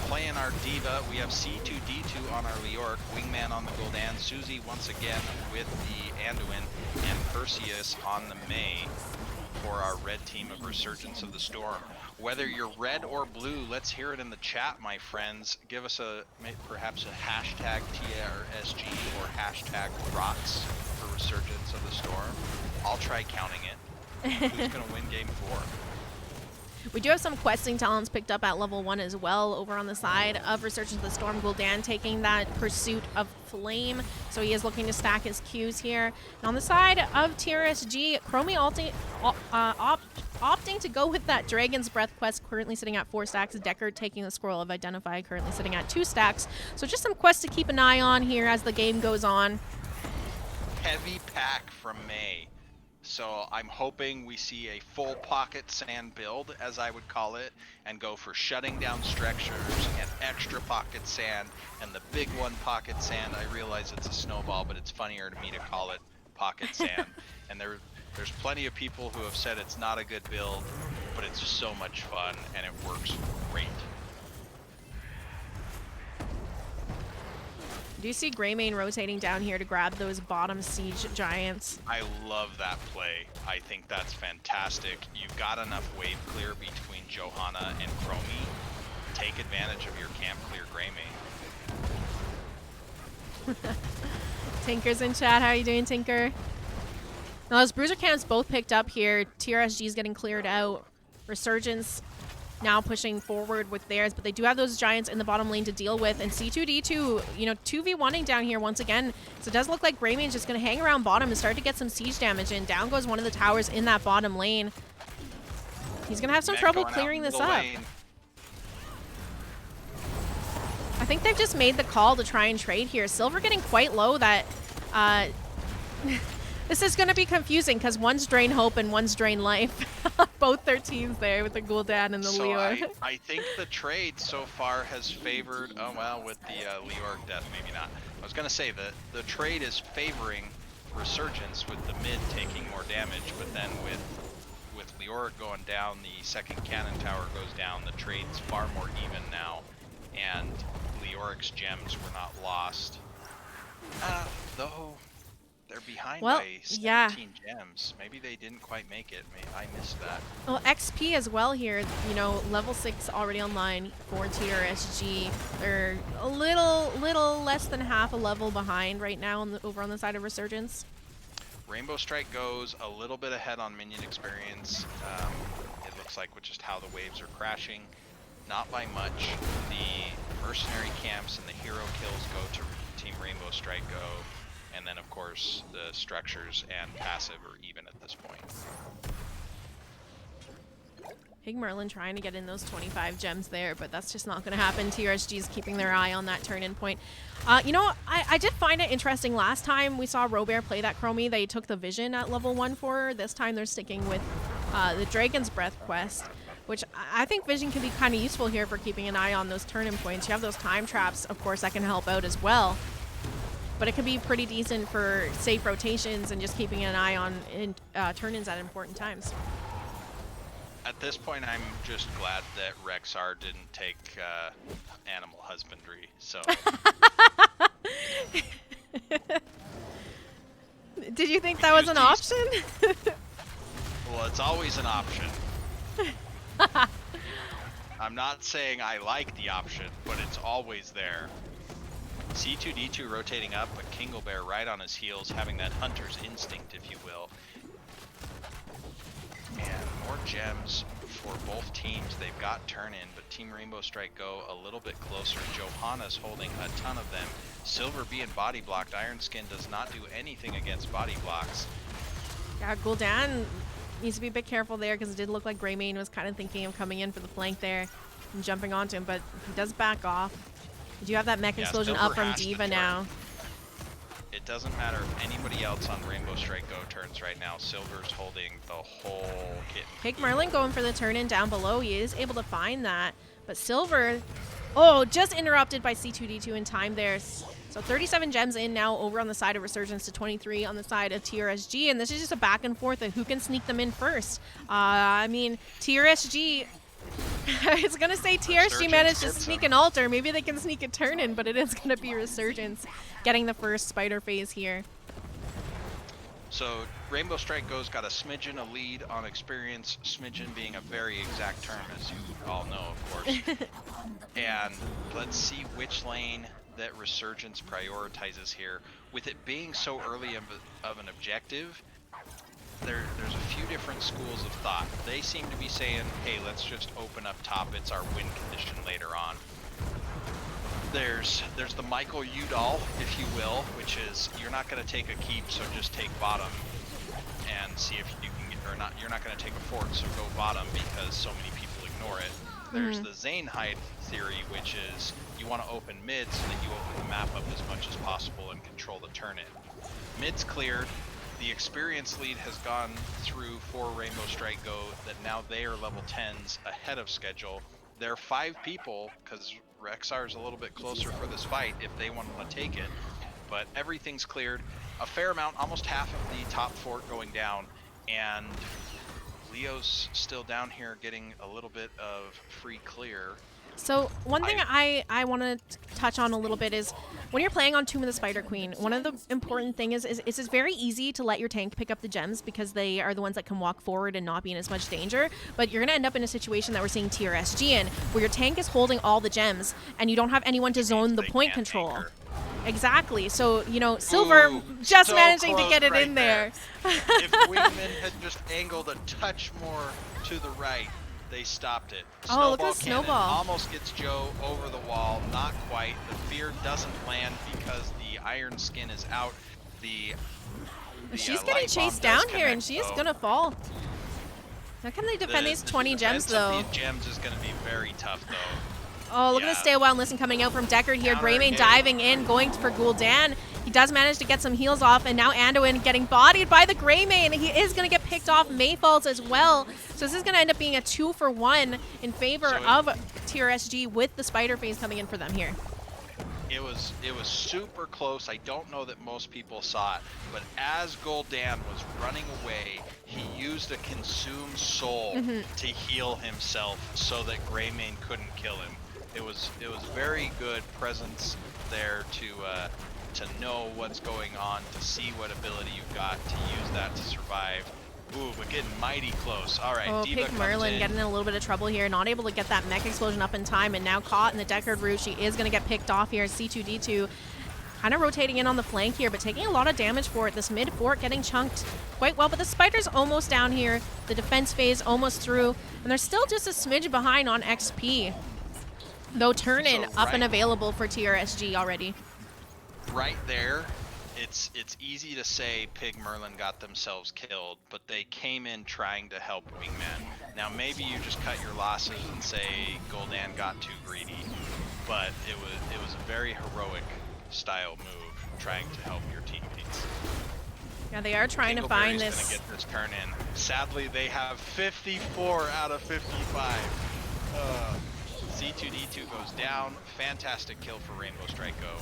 Playing our Diva, we have C2D2 on our Leoric, Wingman on the Gul'dan, Susie once again with the Anduin, and Perseus on the Mei for our red team of Resurgence of the Storm. Whether you're red or blue, let's hear it in the chat, my friends. Give us perhaps a hashtag TRSG or hashtag rocks for Resurgence of the Storm. I'll try counting it. Who's going to win game 4? We do have some questing talents picked up at level 1 as well over on the side of Resurgence of the Storm. Gul'dan taking that Pursuit of Flame, so he is looking to stack his Qs here. And on the side of TRSG, Chromie opting to go with that Dragon's Breath quest, currently sitting at 4 stacks. Deckard taking the Scroll of Identify, currently sitting at 2 stacks. So just some quests to keep an eye on here as the game goes on. Heavy pack from Mei. So I'm hoping we see a full pocket sand build, as I would call it, and go for shutting down structures and extra pocket sand, and the big one pocket sand. I realize it's a snowball, but it's funnier to me to call it pocket sand. And There's plenty of people who have said it's not a good build, but it's so much fun and it works great. Do you see Greymane rotating down here to grab those bottom siege giants? I love that play. I think that's fantastic. You've got enough wave clear between Johanna and Chromie. Take advantage of your camp clear Greymane. Tinker's in chat. How are you doing, Tinker? Now, those bruiser camps both picked up here. TRSG is getting cleared out. Resurgence now pushing forward with theirs, but they do have those giants in the bottom lane to deal with. And C2D2, you know, 2v1ing down here once again. So it does look like Greymane's just going to hang around bottom and start to get some siege damage in. Down goes one of the towers in that bottom lane. He's going to have some trouble clearing this up. I think they've just made the call to try and trade here. Silver getting quite low that... This is going to be confusing because one's Drain Hope and one's Drain Life. Both their teams there with the Gul'dan and the Leor. I think the trade so far has favored... Oh, well, with the Leoric death, maybe not. I was going to say that the trade is favoring Resurgence with the mid taking more damage, but then with Leoric going down, the second cannon tower goes down. The trade's far more even now, and Leoric's gems were not lost. Though... They're behind by 17 gems. Maybe they didn't quite make it. I missed that. Well, XP as well here. You know, level 6 already online for TRSG. They're a little less than half a level behind right now over on the side of Resurgence. Rainbow Strike goes a little bit ahead on minion experience. It looks like with just how the waves are crashing. Not by much. The mercenary camps and the hero kills go to Team Rainbow Strike go. And then, of course, the structures and passive are even at this point. Pig Merlin trying to get in those 25 gems there, but that's just not going to happen. TRSG is keeping their eye on that turn-in point. You know, I did find it interesting. Last time we saw Robert play that Chromie, they took the Vision at level 1 for her. This time they're sticking with the Dragon's Breath quest, which I think Vision can be kind of useful here for keeping an eye on those turn-in points. You have those time traps, of course, that can help out as well. But it can be pretty decent for safe rotations and just keeping an eye on turn-ins at important times. At this point, I'm just glad that Rexar didn't take animal husbandry. So. Did you think that was an option? Well, it's always an option. I'm not saying I like the option, but it's always there. C2D2 rotating up, but Kinglebear right on his heels, having that hunter's instinct, if you will. And more gems for both teams. They've got turn-in, but Team Rainbow Strike go a little bit closer. Johanna's holding a ton of them. Silver being body blocked. Iron Skin does not do anything against body blocks. Yeah, Gul'dan needs to be a bit careful there because it did look like Greymane was kind of thinking of coming in for the flank there and jumping onto him, but he does back off. You do have that mech explosion up from D.Va now. It doesn't matter if anybody else on Rainbow Strike Go turns right now. Silver's holding the whole kit. Pig Merlin going for the turn-in down below. He is able to find that. But Silver, oh, just interrupted by C2D2 in time there. So 37 gems in now over on the side of Resurgence to 23 on the side of TRSG. And this is just a back and forth of who can sneak them in first. I mean, TRSG... I was going to say TRSG managed to sneak an altar. Maybe they can sneak a turn-in, but it is going to be Resurgence getting the first spider phase here. So Rainbow Strike Go's got a smidgen a lead on experience, smidgen being a very exact term, as you all know, of course. And let's see which lane that Resurgence prioritizes here. With it being so early of an objective, there's a few different schools of thought. They seem to be saying, hey, let's just open up top. It's our win condition later on. There's the Michael Udall, if you will, which is you're not going to take a keep, so just take bottom and see if you can get, or not. You're not going to take a fort, so go bottom because so many people ignore it. There's the Zanehyde theory, which is you want to open mid so that you open the map up as much as possible and control the turn-in. Mid's cleared. The experience lead has gone through for Rainbow Strike Go that now they are level 10s ahead of schedule. There are 5 people, because Rexar is a little bit closer for this fight if they want to take it. But everything's cleared. A fair amount, almost half of the top fort going down. and Leo's still down here getting a little bit of free clear. So one thing I want to touch on a little bit is when you're playing on Tomb of the Spider Queen, one of the important things is it's very easy to let your tank pick up the gems because they are the ones that can walk forward and not be in as much danger. But you're going to end up in a situation that we're seeing TRSG in, where your tank is holding all the gems and you don't have anyone to zone the point control. Anchor. Exactly. So, you know, Silver just so managing to close get it right in there. If Wingman had just angled a touch more to the right, they stopped it. Oh, look at the Cannon snowball. almost gets Joe over the wall. Not quite. The fear doesn't land because the iron skin is out. She's getting light bomb chased does down here, and connect, she is though. going to fall. How can they defend these 20 gems, defense of though? The gems is going to be very tough, though. Oh, look at Yeah. the stay a while and listen coming out from Deckard here. Counter Greymane hit. diving in, going for Gul'dan. He does manage to get some heals off, and now Anduin getting bodied by the Greymane. He is going to get picked off Mayfalls as well. So this is going to end up being a 2-for-1 in favor of TRSG with the Spider Phase coming in for them here. It was super close. I don't know that most people saw it, but as Gul'dan was running away, he used a consume soul to heal himself so that Greymane couldn't kill him. It was very good presence there to know what's going on, to see what ability you've got, to use that to survive. Ooh, but getting mighty close. All right, Oh, Diva Pig comes Merlin in. getting in a little bit of trouble here. Not able to get that mech explosion up in time, and now caught in the Deckard route. She is going to get picked off here. C2D2 kind of rotating in on the flank here, but taking a lot of damage for it. This mid fort getting chunked quite well, but the Spider's almost down here. The defense phase almost through, and they're still just a smidge behind on XP. Though turn-in So up and available for TRSG already. Right there, it's easy to say Pig Merlin got themselves killed, but they came in trying to help Wingman. Now maybe you just cut your losses and say Gul'dan got too greedy, but it was a very heroic style move trying to help your teammates. Yeah, they are trying to find Dingleberry's this. gonna get this turn in. Sadly, they have 54 out of 55. C2D2 goes down. Fantastic kill for Rainbow Strike-O.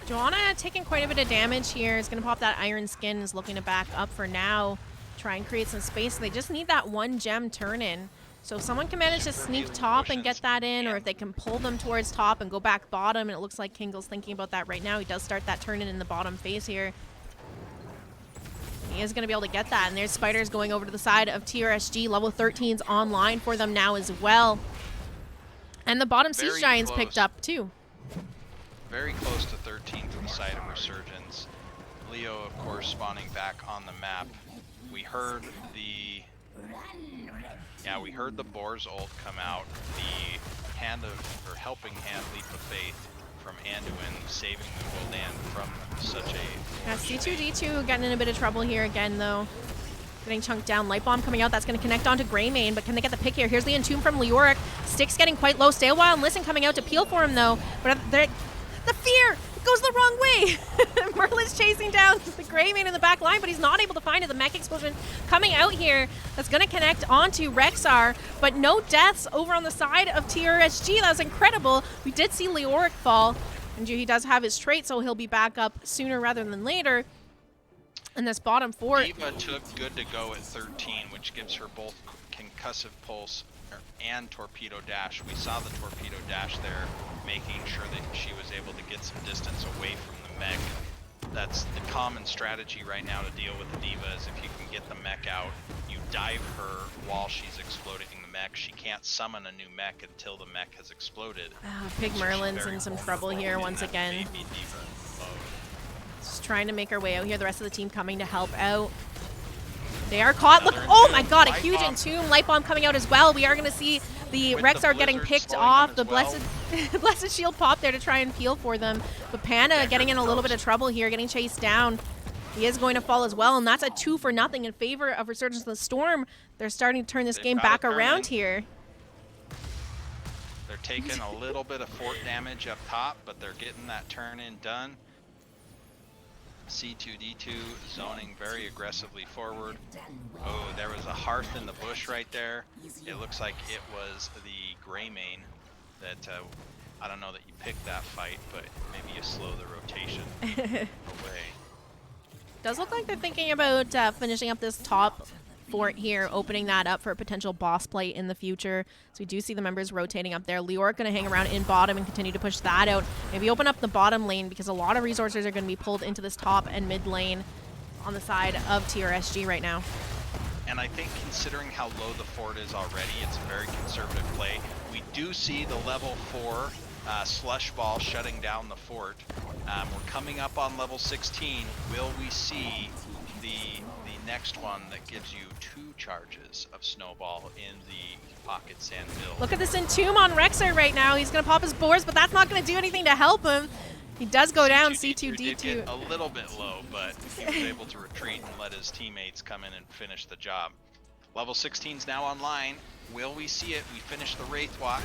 Joanna taking quite a bit of damage here. Is going to pop that iron skin. Is looking to back up for now. Try and create some space. They just need that one gem turn in. So if someone can manage to sneak top and get that in, or if they can pull them towards top and go back bottom, and it looks like Kingle's thinking about that right now. He does start that turn in the bottom phase here. He is going to be able to get that. And there's Spiders going over to the side of TRSG. Level 13's online for them now as well. And the bottom Siege Very Giants close. picked up too. Very close to 13 from the side of Resurgence. Leo, of course, spawning back on the map. We heard the Boar's ult come out. The helping hand leap of faith from Anduin, saving the Gul'dan from such a... Yeah, C2D2 getting in a bit of trouble here again, though. Getting chunked down. Light Bomb coming out. That's going to connect onto Greymane, but can they get the pick here? Here's the Entomb from Leoric. Styx getting quite low. Stay a while and listen coming out to peel for him, though. But the fear goes the wrong way. Merlin's chasing down the Greymane in the back line, but he's not able to find it. The mech explosion coming out here. That's going to connect onto Rexar, but no deaths over on the side of TRSG. That was incredible. We did see Leoric fall, and he does have his trait, so he'll be back up sooner rather than later. And this bottom fort. Diva took good to go at 13, which gives her both concussive pulse and torpedo dash. We saw the torpedo dash there, making sure that she was able to get some distance away from the mech. That's the common strategy right now to deal with the Diva, is if you can get the mech out, you dive her while she's exploding the mech. She can't summon a new mech until the mech has exploded. Pig So she's Merlin's very in some vulnerable trouble here in once that again. baby Diva mode. Just trying to make her way out here. The rest of the team coming to help out. They are caught. Look, Another oh Entomb. my god, a Light huge bomb. Entomb. Light Bomb coming out as well. We are going to see the With the Rexar getting blizzard picked slowing off. them The as well. blessed blessed shield pop there to try and peel for them. But Panda getting in a little bit of trouble here, getting chased down. He is going to fall as well, and that's a 2-for-0 in favor of Resurgence of the Storm. They're starting to turn this They've game got a back turn around in. here. They're taking a little bit of fort damage up top, but they're getting that turn in done. C2D2 zoning very aggressively forward. Oh, there was a hearth in the bush right there. It looks like it was the Greymane that, I don't know that you picked that fight, but maybe you slow the rotation away. Does look like they're thinking about finishing up this top fort here, opening that up for a potential boss play in the future. So we do see the members rotating up there. Leoric going to hang around in bottom and continue to push that out. Maybe open up the bottom lane because a lot of resources are going to be pulled into this top and mid lane on the side of TRSG right now. And I think considering how low the fort is already, it's a very conservative play. We do see the level 4 slush ball shutting down the fort. We're coming up on level 16. Will we see the next one that gives you 2 charges of snowball in the pocket sand build? Look at this Entomb on Rexar right now. He's going to pop his boars, but that's not going to do anything to help him. He does go down, C2D2. Did get a little bit low, but he was able to retreat and let his teammates come in and finish the job. Level 16's now online. Will we see it? We finish the Wraith Walk.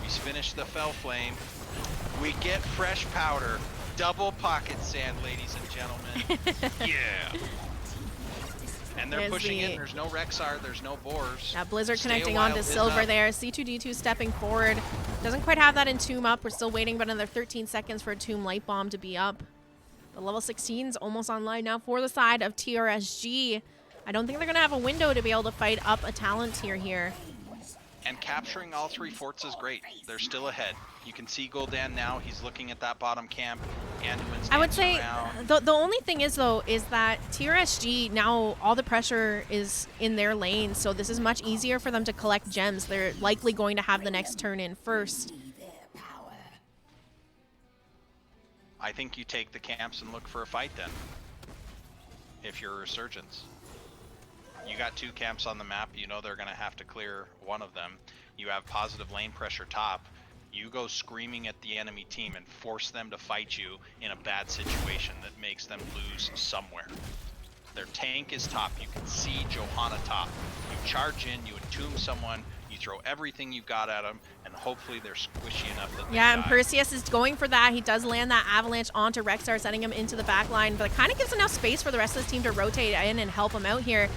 We finish the Fell Flame. We get fresh powder. Double pocket sand, ladies and gentlemen. Yeah. And they're pushing in. There's no Rexar. There's no boars. Yeah, Blizzard connecting onto Silver there. C2D2 stepping forward. Doesn't quite have that Entomb up. We're still waiting about another 13 seconds for a Tomb Light Bomb to be up. The level 16's almost online now for the side of TRSG. I don't think they're going to have a window to be able to fight up a talent tier here. And capturing all 3 forts is great. They're still ahead. You can see Gul'dan now. He's looking at that bottom camp. I would say the only thing is, though, is that TRSG, now all the pressure is in their lane, so this is much easier for them to collect gems. They're likely going to have the next turn in first. I think you take the camps and look for a fight then, if you're Resurgence. You got 2 camps on the map. You know they're going to have to clear one of them. You have positive lane pressure top. You go screaming at the enemy team and force them to fight you in a bad situation that makes them lose somewhere. Their tank is top. You can see Johanna top. You charge in, you entomb someone, you throw everything you've got at them, and hopefully they're squishy enough that they die. And Perseus is going for that. He does land that avalanche onto Rexar, sending him into the back line, but it kind of gives enough space for the rest of his team to rotate in and help him out here.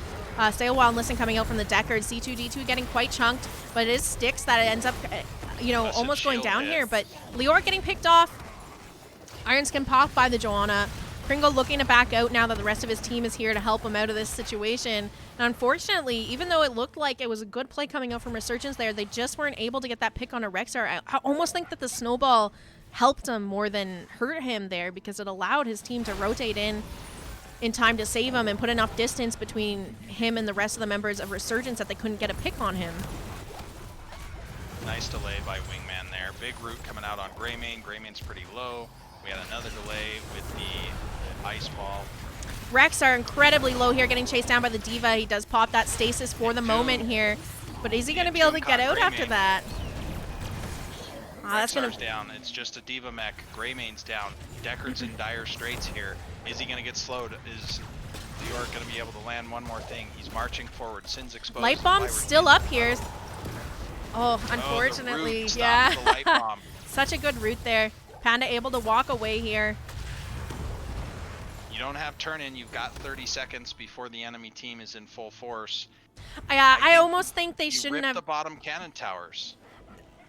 Stay a while and listen coming out from the Deckard. C2D2 getting quite chunked, but it is Styx that ends up, almost going down here. But Leoric getting picked off. Iron Skin popped by the Johanna. Pringle looking to back out now that the rest of his team is here to help him out of this situation. And unfortunately, even though it looked like it was a good play coming out from Resurgence there, they just weren't able to get that pick on a Rexar. I almost think that the snowball helped him more than hurt him there because it allowed his team to rotate in time to save him and put enough distance between him and the rest of the members of Resurgence that they couldn't get a pick on him. Nice delay by Wingman there. Big root coming out on Greymane. Greymane's pretty low. We had another delay with the ice ball. Rexar incredibly low here, getting chased down by the D.Va. He does pop that stasis for the moment here, but is he going to be able to get out after that? That's down. It's just a D.Va mech. Greymane's down. Deckard's in dire straits here. Is he going to get slowed? Is Leoric going to be able to land one more thing? He's marching forward. Sin's exposed. Light bomb's still up here. Oh, unfortunately, yeah. The light bomb. Such a good route there. Panda able to walk away here. You don't have turn in. You've got 30 seconds before the enemy team is in full force. I almost think they shouldn't have the bottom cannon towers.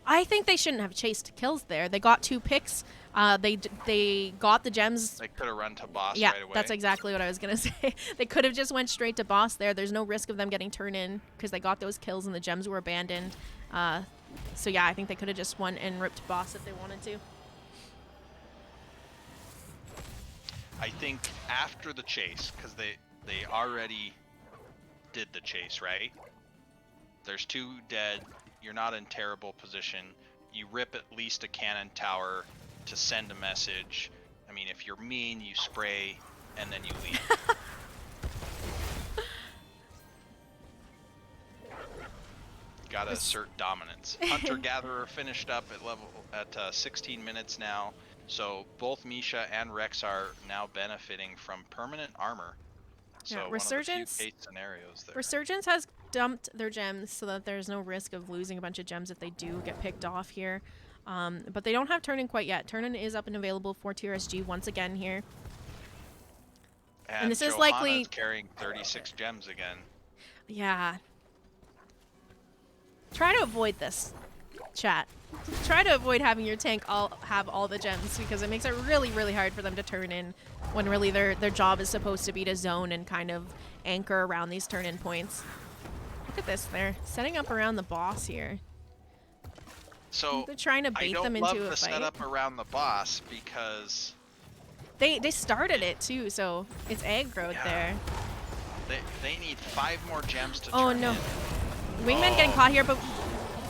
I think they shouldn't have chased kills there. They got 2 picks. They got the gems. They could have run to boss yeah, right away. That's exactly what I was going to say. They could have just went straight to boss there. There's no risk of them getting turned in because they got those kills and the gems were abandoned. So yeah, I think they could have just won and ripped boss if they wanted to. I think after the chase, because they already did the chase, right? There's 2 dead. You're not in terrible position. You rip at least a cannon tower to send a message. I mean, if you're mean, you spray and then you leave. Gotta assert dominance. Hunter-Gatherer finished up at 16 minutes now. So both Misha and Rex are now benefiting from permanent armor. So yeah, Resurgence, one of the few case scenarios there. Resurgence has dumped their gems so that there's no risk of losing a bunch of gems if they do get picked off here. But they don't have turn-in quite yet. Turn-in is up and available for TRSG once again here. And this is likely carrying 36 gems again. Yeah. Try to avoid this, chat. Try to avoid having your tank have all the gems because it makes it really, really hard for them to turn in when really their job is supposed to be to zone and kind of anchor around these turn-in points. Look at this. They're setting up around the boss here. So They're trying to bait them into a I don't love the fight. setup around the boss because They started it too, so it's aggroed there. they need 5 more gems to Oh turn no. in. Wingman getting caught here, but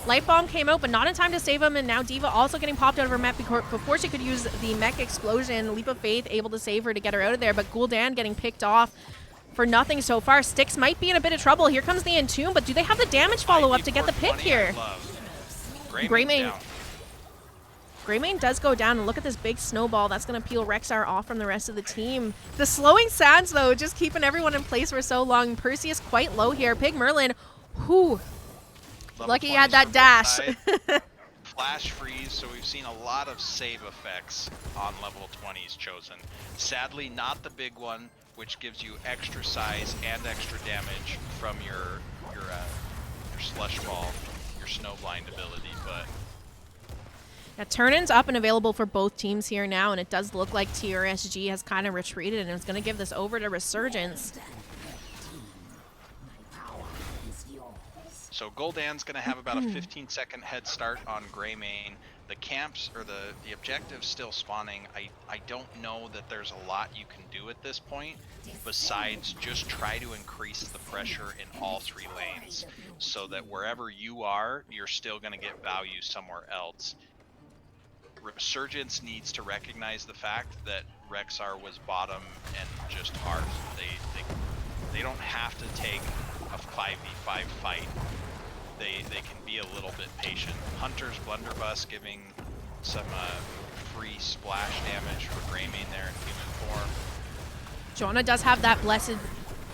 Light Bomb came out, but not in time to save him, and now D.Va also getting popped out of her mech before she could use the mech explosion. Leap of Faith able to save her to get her out of there, but Gul'dan getting picked off for nothing so far. Styx might be in a bit of trouble. Here comes the Entomb, but do they have the damage follow-up to get the pick here? Greymane does go down, and look at this big snowball. That's going to peel Rexar off from the rest of the team. The slowing sands, though, just keeping everyone in place for so long. Perseus quite low here. Pig Merlin, whew. Lucky he had that dash. Flash freeze, so we've seen a lot of save effects on level 20s chosen. Sadly, not the big one, which gives you extra size and extra damage from your slush ball, your snowblind ability, but Now, turn-in's up and available for both teams here now, and it does look like TRSG has kind of retreated and is going to give this over to Resurgence. so Gul'dan's going to have about a 15-second head start on Greymane. The camps, or the objective's still spawning. I don't know that there's a lot you can do at this point, besides just try to increase the pressure in all 3 lanes, so that wherever you are, you're still going to get value somewhere else. Resurgence needs to recognize the fact that Rexar was bottom and just hard. They don't have to take a 5v5 fight. They can be a little bit patient. Hunter's Blunderbuss giving some free splash damage for Greymane there in human form. Joanna does have that blessed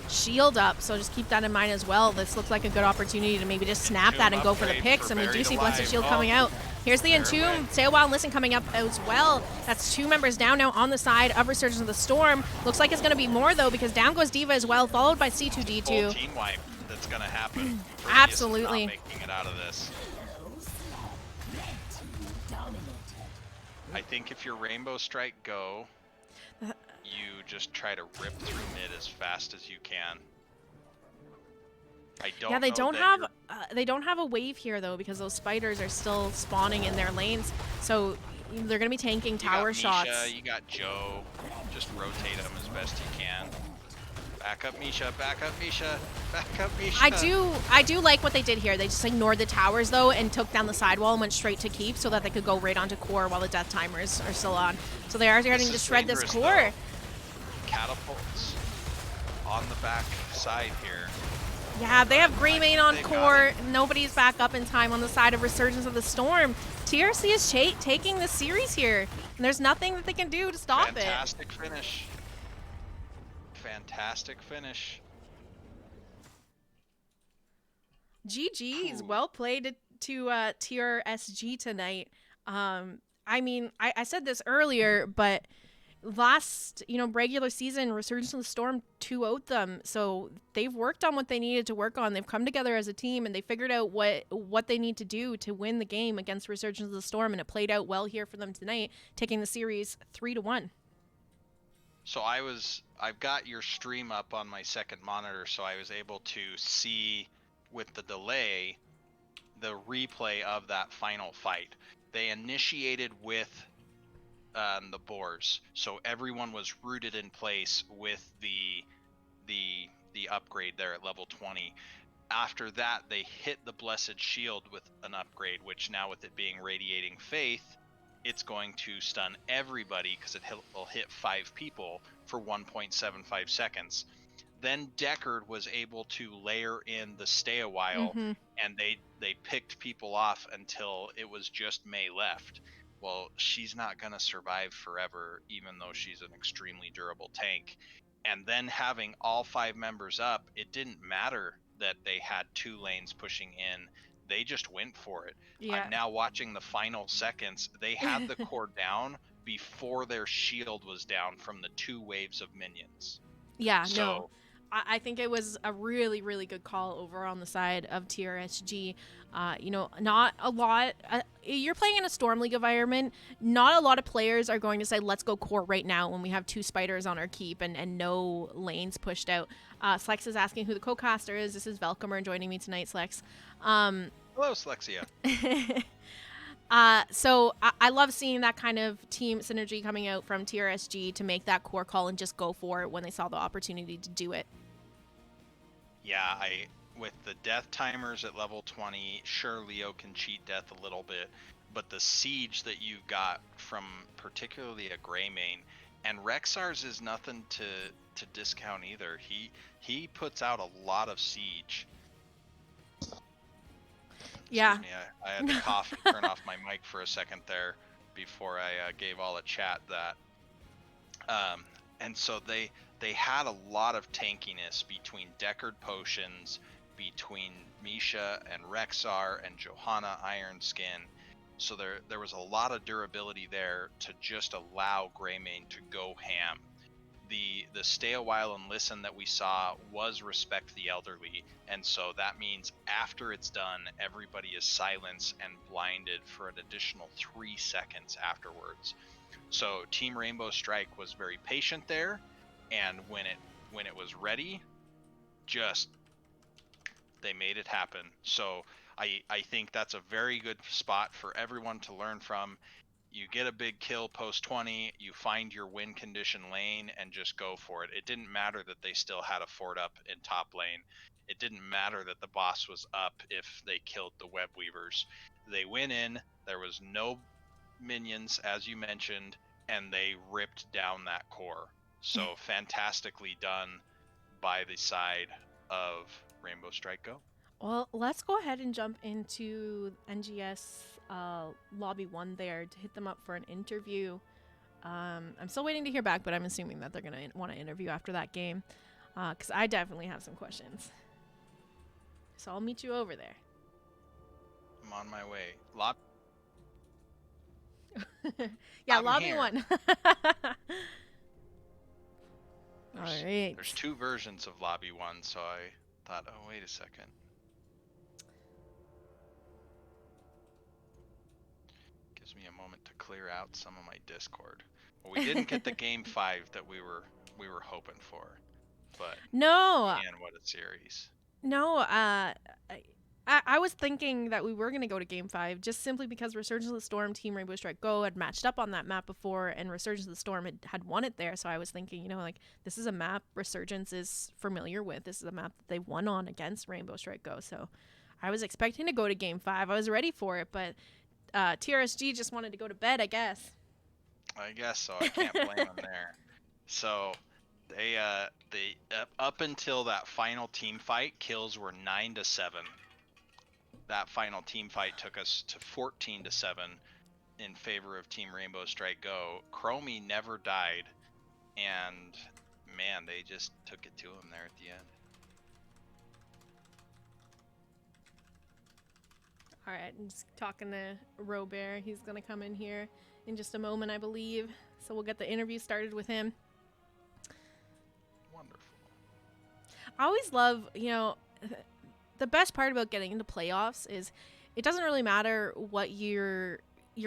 shield up, so just keep that in mind as well. This looks like a good opportunity to maybe just snap that and go for the picks, and we do see blessed shield coming out. Here's the Entomb, Sail Wild Listen coming up as well. That's 2 members down now on the side of Resurgence of the Storm. Looks like it's going to be more, though, because down goes D.Va as well, followed by C2D2. Full team wipe that's going to happen. Absolutely. Not making it out of this. I think if you're Rainbow Strike Go, you just try to rip through mid as fast as you can. Yeah, they don't have a wave here though, because those spiders are still spawning in their lanes, so they're gonna be tanking tower shots. You got Joe. Just rotate them as best you can. Back up Misha, back up Misha, back up Misha. I do like what they did here. They just ignored the towers though and took down the sidewall and went straight to keep, so that they could go right onto core while the death timers are still on. So they are starting to shred this core. Though. Catapults on the back side here. Yeah, they have Greymane on core. Nobody's back up in time on the side of Resurgence of the Storm. TRC is taking this series here, and there's nothing that they can do to stop Fantastic finish. Fantastic finish. GG's. Well played to TRSG tonight. I mean, I said this earlier, but last, regular season, Resurgence of the Storm 2-0'd them. So they've worked on what they needed to work on. They've come together as a team, and they figured out what they need to do to win the game against Resurgence of the Storm, and it played out well here for them tonight, taking the series 3-1. So I've got your stream up on my second monitor, so I was able to see with the delay the replay of that final fight. They initiated with the boars, so everyone was rooted in place with the upgrade there at level 20. After that, they hit the blessed shield with an upgrade, which now with it being radiating faith, it's going to stun everybody because will hit 5 people for 1.75 seconds. Then Deckard was able to layer in the stay a while, and they picked people off until it was just Mei left. Well, she's not going to survive forever, even though she's an extremely durable tank. And then having all 5 members up, it didn't matter that they had 2 lanes pushing in. They just went for it. Yeah. I'm now watching the final seconds. They had the core down before their shield was down from the 2 waves of minions. Yeah, so I think it was a really, really good call over on the side of TRSG. Not a lot. You're playing in a Storm League environment. Not a lot of players are going to say, let's go core right now when we have 2 spiders on our keep and no lanes pushed out. Slex is asking who the co-caster is. This is Velcomer joining me tonight, Slex. Hello, Slexia. So I love seeing that kind of team synergy coming out from TRSG to make that core call and just go for it when they saw the opportunity to do it. Yeah, with the death timers at level 20, sure, Leo can cheat death a little bit, but the siege that you got from particularly a Greymane, and Rexar's is nothing to discount either. He puts out a lot of siege. Yeah. Excuse me, I had to cough and turn off my mic for a second there before I gave all the chat that. And so they had a lot of tankiness between Deckard Potions, between Misha and Rexar and Johanna Ironskin. So there was a lot of durability there to just allow Greymane to go ham. The stay a while and listen that we saw was respect the elderly, and so that means after it's done, everybody is silenced and blinded for an additional 3 seconds afterwards. So Team Rainbow Strike was very patient there, and when it was ready, just they made it happen. So I think that's a very good spot for everyone to learn from. You get a big kill post 20, you find your win condition lane and just go for it. It didn't matter that they still had a fort up in top lane. It didn't matter that the boss was up if they killed the web weavers. They went in, there was no minions as you mentioned, and they ripped down that core. So fantastically done by the side of Rainbow Strike Go. Well, let's go ahead and jump into NGS Lobby 1 there to hit them up for an interview. I'm still waiting to hear back, but I'm assuming that they're going to want to interview after that game because I definitely have some questions. So I'll meet you over there. I'm on my way. Yeah, I'm Lobby here. 1. All right. There's 2 versions of Lobby 1, so I thought, oh, wait a second. Gives me a moment to clear out some of my Discord. Well, we didn't get the game 5 that we were hoping for, but No, man, what a series! no. I was thinking that we were going to go to Game 5 just simply because Resurgence of the Storm, Team Rainbow Strike Go had matched up on that map before, and Resurgence of the Storm had won it there. So I was thinking, this is a map Resurgence is familiar with. This is a map that they won on against Rainbow Strike Go. So I was expecting to go to Game 5. I was ready for it, but TRSG just wanted to go to bed, I guess. I guess so. I can't blame them there. So they up until that final team fight, kills were 9-7. That final team fight took us to 14-7 in favor of Team Rainbow Strike Go. Chromie never died, and man, they just took it to him there at the end. All right, I'm just talking to Robert. He's going to come in here in just a moment, I believe. So we'll get the interview started with him. Wonderful. I always love, the best part about getting into playoffs is it doesn't really matter what your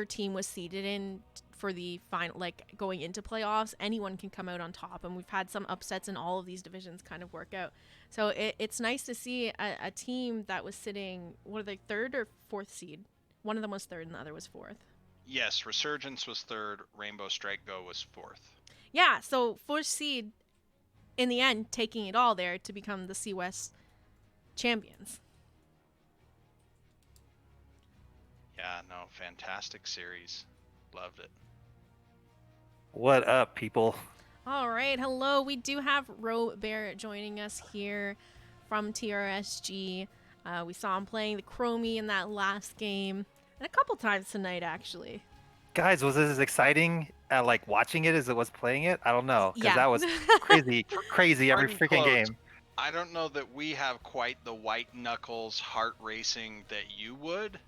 team was seeded in for the final, like going into playoffs. Anyone can come out on top, and we've had some upsets in all of these divisions kind of work out. So it's nice to see a team that was sitting, what are they, 3rd or 4th seed? One of them was 3rd and the other was 4th. Yes, Resurgence was 3rd, Rainbow Strike Go was 4th. Yeah, so 4th seed in the end taking it all there to become the C-West champions. Yeah, no, fantastic series. Loved it. What up, people? All right, hello. We do have Robert joining us here from TRSG. We saw him playing the Chromie in that last game, and a couple times tonight, actually. Guys, was this as exciting like watching it as it was playing it? I don't know, because Yeah. that was crazy every Pardon freaking closed. game. I don't know that we have quite the white knuckles heart racing that you would,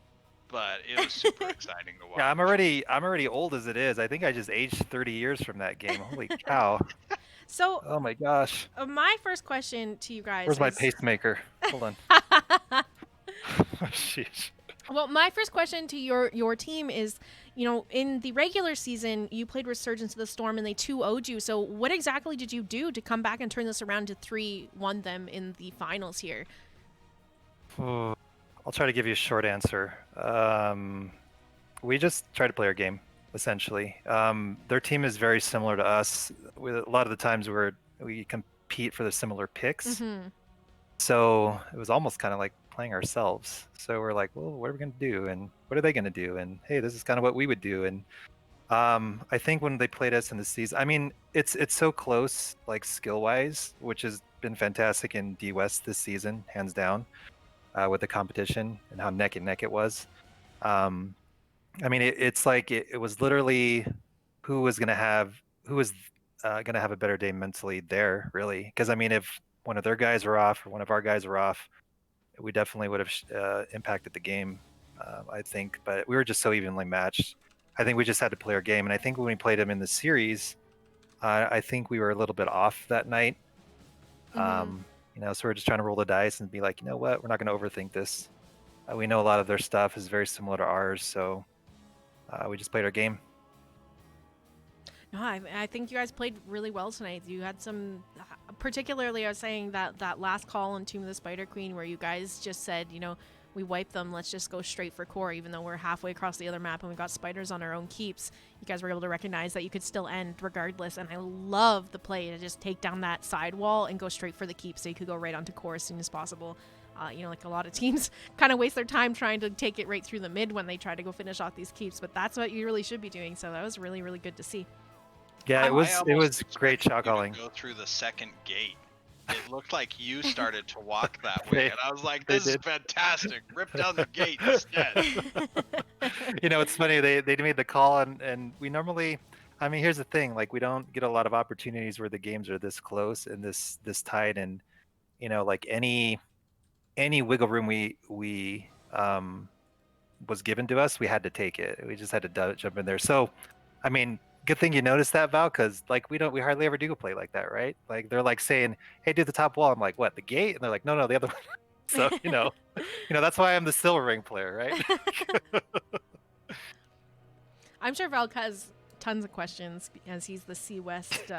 but it was super exciting to watch. Yeah, I'm already old as it is. I think I just aged 30 years from that game. Holy cow! So, Oh my gosh. my first question to you guys Where's my is pacemaker? Hold on. Sheesh. well, my first question to your team is, in the regular season, you played Resurgence of the Storm and they 2-0'd you. So, what exactly did you do to come back and turn this around to 3-1 them in the finals here? I'll try to give you a short answer. We just try to play our game, essentially. Their team is very similar to us. A lot of the times we compete for the similar picks. Mm-hmm. So it was almost kind of like playing ourselves. So we're like, well, what are we going to do? And what are they going to do? And hey, this is kind of what we would do. And I think when they played us in the season, I mean, it's so close, like skill wise, which has been fantastic in D West this season, hands down, with the competition and how neck and neck it was. I mean, it's like it was literally who was going to have a better day mentally there, really. Because I mean, if one of their guys were off or one of our guys were off, we definitely would have impacted the game, I think. But we were just so evenly matched. I think we just had to play our game. And I think when we played them in the series, I think we were a little bit off that night. Mm-hmm. So we're just trying to roll the dice and be like, you know what, we're not going to overthink this. We know a lot of their stuff is very similar to ours, so we just played our game. No, I think you guys played really well tonight. You had some, particularly I was saying that last call on Tomb of the Spider Queen where you guys just said, we wiped them, let's just go straight for core, even though we're halfway across the other map and we've got spiders on our own keeps. You guys were able to recognize that you could still end regardless, and I love the play to just take down that side wall and go straight for the keep so you could go right onto core as soon as possible. Like a lot of teams kind of waste their time trying to take it right through the mid when they try to go finish off these keeps, but that's what you really should be doing, so that was really, really good to see. Yeah, it was almost great expected shot you to calling. Go through the second gate. It looked like you started to walk that way, and I was like, They "This is did. fantastic! Rip down the gate instead." It's funny, they made the call, and we normally, I mean, here's the thing, like we don't get a lot of opportunities where the games are this close and this tight, and like any wiggle room we was given to us, we had to take it. We just had to jump in there. So, I mean, good thing you noticed that, Val, because like we hardly ever do play like that, right? Like they're like saying, "Hey, do the top wall." I'm like, "What? The gate?" And they're like, "No, the other one." So that's why I'm the silver ring player, right? I'm sure Valk has tons of questions as he's the C West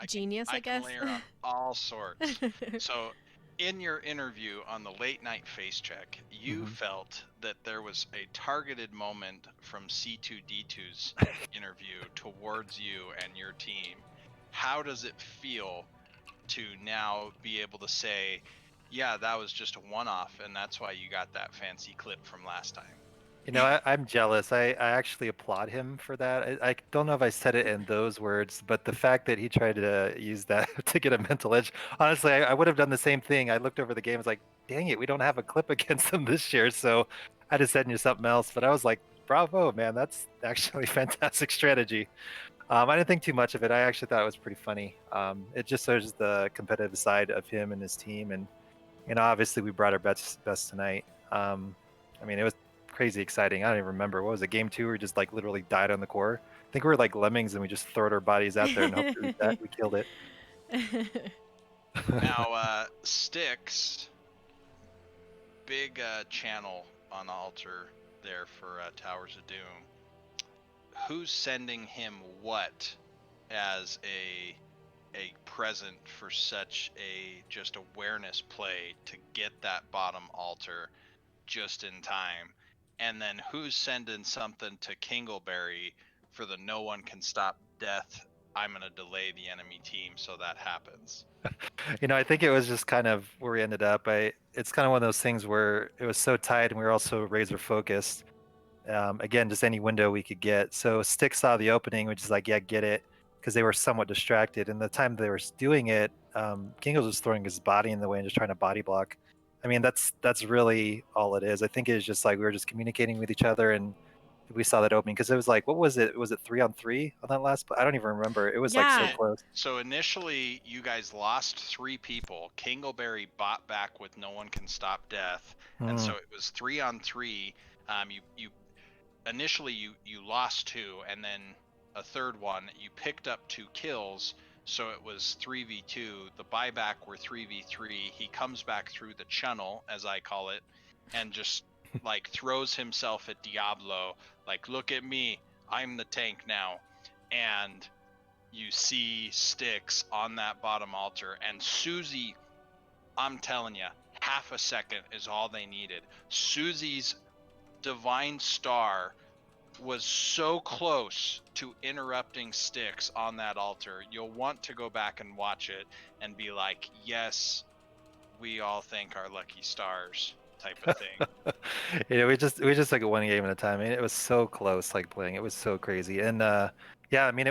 genius, I guess. can layer on all sorts. So, in your interview on the late night face check, you felt that there was a targeted moment from C2D2's interview towards you and your team. How does it feel to now be able to say, yeah, that was just a one-off, and that's why you got that fancy clip from last time? I'm jealous. I actually applaud him for that. I don't know if I said it in those words, but the fact that he tried to use that to get a mental edge, honestly, I would have done the same thing. I looked over the game, I was like, dang it, we don't have a clip against them this year, so I just said you something else. But I was like, bravo, man, that's actually fantastic strategy. I didn't think too much of it. I actually thought it was pretty funny. It just shows the competitive side of him and his team, and obviously we brought our best tonight. I mean, it was crazy exciting. I don't even remember. What was it, game 2? We just like literally died on the core. I think we were like lemmings and we just throwed our bodies out there and hoped that we killed it. Now, Styx, big channel on altar there for Towers of Doom. Who's sending him what as a present for such a just awareness play to get that bottom altar just in time? And then who's sending something to Kingleberry for the no one can stop death? I'm going to delay the enemy team so that happens. I think it was just kind of where we ended up. It's kind of one of those things where it was so tight and we were also razor focused. Again, just any window we could get. So Stick saw the opening, which is like, yeah, get it, because they were somewhat distracted. And the time they were doing it, King was throwing his body in the way and just trying to body block. I mean, that's really all it is. I think it's just like we were just communicating with each other, and we saw that opening because it was like, what was it? Was it 3-on-3 on that last? I don't even remember. It was like so close. So initially, you guys lost 3 people. Kingleberry bought back with no one can stop death, and so it was 3-on-3. You initially you lost 2, and then a third one. You picked up 2 kills, so it was 3v2. The buyback were 3v3. He comes back through the channel, as I call it, and just like throws himself at Diablo, like, look at me, I'm the tank now. And you see Styx on that bottom altar, and Susie, I'm telling you, half a second is all they needed. Susie's divine star was so close to interrupting Styx on that altar. You'll want to go back and watch it and be like, yes, we all thank our lucky stars, type of thing. We just took it one game at a time. I mean, it was so close, like playing. It was so crazy. And yeah, I mean,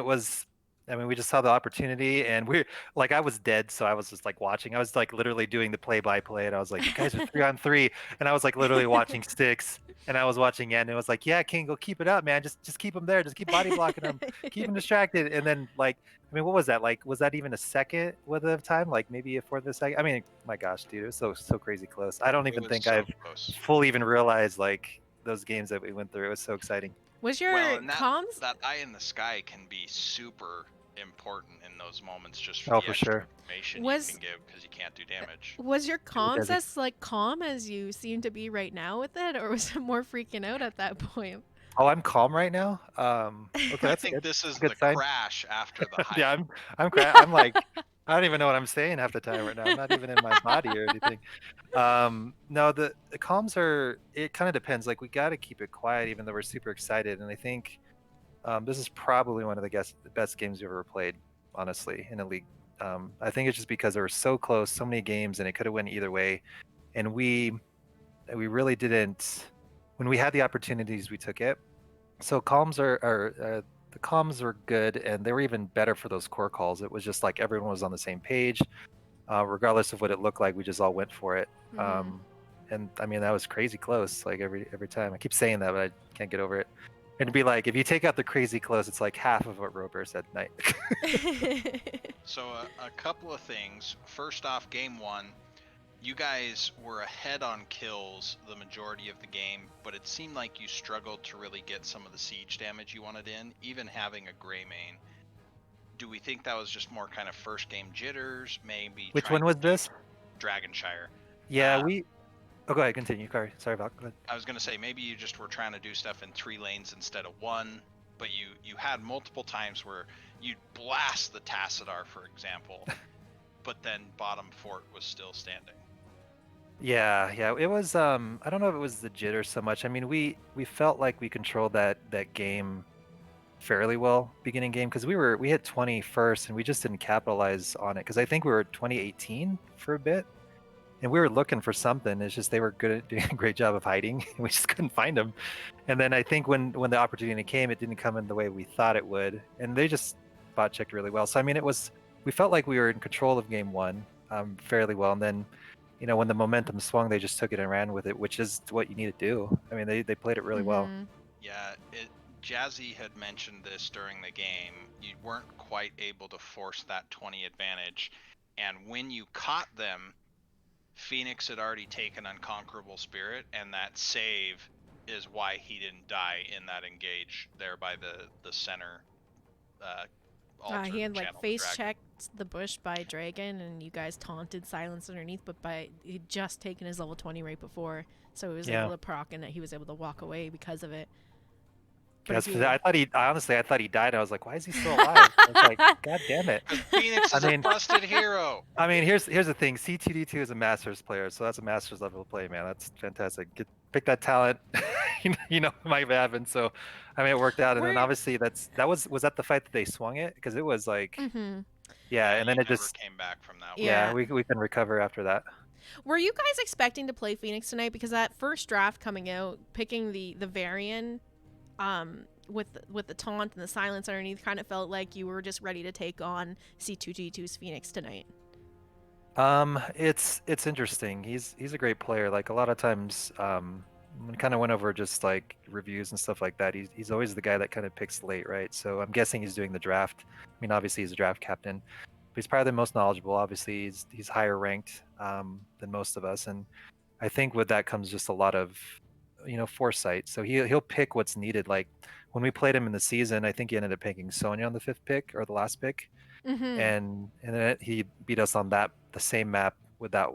we just saw the opportunity, and I was dead, so I was just like watching. I was like literally doing the play-by-play, and I was like, you guys are 3-on-3, and I was like literally watching Sticks, and I was watching Yen, and it was like, yeah, King, go keep it up, man. Just keep him there. Just keep body blocking him. Keep him distracted. And then like, I mean, what was that? Like, was that even a second worth of time? Like maybe a fourth of a second? I mean, my gosh, dude, it was so crazy close. I don't even think so I've close. fully even realized like those games that we went through. It was so exciting. Was your Well, and comms? that eye in the sky can be super important in those moments, just for Oh, the for extra sure. information Was- you can give, because you can't do damage. Was your comms Desi. as like calm as you seem to be right now with it, or was it more freaking out at that point? Oh, I'm calm right now. Okay, I that's think good. this is Good the sign. crash after the hype. Yeah, I'm like, I don't even know what I'm saying half the time right now. I'm not even in my body or anything. No, the comms are. It kind of depends. Like we got to keep it quiet, even though we're super excited. And I think this is probably one of the best games we've ever played, honestly, in a league. I think it's just because they were so close, so many games, and it could have went either way. And we really didn't. When we had the opportunities, we took it. So comms the comms were good, and they were even better for those core calls. It was just like everyone was on the same page, regardless of what it looked like. We just all went for it. Mhm. And I mean that was crazy close. Like every time, I keep saying that, but I can't get over it. It'd be like if you take out the crazy close, it's like half of what Roper said tonight. So a couple of things. First off, game 1, you guys were ahead on kills the majority of the game, but it seemed like you struggled to really get some of the siege damage you wanted in, even having a gray main. Do we think that was just more kind of first game jitters? Maybe Which trying one was to do this? Dragonshire. Yeah, Oh, go ahead, continue. Sorry, Val. Go ahead. I was gonna say maybe you just were trying to do stuff in 3 lanes instead of 1, but you had multiple times where you'd blast the Tassadar, for example, but then bottom fort was still standing. Yeah, it was. I don't know if it was the jitter so much. I mean, we felt like we controlled that game fairly well beginning game because we hit 20 first and we just didn't capitalize on it because I think we were 2018 for a bit and we were looking for something. It's just they were good at doing a great job of hiding. We just couldn't find them. And then I think when the opportunity came, it didn't come in the way we thought it would, and they just bot checked really well. So I mean, we felt like we were in control of game 1 fairly well, and then. When the momentum swung, they just took it and ran with it, which is what you need to do. I mean, they played it really well. Mhm. Yeah, Jazzy had mentioned this during the game. You weren't quite able to force that 20 advantage, and when you caught them, Phoenix had already taken Unconquerable Spirit, and that save is why he didn't die in that engage there by the center altar. He had like channel face dragon. checked the bush by Dragon, and you guys taunted silence underneath, but he'd just taken his level 20 right before, so he was Yeah. able to proc, and that he was able to walk away because of it. But Yes, if you- I thought he died. I was like, why is he still alive? I was like, God damn it. Phoenix is I mean- a busted hero. I mean, here's the thing. C2D2 is a Masters player, so that's a Masters level play, man. That's fantastic. Pick that talent. It might happen. So, I mean, it worked out, and then We're- obviously was that the fight that they swung it because it was like, Mhm. yeah, and then you it never just came back from that. Yeah. we can recover after that. Were you guys expecting to play Phoenix tonight? Because that first draft coming out, picking the Varian, with the taunt and the silence underneath, kind of felt like you were just ready to take on C2G2's Phoenix tonight. It's interesting. He's a great player. Like a lot of times, when kind of went over just like reviews and stuff like that. He's always the guy that kind of picks late, right? So I'm guessing he's doing the draft. I mean, obviously he's a draft captain, but he's probably the most knowledgeable. Obviously, he's higher ranked than most of us, and I think with that comes just a lot of foresight. So he'll pick what's needed. Like when we played him in the season, I think he ended up picking Sonya on the 5th pick or the last pick, Mm-hmm. and then he beat us on the same map with that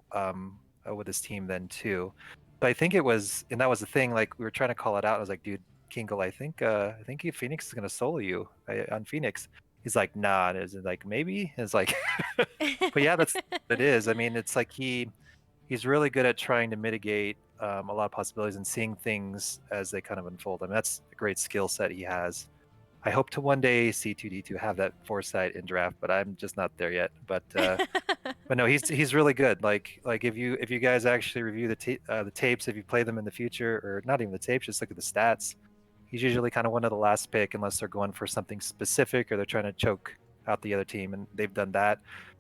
with his team then too. But I think it was, and that was the thing. Like we were trying to call it out. I was like, dude, Kingle, I think Phoenix is gonna solo you on Phoenix. He's like, nah. And it's like maybe. And it's like, but yeah, that's what it is. I mean, it's like he's really good at trying to mitigate a lot of possibilities and seeing things as they kind of unfold. I mean, that's a great skill set he has. I hope to one day C2D2 have that foresight in draft, but I'm just not there yet. But no, he's really good. Like if you guys actually review the tapes, if you play them in the future, or not even the tapes, just look at the stats. He's usually kind of one of the last pick unless they're going for something specific or they're trying to choke out the other team, and they've done that.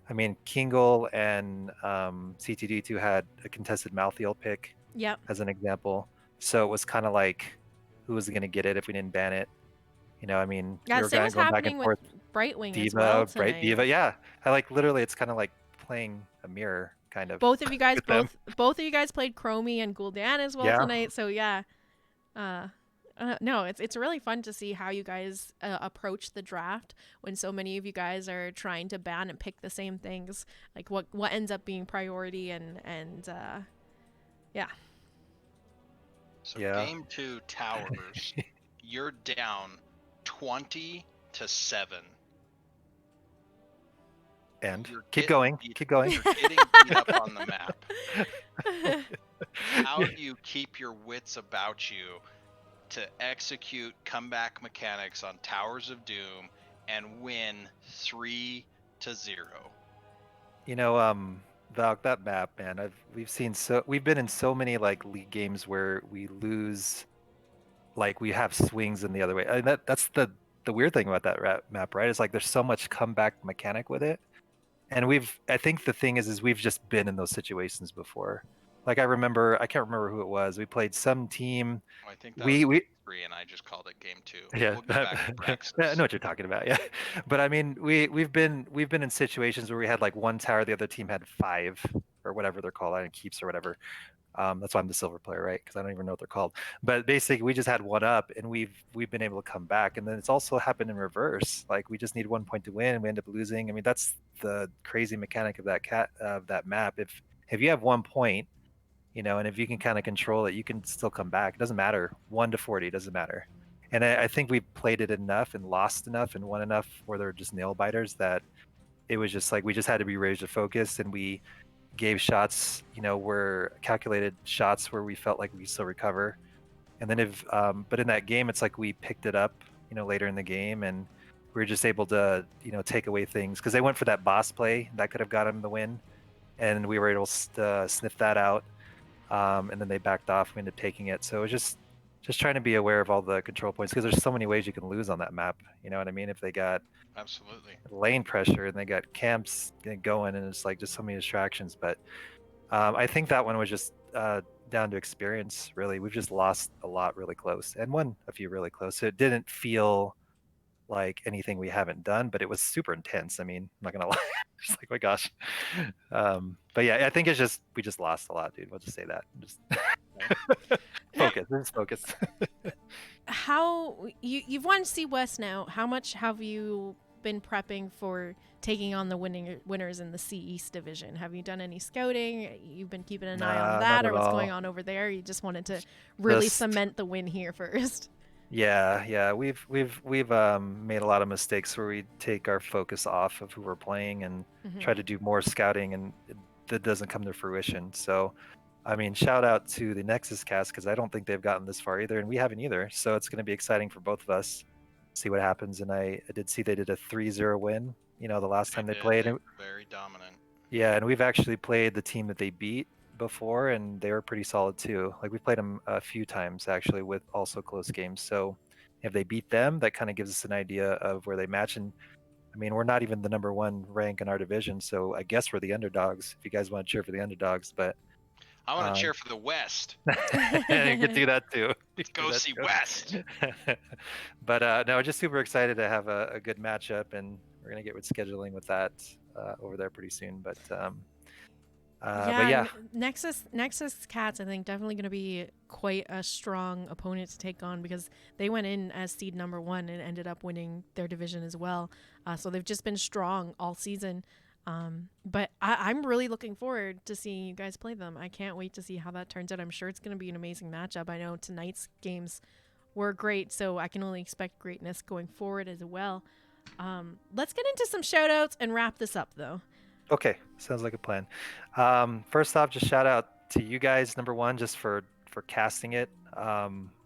I mean, Kingle and CTD2 had a contested Malthael pick Yep. as an example. So it was kind of like, who was going to get it if we didn't ban it? You know, I mean, Yeah, we were same kind was of going back and happening with forth. Brightwing as well Diva, Bright tonight. Diva, yeah. I like literally, it's kind of like playing a mirror, kind of. Both of you guys, with them. both of you guys played Chromie and Gul'dan as well Yeah. tonight. So yeah, no, it's really fun to see how you guys approach the draft when so many of you guys are trying to ban and pick the same things. Like what ends up being priority and yeah. So Yeah. game 2 towers, you're down 20-7. And You're keep getting going. beat- Keep going. You're getting beat up on the map. How do you keep your wits about you to execute comeback mechanics on Towers of Doom and win 3-0? You know, Valk, that map, man. We've been in so many like league games where we lose, like we have swings in the other way. And that's the weird thing about that map, right? It's like there's so much comeback mechanic with it, and I think the thing is we've just been in those situations before. Like I can't remember who it was. We played some team. Well, I think that We was 3, and I just called it game 2. Yeah, We'll get back to Texas. I know what you're talking about. Yeah, but I mean, we've been in situations where we had like one tower, the other team had 5 or whatever they're called, I don't know, keeps or whatever. That's why I'm the silver player, right? Because I don't even know what they're called. But basically, we just had one up, and we've been able to come back. And then it's also happened in reverse. Like we just need 1 point to win, and we end up losing. I mean, that's the crazy mechanic of that map. If you have 1 point, you know, and if you can kind of control it, you can still come back. It doesn't matter. 1 to 40 doesn't matter. And I think we played it enough and lost enough and won enough where they're just nail biters that it was just like we just had to be razor focused, and we gave shots, you know, were calculated shots where we felt like we could still recover. And then but in that game, it's like we picked it up, you know, later in the game, and we were just able to, you know, take away things because they went for that boss play that could have got them the win, and we were able to sniff that out. And then they backed off. We ended up taking it. So it was just trying to be aware of all the control points because there's so many ways you can lose on that map. You know what I mean? If they got Absolutely. lane pressure and they got camps going, and it's like just so many distractions. But I think that one was just down to experience. Really, we've just lost a lot really close and won a few really close. So it didn't feel like anything we haven't done, but it was super intense. I mean, I'm not gonna lie. Just like, my gosh. But yeah, I think it's just we just lost a lot, dude. We'll just say that. Just focus. Just focus. How you've won C West now? How much have you been prepping for taking on the winners in the C East division? Have you done any scouting? You've been keeping an eye on that, Not or at what's all. going on over there? You just wanted to really Just- cement the win here first. Yeah. We've made a lot of mistakes where we take our focus off of who we're playing and try to do more scouting, and that doesn't come to fruition. So, I mean, shout out to the Nexus cast because I don't think they've gotten this far either, and we haven't either. So it's going to be exciting for both of us. See what happens. And I did see they did a 3-0 win. You know, the last time they played. Very dominant. Yeah, and we've actually played the team that they beat before, and they were pretty solid too. Like we played them a few times actually with also close games. So if they beat them, that kind of gives us an idea of where they match. And I mean, we're not even the number 1 rank in our division, so I guess we're the underdogs. If you guys want to cheer for the underdogs, but I want to cheer for the West. you could do that too. Go see West. But no, just super excited to have a good matchup, and we're gonna get with scheduling with that over there pretty soon. But But yeah, Nexus Cats, I think, definitely going to be quite a strong opponent to take on because they went in as seed number 1 and ended up winning their division as well. So they've just been strong all season. But I'm really looking forward to seeing you guys play them. I can't wait to see how that turns out. I'm sure it's going to be an amazing matchup. I know tonight's games were great, so I can only expect greatness going forward as well. Let's get into some shout outs and wrap this up, though. okay, sounds like a plan. First off, just shout out to you guys, number one, just for casting it.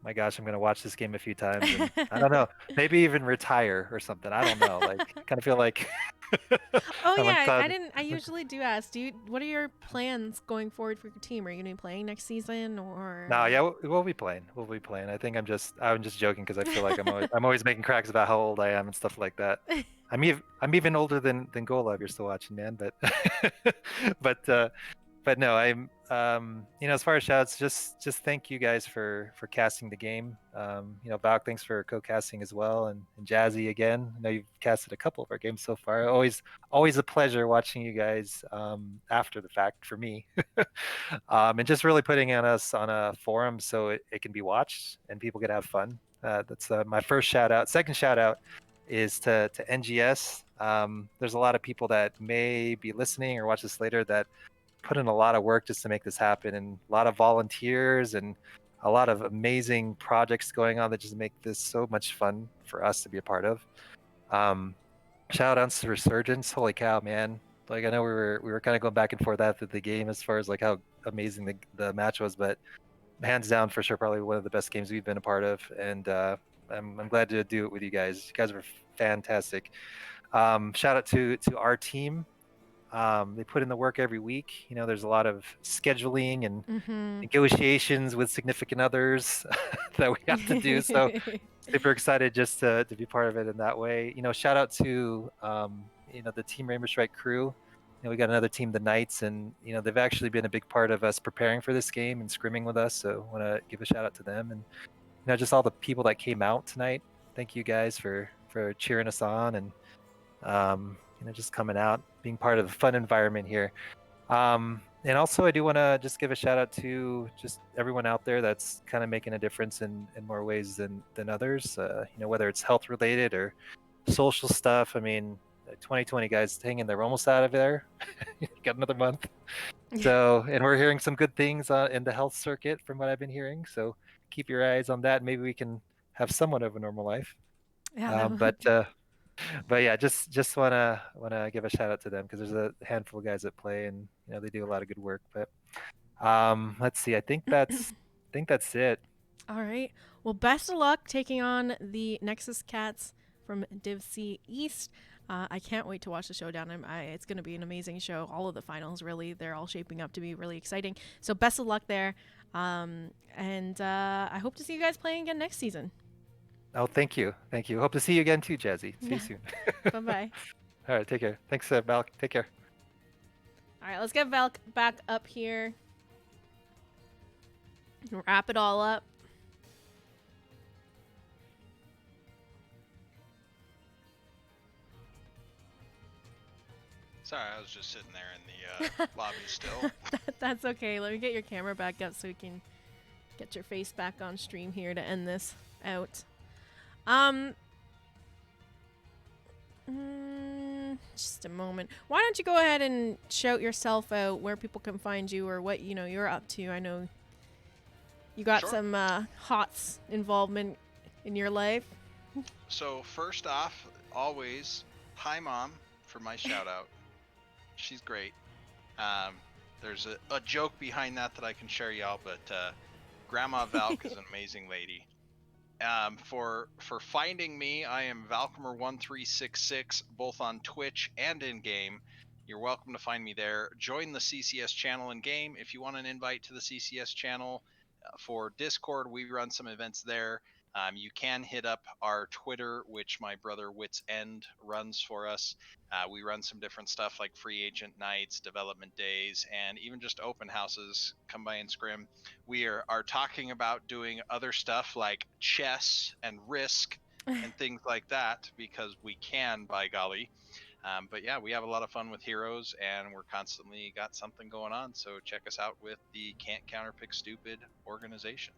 My gosh, I'm gonna watch this game a few times, and I don't know, maybe even retire or something. I don't know. Like, kind of feel like Oh I'm on yeah, cloud. I usually do ask. What are your plans going forward for your team? Are you gonna be playing next season or? No, yeah, we'll be playing. We'll be playing. I think I'm just joking because I feel like I'm always making cracks about how old I am and stuff like that. I'm even older than Gola if you're still watching, man. But but but no, I'm as far as shouts, just thank you guys for casting the game. Valk, thanks for co-casting as well, and Jazzy again. I know you've casted a couple of our games so far. Always a pleasure watching you guys after the fact for me. And just really putting on us on a forum so it can be watched and people can have fun. That's my first shout out. Second shout out is to NGS. There's a lot of people that may be listening or watch this later that put in a lot of work just to make this happen, and a lot of volunteers and a lot of amazing projects going on that just make this so much fun for us to be a part of. Shout outs to Resurgence. Holy cow, man. Like, I know we were kind of going back and forth after the game as far as like how amazing the match was, but hands down for sure probably one of the best games we've been a part of, and I'm glad to do it with you guys. You guys were fantastic. Shout out to our team. They put in the work every week. There's a lot of scheduling and negotiations with significant others that we have to do. So super excited just to be part of it in that way. Shout out to the Team Rainbow Strike crew. We got another team, the Knights, and they've actually been a big part of us preparing for this game and scrimming with us. So I want to give a shout out to them, and just all the people that came out tonight. Thank you guys for cheering us on and just coming out, being part of the fun environment here. And also, I do want to just give a shout out to just everyone out there that's kind of making a difference in more ways than others. Whether it's health related or social stuff. I mean, 2020 guys, hang in there. We're almost out of there. Got another month. So, and we're hearing some good things in the health circuit from what I've been hearing. So keep your eyes on that. Maybe we can have somewhat of a normal life. Yeah, But yeah, just wanna give a shout out to them because there's a handful of guys that play and they do a lot of good work. But let's see. I think that's it. All right. Well, best of luck taking on the Nexus Cats from Div C East. I can't wait to watch the showdown. It's going to be an amazing show. All of the finals, really, they're all shaping up to be really exciting. So best of luck there. And I hope to see you guys playing again next season. Oh, thank you. Hope to see you again too, Jazzy. See you soon. Bye-bye. All right, take care. Thanks, Val. Take care. All right, let's get Val back up here. Wrap it all up. Sorry, I was just sitting there in the lobby still. That's okay. Let me get your camera back up so we can get your face back on stream here to end this out. Just a moment. Why don't you go ahead and shout yourself out where people can find you or what you're up to? I know you got Sure. some HOTS involvement in your life. So first off, always, hi mom for my shout out. She's great. There's a joke behind that I can share y'all, but Grandma Valk is an amazing lady. For finding me, I am Valcomer1366 both on Twitch and in game. You're welcome to find me there. Join the CCS channel in game if you want an invite to the CCS channel. For Discord, we run some events there. You can hit up our Twitter, which my brother Wits End runs for us. We run some different stuff like free agent nights, development days, and even just open houses. Come by and scrim. We are talking about doing other stuff like chess and Risk and things like that because we can, by golly. But yeah, we have a lot of fun with heroes, and we're constantly got something going on. So check us out with the Can't Counterpick Stupid organization.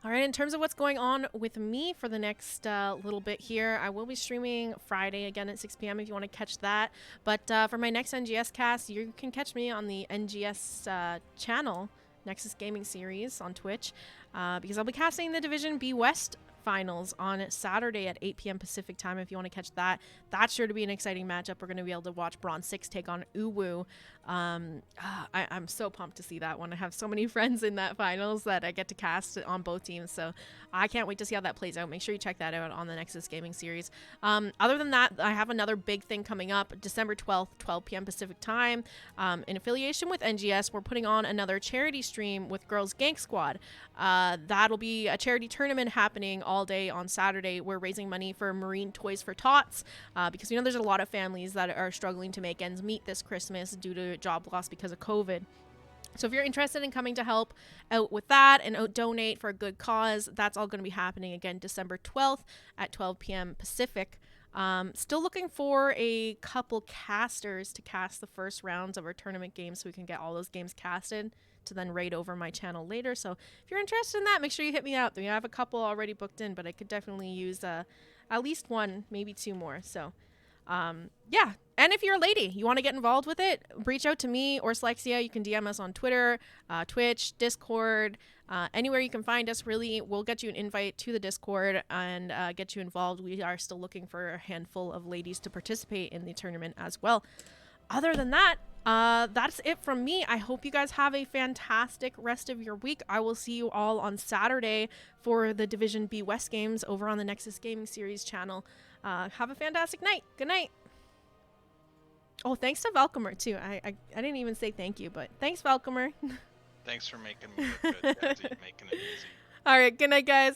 All right, in terms of what's going on with me for the next little bit here, I will be streaming Friday again at 6 p.m. if you want to catch that. But for my next NGS cast, you can catch me on the NGS channel, Nexus Gaming Series on Twitch, because I'll be casting the Division B West finals on Saturday at 8 p.m. Pacific time if you want to catch that. That's sure to be an exciting matchup. We're going to be able to watch Bronze 6 take on Uwu. I'm so pumped to see that one. I have so many friends in that finals that I get to cast on both teams, so I can't wait to see how that plays out. Make sure you check that out on the Nexus Gaming Series. Other than that, I have another big thing coming up December 12th, 12 p.m. Pacific time. In affiliation with NGS, we're putting on another charity stream with Girls Gank Squad. That'll be a charity tournament happening all day on Saturday. We're raising money for Marine Toys for Tots because we know there's a lot of families that are struggling to make ends meet this Christmas due to job loss because of COVID. So if you're interested in coming to help out with that and donate for a good cause, that's all going to be happening again December 12th at 12 p.m. Pacific. Still looking for a couple casters to cast the first rounds of our tournament games so we can get all those games casted to then raid over my channel later. So if you're interested in that, make sure you hit me up. We have a couple already booked in, but I could definitely use at least one, maybe two more. So yeah. And if you're a lady, you want to get involved with it, reach out to me or Slexia. You can DM us on Twitter, Twitch, Discord, anywhere you can find us, really. We'll get you an invite to the Discord and get you involved. We are still looking for a handful of ladies to participate in the tournament as well. Other than that, that's it from me. I hope you guys have a fantastic rest of your week. I will see you all on Saturday for the Division B West games over on the Nexus Gaming Series channel. Have a fantastic night. Good night. Oh, thanks to Velcomer, too. I didn't even say thank you, but thanks, Velcomer. Thanks for making me look good, Jazzy, making it easy. All right. Good night, guys.